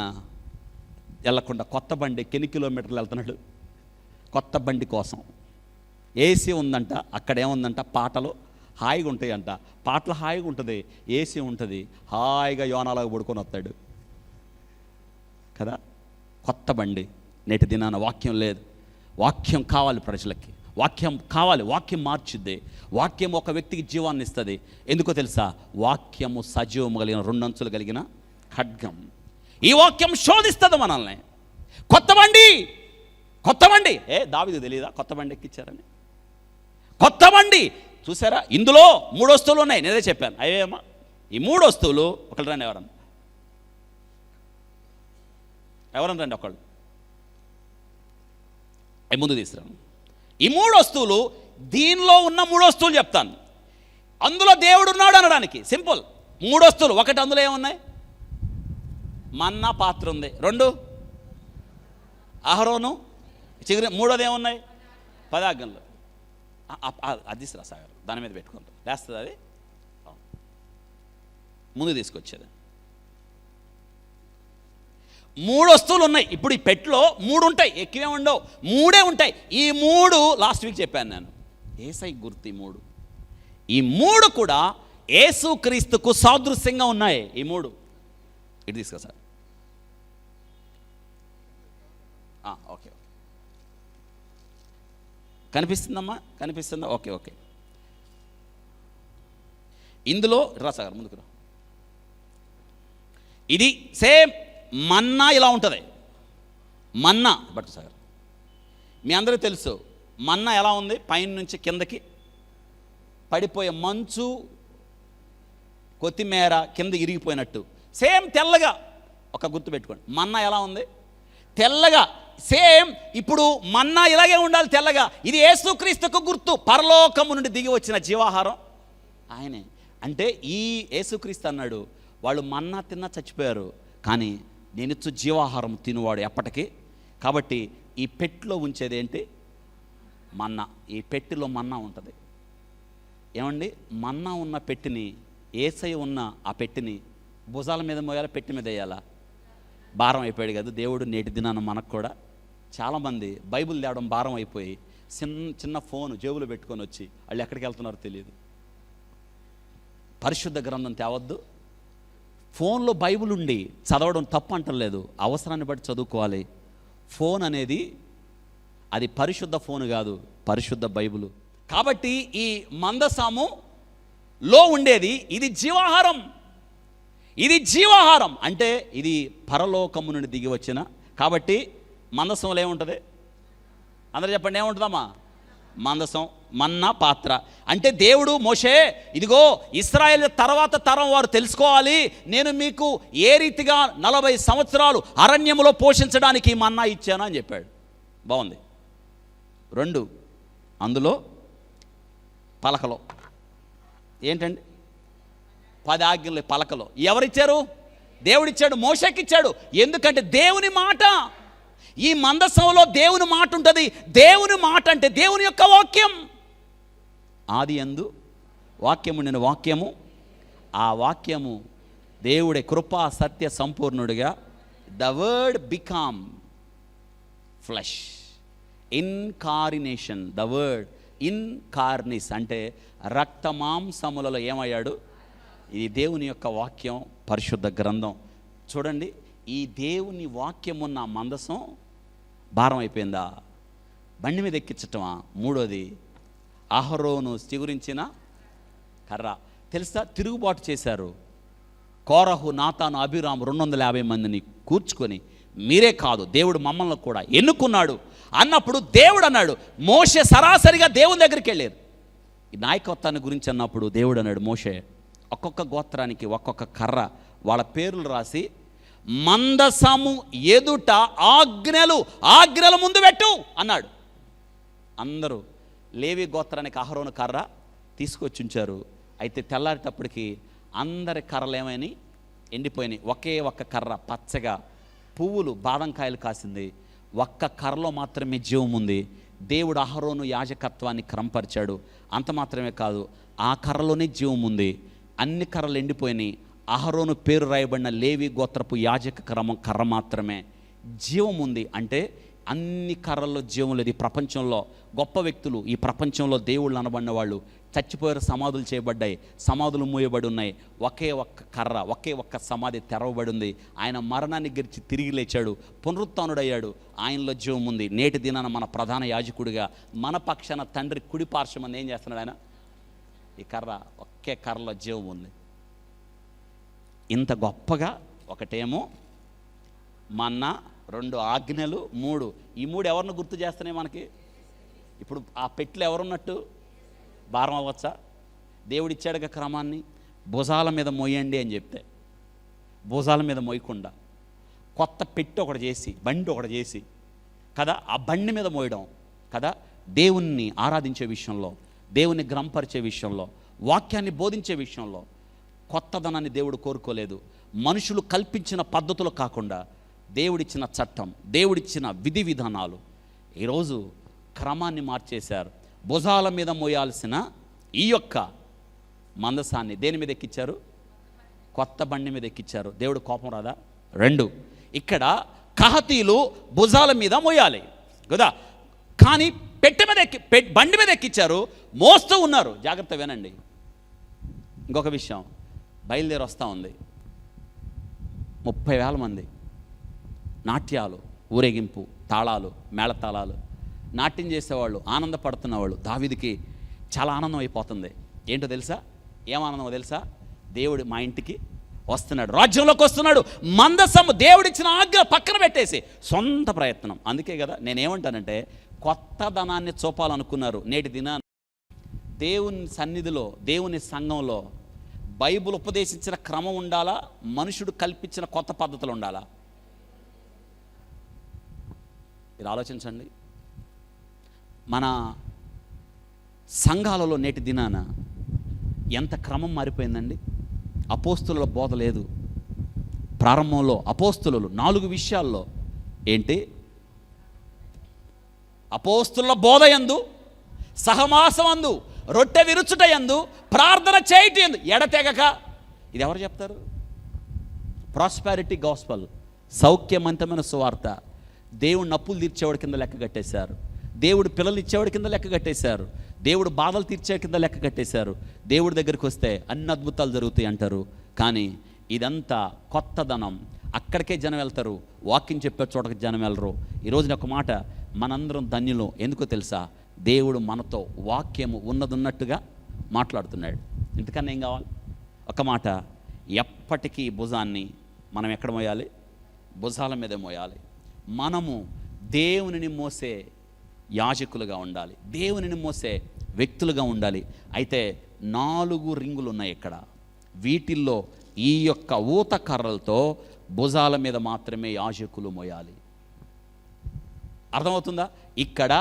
వెళ్ళకుండా కొత్త బండి ఎన్ని కిలోమీటర్లు వెళ్తున్నాడు కొత్త బండి కోసం. ఏసీ ఉందంట, అక్కడ ఏముందంట, పాటలు హాయిగా ఉంటాయి అంట. పాటలు హాయిగా ఉంటుంది, ఏసీ ఉంటుంది, హాయిగా యోనాలాగా పడుకొని వస్తాడు కదా. కొత్త బండి. నేటి దినాన వాక్యం లేదు. వాక్యం కావాలి ప్రజలకి, వాక్యం కావాలి. వాక్యం మార్చుద్ది. వాక్యం ఒక వ్యక్తికి జీవాన్ని ఇస్తుంది. ఎందుకో తెలుసా? వాక్యము సజీవము కలిగిన 2 అంచులు కలిగిన ఖడ్గం. ఈ వాక్యం శోధిస్తుంది మనల్ని. కొత్త బండి దావీదు తెలియదా కొత్త బండి ఎక్కించారని? కొత్త బండి చూసారా? ఇందులో 3 వస్తువులు ఉన్నాయి. నేనే చెప్పాను అయ్యేమ్మా. ఈ 3 వస్తువులు ఒకళ్ళు రండి, ఎవరన్నా రండి ఒకళ్ళు ముందు తీసుకురాను. ఈ 3 వస్తువులు, దీనిలో ఉన్న 3 వస్తువులు చెప్తాను. అందులో దేవుడు ఉన్నాడు అనడానికి సింపుల్. 3 వస్తువులు. ఒకటి, అందులో ఏమున్నాయి? మన్నా పాత్ర ఉంది. 2 అహరోను చిగురు. 3వది ఏమున్నాయి? 10 ఆజ్ఞలు. అది తీసుకురా సాగర్, దాని మీద పెట్టుకుంటాం, లేస్తుంది అది ముందు తీసుకొచ్చేది. 3 వస్తువులు ఉన్నాయి. ఇప్పుడు ఈ పెట్టెలో 3 ఉంటాయి, ఎక్కువే ఉండవు, 3 ఉంటాయి. ఈ 3 లాస్ట్ వీక్ చెప్పాను నేను. యేసయ్య గుర్తు ఈ 3 కూడా యేసుక్రీస్తుకు సాదృశ్యంగా ఉన్నాయి. ఈ 3 ఇటు తీసుకా సార్. ఓకే, కనిపిస్తుందమ్మా? కనిపిస్తుందా? ఓకే. ఇందులో రా సార్, ముందుకు రా. ఇది సేమ్ మన్నా ఇలా ఉంటుంది. మన్నా బట్ సార్ మీ అందరికీ తెలుసు మన్నా ఎలా ఉంది? పైన నుంచి కిందకి పడిపోయే మంచు, కొత్తిమీర కింద ఇరిగిపోయినట్టు సేమ్ తెల్లగా. ఒక గుర్తు పెట్టుకోండి, మన్నా ఎలా ఉంది? తెల్లగా. సేమ్ ఇప్పుడు మన్నా ఇలాగే ఉండాలి, తెల్లగా. ఇది యేసుక్రీస్తుకు గుర్తు. పరలోకము నుండి దిగి వచ్చిన జీవాహారం ఆయనే. అంటే ఈ యేసుక్రీస్తు అన్నాడు, వాళ్ళు మన్నా తిన్నా చచ్చిపోయారు, కానీ నేనిచ్చు జీవాహారం తినువాడు ఎప్పటికీ. కాబట్టి ఈ పెట్టెలో ఉంచేది ఏంటి? మన్నా. ఈ పెట్టెలో మన్నా ఉంటుంది. ఏమండి, మన్నా ఉన్న పెట్టెని, యేసయ్య ఉన్న ఆ పెట్టెని భుజాల మీద మోయాలా, పెట్టె మీద వేయాలా? భారం అయిపోయాడు కదా దేవుడు. నేటి దినాన మనకు కూడా చాలామంది బైబిల్ తేవడం భారం అయిపోయి చిన్న ఫోను జేబులో పెట్టుకొని వచ్చి వాళ్ళు ఎక్కడికి వెళ్తున్నారో తెలియదు. పరిశుద్ధ గ్రంథం తేవద్దు, ఫోన్లో బైబిల్ ఉండి చదవడం తప్పు అంటలేదు, అవసరాన్ని బట్టి చదువుకోవాలి. ఫోన్ అనేది అది పరిశుద్ధ ఫోన్ కాదు, పరిశుద్ధ బైబిల్. కాబట్టి ఈ మందసములో ఉండేది ఇది జీవాహారం. ఇది జీవాహారం అంటే ఇది పరలోకము నుండి దిగి వచ్చిన. కాబట్టి మందసంలో ఏముంటుంది? అందరూ చెప్పండి, ఏముంటుందమ్మా? మందసం, మన్నా పాత్ర. అంటే దేవుడు మోషే, ఇదిగో ఇశ్రాయేలు తర్వాత తరం వారు తెలుసుకోవాలి, నేను మీకు ఏ రీతిగా 40 సంవత్సరాలు అరణ్యములో పోషించడానికి మన్నా ఇచ్చాను అని చెప్పాడు. బాగుంది. 2 అందులో పలకలో ఏంటండి? 10 ఆజ్ఞలు పలకలో. ఎవరిచ్చారు? దేవుడిచ్చాడు, మోషేకి ఇచ్చాడు. ఎందుకంటే దేవుని మాట, ఈ మందసంలో దేవుని మాట ఉంటుంది. దేవుని మాట అంటే దేవుని యొక్క వాక్యం. ఆది యందు వాక్యము, నేను వాక్యము, ఆ వాక్యము దేవుడే కృపా సత్య సంపూర్ణుడిగా. The word become flesh, incarnation. The word incarnates అంటే రక్త మాంసములలో ఏమయ్యాడు? ఇది దేవుని యొక్క వాక్యం, పరిశుద్ధ గ్రంథం. చూడండి, ఈ దేవుని వాక్యం ఉన్న మందసం భారం అయిపోయిందా? బండి మీద ఎక్కించటమా? 3వది అహరోను చిగురించిన కర్ర. తెలుసా, తిరుగుబాటు చేశారు. కోరహు, నాతాను, అభిరాము 250 మందిని కూర్చుకొని, మీరే కాదు దేవుడు మమ్మల్ని కూడా ఎన్నుకున్నాడు అన్నప్పుడు దేవుడు అన్నాడు, మోషే సరాసరిగా దేవుని దగ్గరికి వెళ్ళారు. ఈ నాయకత్వాన్ని గురించి అన్నప్పుడు దేవుడు అన్నాడు, మోషే ఒక్కొక్క గోత్రానికి ఒక్కొక్క కర్ర వాళ్ళ పేర్లు రాసి మందసము ఎదుట ఆజ్ఞల ముందు పెట్టు అన్నాడు. అందరూ లేవి గోత్రానికి అహరోను కర్ర తీసుకొచ్చి ఉంచారు. అయితే తెల్లారేటప్పటికి అందరి కర్రలు ఏమైనా ఎండిపోయినాయి. ఒకే ఒక్క కర్ర పచ్చగా పువ్వులు బాదంకాయలు కాసింది. ఒక్క కర్రలో మాత్రమే జీవం ఉంది. దేవుడు అహరోను యాజకత్వాన్ని క్రమపరిచాడు. అంత మాత్రమే కాదు, ఆ కర్రలోనే జీవం ఉంది. అన్ని కర్రలు ఎండిపోయినాయి. అహరోను పేరు రాయబడిన లేవి గోత్రపు యాజక కర్ర మాత్రమే జీవం ఉంది. అంటే అన్ని కర్రల్లో జీవం లేదు. ఈ ప్రపంచంలో గొప్ప వ్యక్తులు, ఈ ప్రపంచంలో దేవుళ్ళు అనబడిన వాళ్ళు చచ్చిపోయారు, సమాధులు చేయబడ్డాయి, సమాధులు మూయబడి ఉన్నాయి. ఒకే ఒక్క కర్ర, ఒకే ఒక్క సమాధి తెరవబడి ఉంది. ఆయన మరణాన్ని గెలిచి తిరిగి లేచాడు, పునరుత్థానుడయ్యాడు, ఆయనలో జీవం ఉంది. నేటి దినాన మన ప్రధాన యాజకుడిగా మన పక్షాన తండ్రి కుడి పార్శ్వమని ఏం చేస్తున్నాడు ఆయన? ఈ కర్ర, ఒకే కర్రలో జీవం ఉంది. ఇంత గొప్పగా ఒకటేమో మన్నా, 2 ఆజ్ఞలు, 3 ఈ 3 ఎవరిని గుర్తు చేస్తున్నాయి మనకి? ఇప్పుడు ఆ పెట్లు ఎవరున్నట్టు? భారం అవ్వచ్చా? దేవుడిచ్చాడుగా క్రమాన్ని. భుజాల మీద మోయండి అని చెప్తే భుజాల మీద మోయకుండా కొత్త పెట్టి ఒకటి చేసి, బండి ఒకటి చేసి కదా, ఆ బండి మీద మోయడం కదా. దేవుణ్ణి ఆరాధించే విషయంలో, దేవుని గ్రంపరిచే విషయంలో, వాక్యాన్ని బోధించే విషయంలో కొత్తదనాన్ని దేవుడు కోరుకోలేదు. మనుషులు కల్పించిన పద్ధతులు కాకుండా దేవుడిచ్చిన చట్టం, దేవుడిచ్చిన విధి విధానాలు ఈరోజు క్రమాన్ని మార్చేశారు. భుజాల మీద మోయాల్సిన ఈ యొక్క మందసాన్ని దేని మీద ఎక్కించారు? కొత్త బండి మీద ఎక్కించారు. దేవుడు కోపం రాదా? 2 ఇక్కడ కహతీలు భుజాల మీద మోయాలి కదా, కానీ పెట్టె మీద బండి మీద ఎక్కించారు, మోస్తూ ఉన్నారు. జాగ్రత్త వినండి. ఇంకొక విషయం, బయలుదేరి వస్తూ ఉంది 30,000 మంది. నాట్యాలు, ఊరేగింపు, తాళాలు, మేళతాళాలు, నాట్యం చేసేవాళ్ళు, ఆనందపడుతున్నవాళ్ళు. దావీదుకి చాలా ఆనందం అయిపోతుంది. ఏంటో తెలుసా? ఏం ఆనందమో తెలుసా? దేవుడు మా ఇంటికి వస్తున్నాడు, రాజ్యంలోకి వస్తున్నాడు. మందసము దేవుడిచ్చిన ఆజ్ఞ పక్కన పెట్టేసి సొంత ప్రయత్నం. అందుకే కదా నేనేమంటానంటే, కొత్తదనాన్ని చూపాలనుకున్నారు. నేటి దినాన్ని దేవుని సన్నిధిలో, దేవుని సంఘంలో బైబిల్ ఉపదేశించిన క్రమం ఉండాలా? మనుషుడు కల్పించిన కొత్త పద్ధతులు ఉండాలా? మీరు ఆలోచించండి. మన సంఘాలలో నేటి దినాన ఎంత క్రమం మారిపోయిందండి. అపోస్తుల బోధ లేదు. ప్రారంభంలో అపోస్తులు 4 విషయాల్లో ఏంటి? అపోస్తుల బోధ యందు, సహవాసమందు, రొట్టె విరుచుట యందు, ప్రార్థన చేయట యందు ఎడతెగక. ఇది ఎవరు చెప్తారు? ప్రాస్పారిటీ గాస్పల్, సౌఖ్యవంతమైన సువార్త. దేవుడు అప్పులు తీర్చేవాడి కింద లెక్క కట్టేశారు. దేవుడు పిల్లలు ఇచ్చేవాడి కింద లెక్క కట్టేశారు. దేవుడు బాధలు తీర్చే కింద లెక్క కట్టేశారు. దేవుడి దగ్గరికి వస్తే అన్ని అద్భుతాలు జరుగుతాయి అంటారు. కానీ ఇదంతా కొత్తదనం. అక్కడికే జనం వెళ్తారు, వాక్యం చెప్పే చోటకి జనం వెళ్ళరు. ఈరోజున ఒక మాట, మనందరం ధన్యులు. ఎందుకో తెలుసా? దేవుడు మనతో వాక్యము ఉన్నట్టుగా మాట్లాడుతున్నాడు. ఇంతకన్నా ఏం కావాలి? ఒక మాట, ఎప్పటికీ భుజాన్ని మనం ఎక్కడ మోయాలి? భుజాల మీద మోయాలి. మనము దేవునిని మోసే యాజకులుగా ఉండాలి, దేవునిని మోసే వ్యక్తులుగా ఉండాలి. అయితే 4 రింగులు ఉన్నాయి ఇక్కడ. వీటిల్లో ఈ యొక్క ఊత కర్రలతో భుజాల మీద మాత్రమే యాజకులు మోయాలి. అర్థమవుతుందా? ఇక్కడ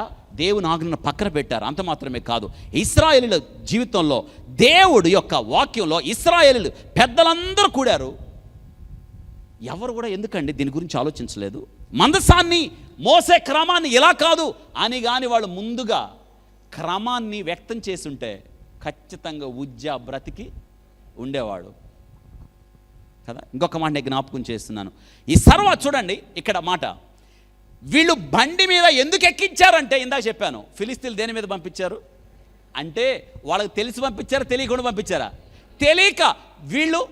దేవుని ఆజ్ఞను పక్కన పెట్టారు. అంత మాత్రమే కాదు, ఇశ్రాయేలీల జీవితంలో దేవుడి యొక్క వాక్యంలో ఇశ్రాయేలీలు పెద్దలందరూ కూడారు. ఎవరు కూడా ఎందుకండి దీని గురించి ఆలోచించలేదు? మందసాన్ని మోసే క్రమాన్ని ఇలా కాదు అని కానీ వాళ్ళు ముందుగా క్రమాన్ని వ్యక్తం చేసుంటే ఖచ్చితంగా ఉజ్జా బ్రతికి ఉండేవాడు కదా. ఇంకొక మాట నేను జ్ఞాపకం చేస్తున్నాను. ఈ చూడండి ఇక్కడ మాట, వీళ్ళు బండి మీద ఎందుకు ఎక్కించారంటే ఇందాక చెప్పాను, ఫిలిస్తీన్లు దేని మీద పంపించారు అంటే వాళ్ళకి తెలిసి పంపించారా, తెలియకుండా పంపించారా? తెలియక. వీళ్ళు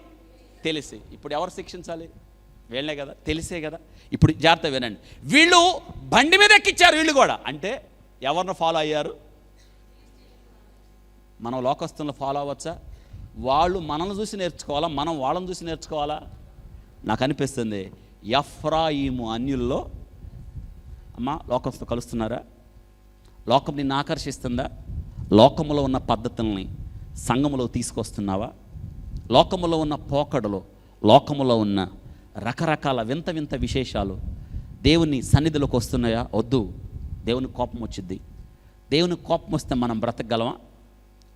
తెలిసి. ఇప్పుడు ఎవరు శిక్షించాలి? వీళ్ళే కదా, తెలిసే కదా. ఇప్పుడు జాగ్రత్త వినండి, వీళ్ళు బండి మీద ఎక్కించారు, వీళ్ళు కూడా అంటే ఎవరిని ఫాలో అయ్యారు? మనం లోకస్తులను ఫాలో అవ్వచ్చా? వాళ్ళు మనల్ని చూసి నేర్చుకోవాలా, మనం వాళ్ళని చూసి నేర్చుకోవాలా? నాకు అనిపిస్తుంది ఎఫ్రాయిము అన్యుల్లో. అమ్మా, లోకంతో కలుస్తున్నారా? లోకం నిన్ను ఆకర్షిస్తుందా? లోకములో ఉన్న పద్ధతుల్ని సంఘములో తీసుకొస్తున్నావా? లోకములో ఉన్న పోకడలు, లోకములో ఉన్న రకరకాల వింత వింత విశేషాలు దేవుని సన్నిధిలోకి వస్తున్నాయా? వద్దు. దేవుని కోపం వచ్చింది. దేవుని కోపం వస్తే మనం బ్రతకగలమా?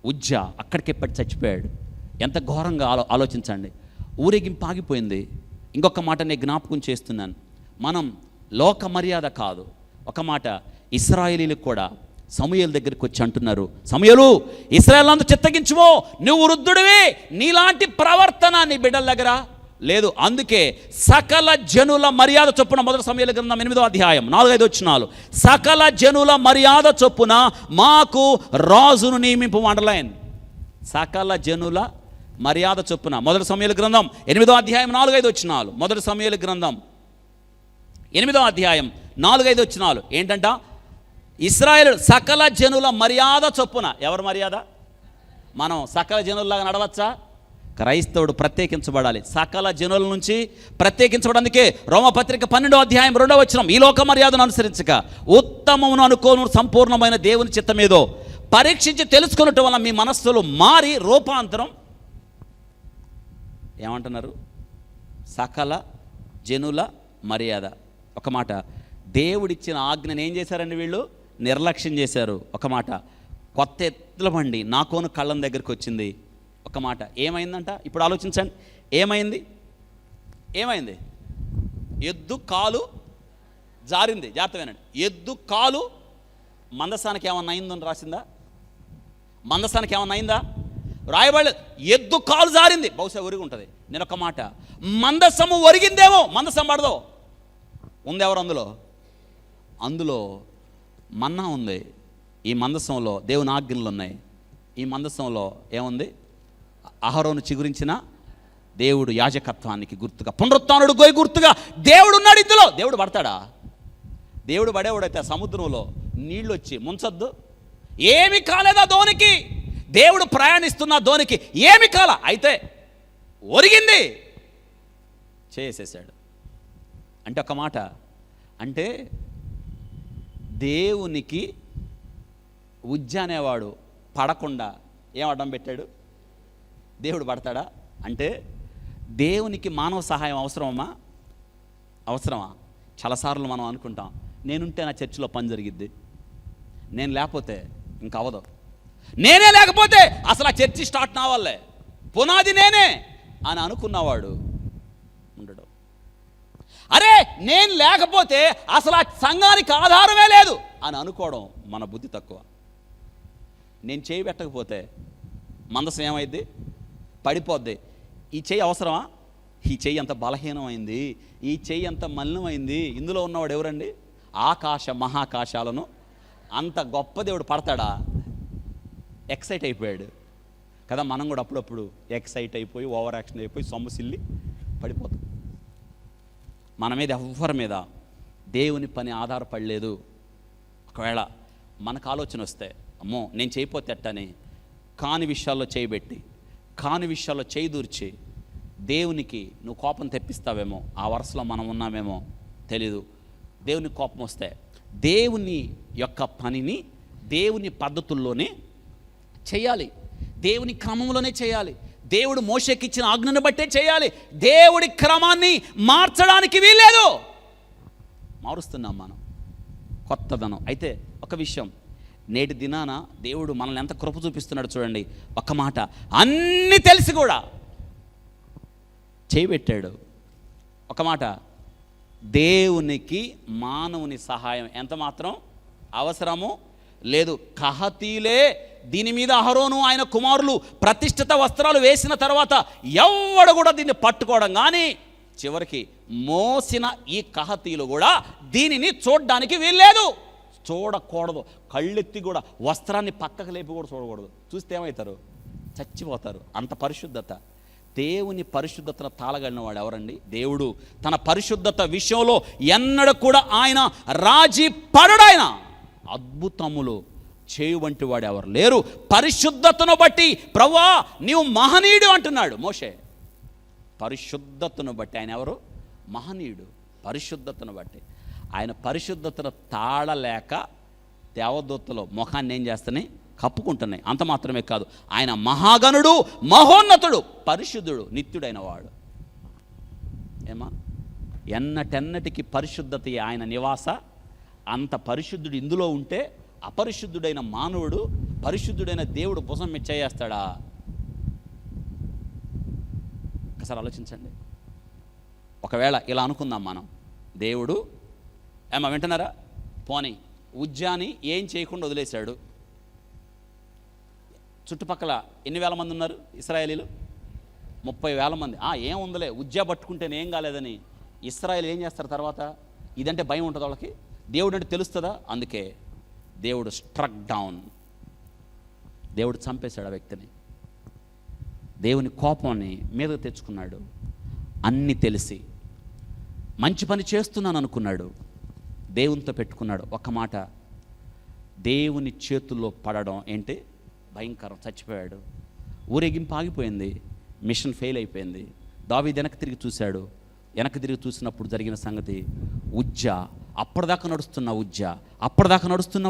ఉజ్జా అక్కడికే పడి చచ్చిపోయాడు. ఎంత ఘోరంగా ఆలోచించండి. ఊరేగింపు ఆగిపోయింది. ఇంకొక మాట నేను జ్ఞాపకం చేస్తున్నాను, మనం లోక మర్యాద కాదు. ఒక మాట, ఇశ్రాయేలీలకు కూడా సమూయేలు దగ్గరికి వచ్చి అంటున్నారు, సమూయేలు ఇశ్రాయేలందు చిత్తగించుమో, నువ్వు వృద్ధుడివి, నీలాంటి ప్రవర్తన నీ బిడ్డల దగ్గర లేదు. అందుకే సకల జనుల మర్యాద చొప్పున, మొదటి సమూయేలు గ్రంథం 8వ అధ్యాయం 4-5 వచనాలు, సకల జనుల మర్యాద చొప్పున మాకు రాజును నియమింపు. అండర్లైన్, సకల జనుల మర్యాద చొప్పున. మొదటి సమూయేలు గ్రంథం 8వ అధ్యాయం 4-5 వచనాలు. మొదటి సమూయేలు గ్రంథం 8వ అధ్యాయం 4-5 వచనాలు ఏంటంట? ఇశ్రాయేలు సకల జనుల మర్యాద చొప్పున. ఎవరి మర్యాద? మనం సకల జనుల్లాగా నడవచ్చా? క్రైస్తవుడు ప్రత్యేకించబడాలి, సకల జనుల నుంచి ప్రత్యేకించబడందుకే రోమపత్రిక 12వ అధ్యాయం 2వ వచనం, ఈ లోక మర్యాదను అనుసరించక ఉత్తమమును అనుకోను సంపూర్ణమైన దేవుని చిత్తమేదో పరీక్షించి తెలుసుకున్నట్టు వల్ల మీ మనస్సులు మారి రూపాంతరం. ఏమంటున్నారు? సకల జనుల మర్యాద. ఒక మాట, దేవుడిచ్చిన ఆజ్ఞను ఏం చేశారండి వీళ్ళు? నిర్లక్ష్యం చేశారు. ఒక మాట, కొత్త ఎద్దుల బండి నాకోను కళ్ళం దగ్గరికి వచ్చింది. ఒక మాట, ఏమైందంట? ఇప్పుడు ఆలోచించండి, ఏమైంది? ఎద్దు కాలు జారింది. జాగ్రత్త వినండి, ఎద్దు కాలు మందసానికి ఏమన్నా అయిందని రాసిందా? మందసానికి ఏమన్నా అయిందా? రాయబడలేదు. ఎద్దు కాలు జారింది, బహుశా ఒరిగి ఉంటుంది. నేను ఒక మాట, మందసము ఒరిగిందేమో, మందసం పడదో. ఉంది ఎవరు అందులో మన్నా ఉంది. ఈ మందసంలో దేవుని ఆజ్ఞలు ఉన్నాయి. ఈ మందసంలో ఏముంది? అహరోను చిగురించిన దేవుడు యాజకత్వానికి గుర్తుగా, పునరుత్థానుడు గోయి గుర్తుగా దేవుడు ఉన్నాడు ఇందులో. దేవుడు పడతాడా? దేవుడు పడేవాడైతే సముద్రంలో నీళ్ళు వచ్చి ముంచొద్దు. ఏమి కాలేదా ధోనికి? దేవుడు ప్రయాణిస్తున్న ధోనికి ఏమి కాల, అయితే ఒరిగింది, చేసేసాడు. అంటే ఒక మాట, అంటే దేవునికి ఉజ్జ అనేవాడు పడకుండా ఏం అడ్డం పెట్టాడు? దేవుడు పడతాడా? అంటే దేవునికి మానవ సహాయం అవసరమా? చాలాసార్లు మనం అనుకుంటాం, నేనుంటే నా చర్చిలో పని జరిగిద్ది, నేను లేకపోతే ఇంక అవ్వదు, నేనే లేకపోతే అసలు ఆ చర్చి స్టార్ట్ నావాలే, పునాది నేనే అని అనుకున్నవాడు ఉండడు. అరే నేను లేకపోతే అసలు ఆ సంఘానికి ఆధారమే లేదు అని అనుకోవడం మన బుద్ధి తక్కువ. నేను చేయి పెట్టకపోతే మందసం ఏమైంది? పడిపోద్ది. ఈ చెయ్యి అవసరమా? ఈ చెయ్యి అంత బలహీనమైంది, ఈ చెయ్యి అంత మలినమైంది. ఇందులో ఉన్నవాడు ఎవరండి? ఆకాశ మహాకాశాలను అంత గొప్ప దేవుడు పడతాడా? ఎక్సైట్ అయిపోయాడు కదా. మనం కూడా అప్పుడప్పుడు ఎక్సైట్ అయిపోయి ఓవర్ యాక్షన్ అయిపోయి సొమ్మసిల్లి పడిపోతాం. మన మీద ఎవ్వరి మీద దేవుని పని ఆధారపడలేదు. ఒకవేళ మనకు ఆలోచన వస్తే అమ్మో నేను చేయపోతే ఎట్టని కాని విషయాల్లో చేయబెట్టి కాని విషయాల్లో చేయి దూర్చి దేవునికి నువ్వు కోపం తెప్పిస్తావేమో, ఆ వరుసలో మనం ఉన్నామేమో తెలీదు. దేవునికి కోపం వస్తే దేవుని యొక్క పనిని దేవుని పద్ధతుల్లోనే చేయాలి, దేవుని క్రమంలోనే చేయాలి. దేవుడు మోషేకి ఇచ్చిన ఆజ్ఞను బట్టే చేయాలి. దేవుడి క్రమాన్ని మార్చడానికి వీల్లేదు. మారుస్తున్నాం మనం కొత్తదనం. అయితే ఒక విషయం, నేటి దినాన దేవుడు మనల్ని ఎంత కృప చూపిస్తున్నాడు చూడండి. ఒక్క మాట, అన్నీ తెలిసి కూడా చేయబెట్టాడు. ఒక మాట, దేవునికి మానవుని సహాయం ఎంత మాత్రం అవసరమో లేదు. కహతీలే దీని మీద అహరోను ఆయన కుమారులు ప్రతిష్ఠిత వస్త్రాలు వేసిన తర్వాత ఎవడు కూడా దీన్ని పట్టుకోవడం కానీ చివరికి మోసిన ఈ కహతీలు కూడా దీనిని చూడడానికి వీల్లేదు, చూడకూడదు. కళ్ళెత్తి కూడా వస్త్రాన్ని పక్కకు లేపి కూడా చూడకూడదు. చూస్తే ఏమవుతారు? చచ్చిపోతారు. అంత పరిశుద్ధత. దేవుని పరిశుద్ధతను తాళగలిగిన వాడు ఎవరండి? దేవుడు. తన పరిశుద్ధత విషయంలో ఎన్నడూ కూడా ఆయన రాజీ పడడాయన. అద్భుతములు చేయు వంటి వాడు ఎవరు లేరు. పరిశుద్ధతను బట్టి ప్రభువా నీవు మహనీయుడు అంటున్నాడు మోషే. పరిశుద్ధతను బట్టి ఆయన ఎవరు? మహనీయుడు. పరిశుద్ధతను బట్టి ఆయన పరిశుద్ధతను తాళలేక దేవదూతలు ముఖాన్ని ఏం చేస్తున్నాయి? కప్పుకుంటున్నాయి. అంత మాత్రమే కాదు, ఆయన మహాగణుడు, మహోన్నతుడు, పరిశుద్ధుడు, నిత్యుడైన వాడు. ఏమా ఎన్నటెన్నటికి పరిశుద్ధత ఆయన నివాస. అంత పరిశుద్ధుడు ఇందులో ఉంటే అపరిశుద్ధుడైన మానవుడు పరిశుద్ధుడైన దేవుడు భుజం మీద చేయేస్తాడా? ఒకసారి ఆలోచించండి. ఒకవేళ ఇలా అనుకుందాం మనం, దేవుడు ఏమా వింటున్నారా? పోనీ ఉజ్జాని ఏం చేయకుండా వదిలేశాడు. చుట్టుపక్కల ఎన్ని వేల మంది ఉన్నారు ఇశ్రాయేలీలు? 30,000 మంది. ఏం ఉందిలే ఉజ్జా పట్టుకుంటేనే ఏం కాలేదని ఇశ్రాయేలు ఏం చేస్తారు తర్వాత? ఇదంటే భయం ఉంటుంది వాళ్ళకి. దేవుడు అంటే తెలుస్తుందా? అందుకే దేవుడు స్ట్రక్ డౌన్. దేవుడు చంపేశాడు ఆ వ్యక్తిని. దేవుని కోపాన్ని మీదకు తెచ్చుకున్నాడు. అన్నీ తెలిసి మంచి పని చేస్తున్నాను అనుకున్నాడు, దేవునితో పెట్టుకున్నాడు. ఒక్క మాట, దేవుని చేతుల్లో పడడం ఏంటి? భయంకరం. చచ్చిపోయాడు. ఊరేగింపు ఆగిపోయింది. మిషన్ ఫెయిల్ అయిపోయింది. దావీదు వెనక్కి తిరిగి చూశాడు. వెనక్కి తిరిగి చూసినప్పుడు జరిగిన సంగతి, ఉజ్జా అప్పటిదాకా నడుస్తున్న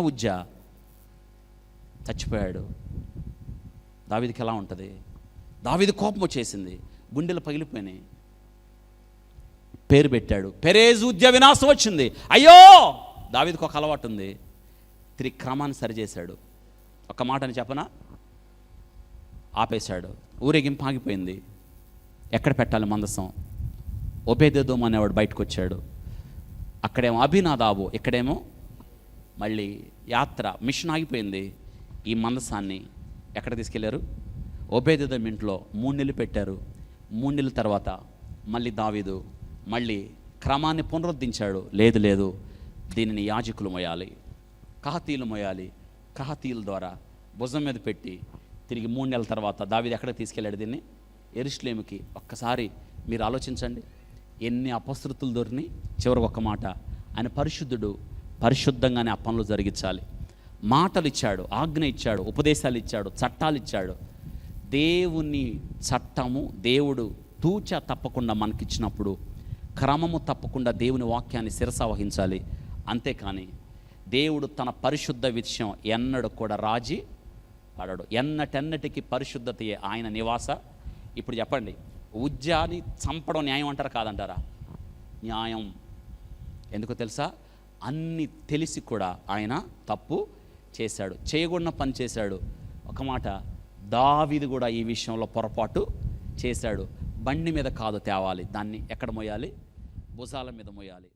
ఉజ్జా చచ్చిపోయాడు. దావీదుకి ఎలా ఉంటుంది? దావీదు కోపం వచ్చేసింది, గుండెలు పగిలిపోయినాయి. పేరు పెట్టాడు, పెరేజ్ ఉజ్జా వినాశం వచ్చింది. అయ్యో, దావీదుకు ఒక అలవాటు ఉంది, తిరిగి క్రమాన్ని సరిచేశాడు. ఒక మాటని చెప్పనా, ఆపేశాడు. ఊరేగింపు ఆగిపోయింది. ఎక్కడ పెట్టాలి మందసం? ఒబేదెదోము అనేవాడు బయటకు వచ్చాడు. అక్కడేమో అభినాదాబు, ఇక్కడేమో మళ్ళీ యాత్ర. మిషన్ ఆగిపోయింది. ఈ మందసాన్ని ఎక్కడ తీసుకెళ్లారు? ఒబేదెదోము ఇంట్లో 3 నెలలు పెట్టారు. 3 నెలల తర్వాత మళ్ళీ దావీదు మళ్ళీ క్రమాన్ని పునరుద్ధరించాడు. లేదు, దీనిని యాజకులు మోయాలి, కహతీలు మోయాలి. కహతీల ద్వారా భుజం మీద పెట్టి తిరిగి 3 నెలల తర్వాత దావీదు ఎక్కడికి తీసుకెళ్ళాడు? దీన్ని యెరూషలేముకి. ఒక్కసారి మీరు ఆలోచించండి, ఎన్ని అపశృతులు దొరిని. చివరికి ఒక్క మాట, ఆయన పరిశుద్ధుడు, పరిశుద్ధంగానే ఆ పనులు జరిగించాలి. మాటలు ఇచ్చాడు, ఆజ్ఞ ఇచ్చాడు, ఉపదేశాలు ఇచ్చాడు, చట్టాలు ఇచ్చాడు. దేవుని చట్టము దేవుడు తూచా తప్పకుండా మనకిచ్చినప్పుడు క్రమము తప్పకుండా దేవుని వాక్యాన్ని శిరస వహించాలి. అంతేకాని దేవుడు తన పరిశుద్ధ విషయం ఎన్నడూ కూడా రాజీ పడడు. ఎన్నటెన్నటికి పరిశుద్ధతయే ఆయన నివాస. ఇప్పుడు చెప్పండి, ఉజ్జాని చంపడం న్యాయం అంటారా కాదంటారా? న్యాయం. ఎందుకో తెలుసా? అన్నీ తెలిసి కూడా ఆయన తప్పు చేశాడు, చేయకూడన పని చేశాడు. ఒక మాట, దావీదు కూడా ఈ విషయంలో పొరపాటు చేశాడు. బండి మీద కాదు తేవాలి, దాన్ని ఎక్కడ మోయాలి? భుజాల మీద మోయాలి.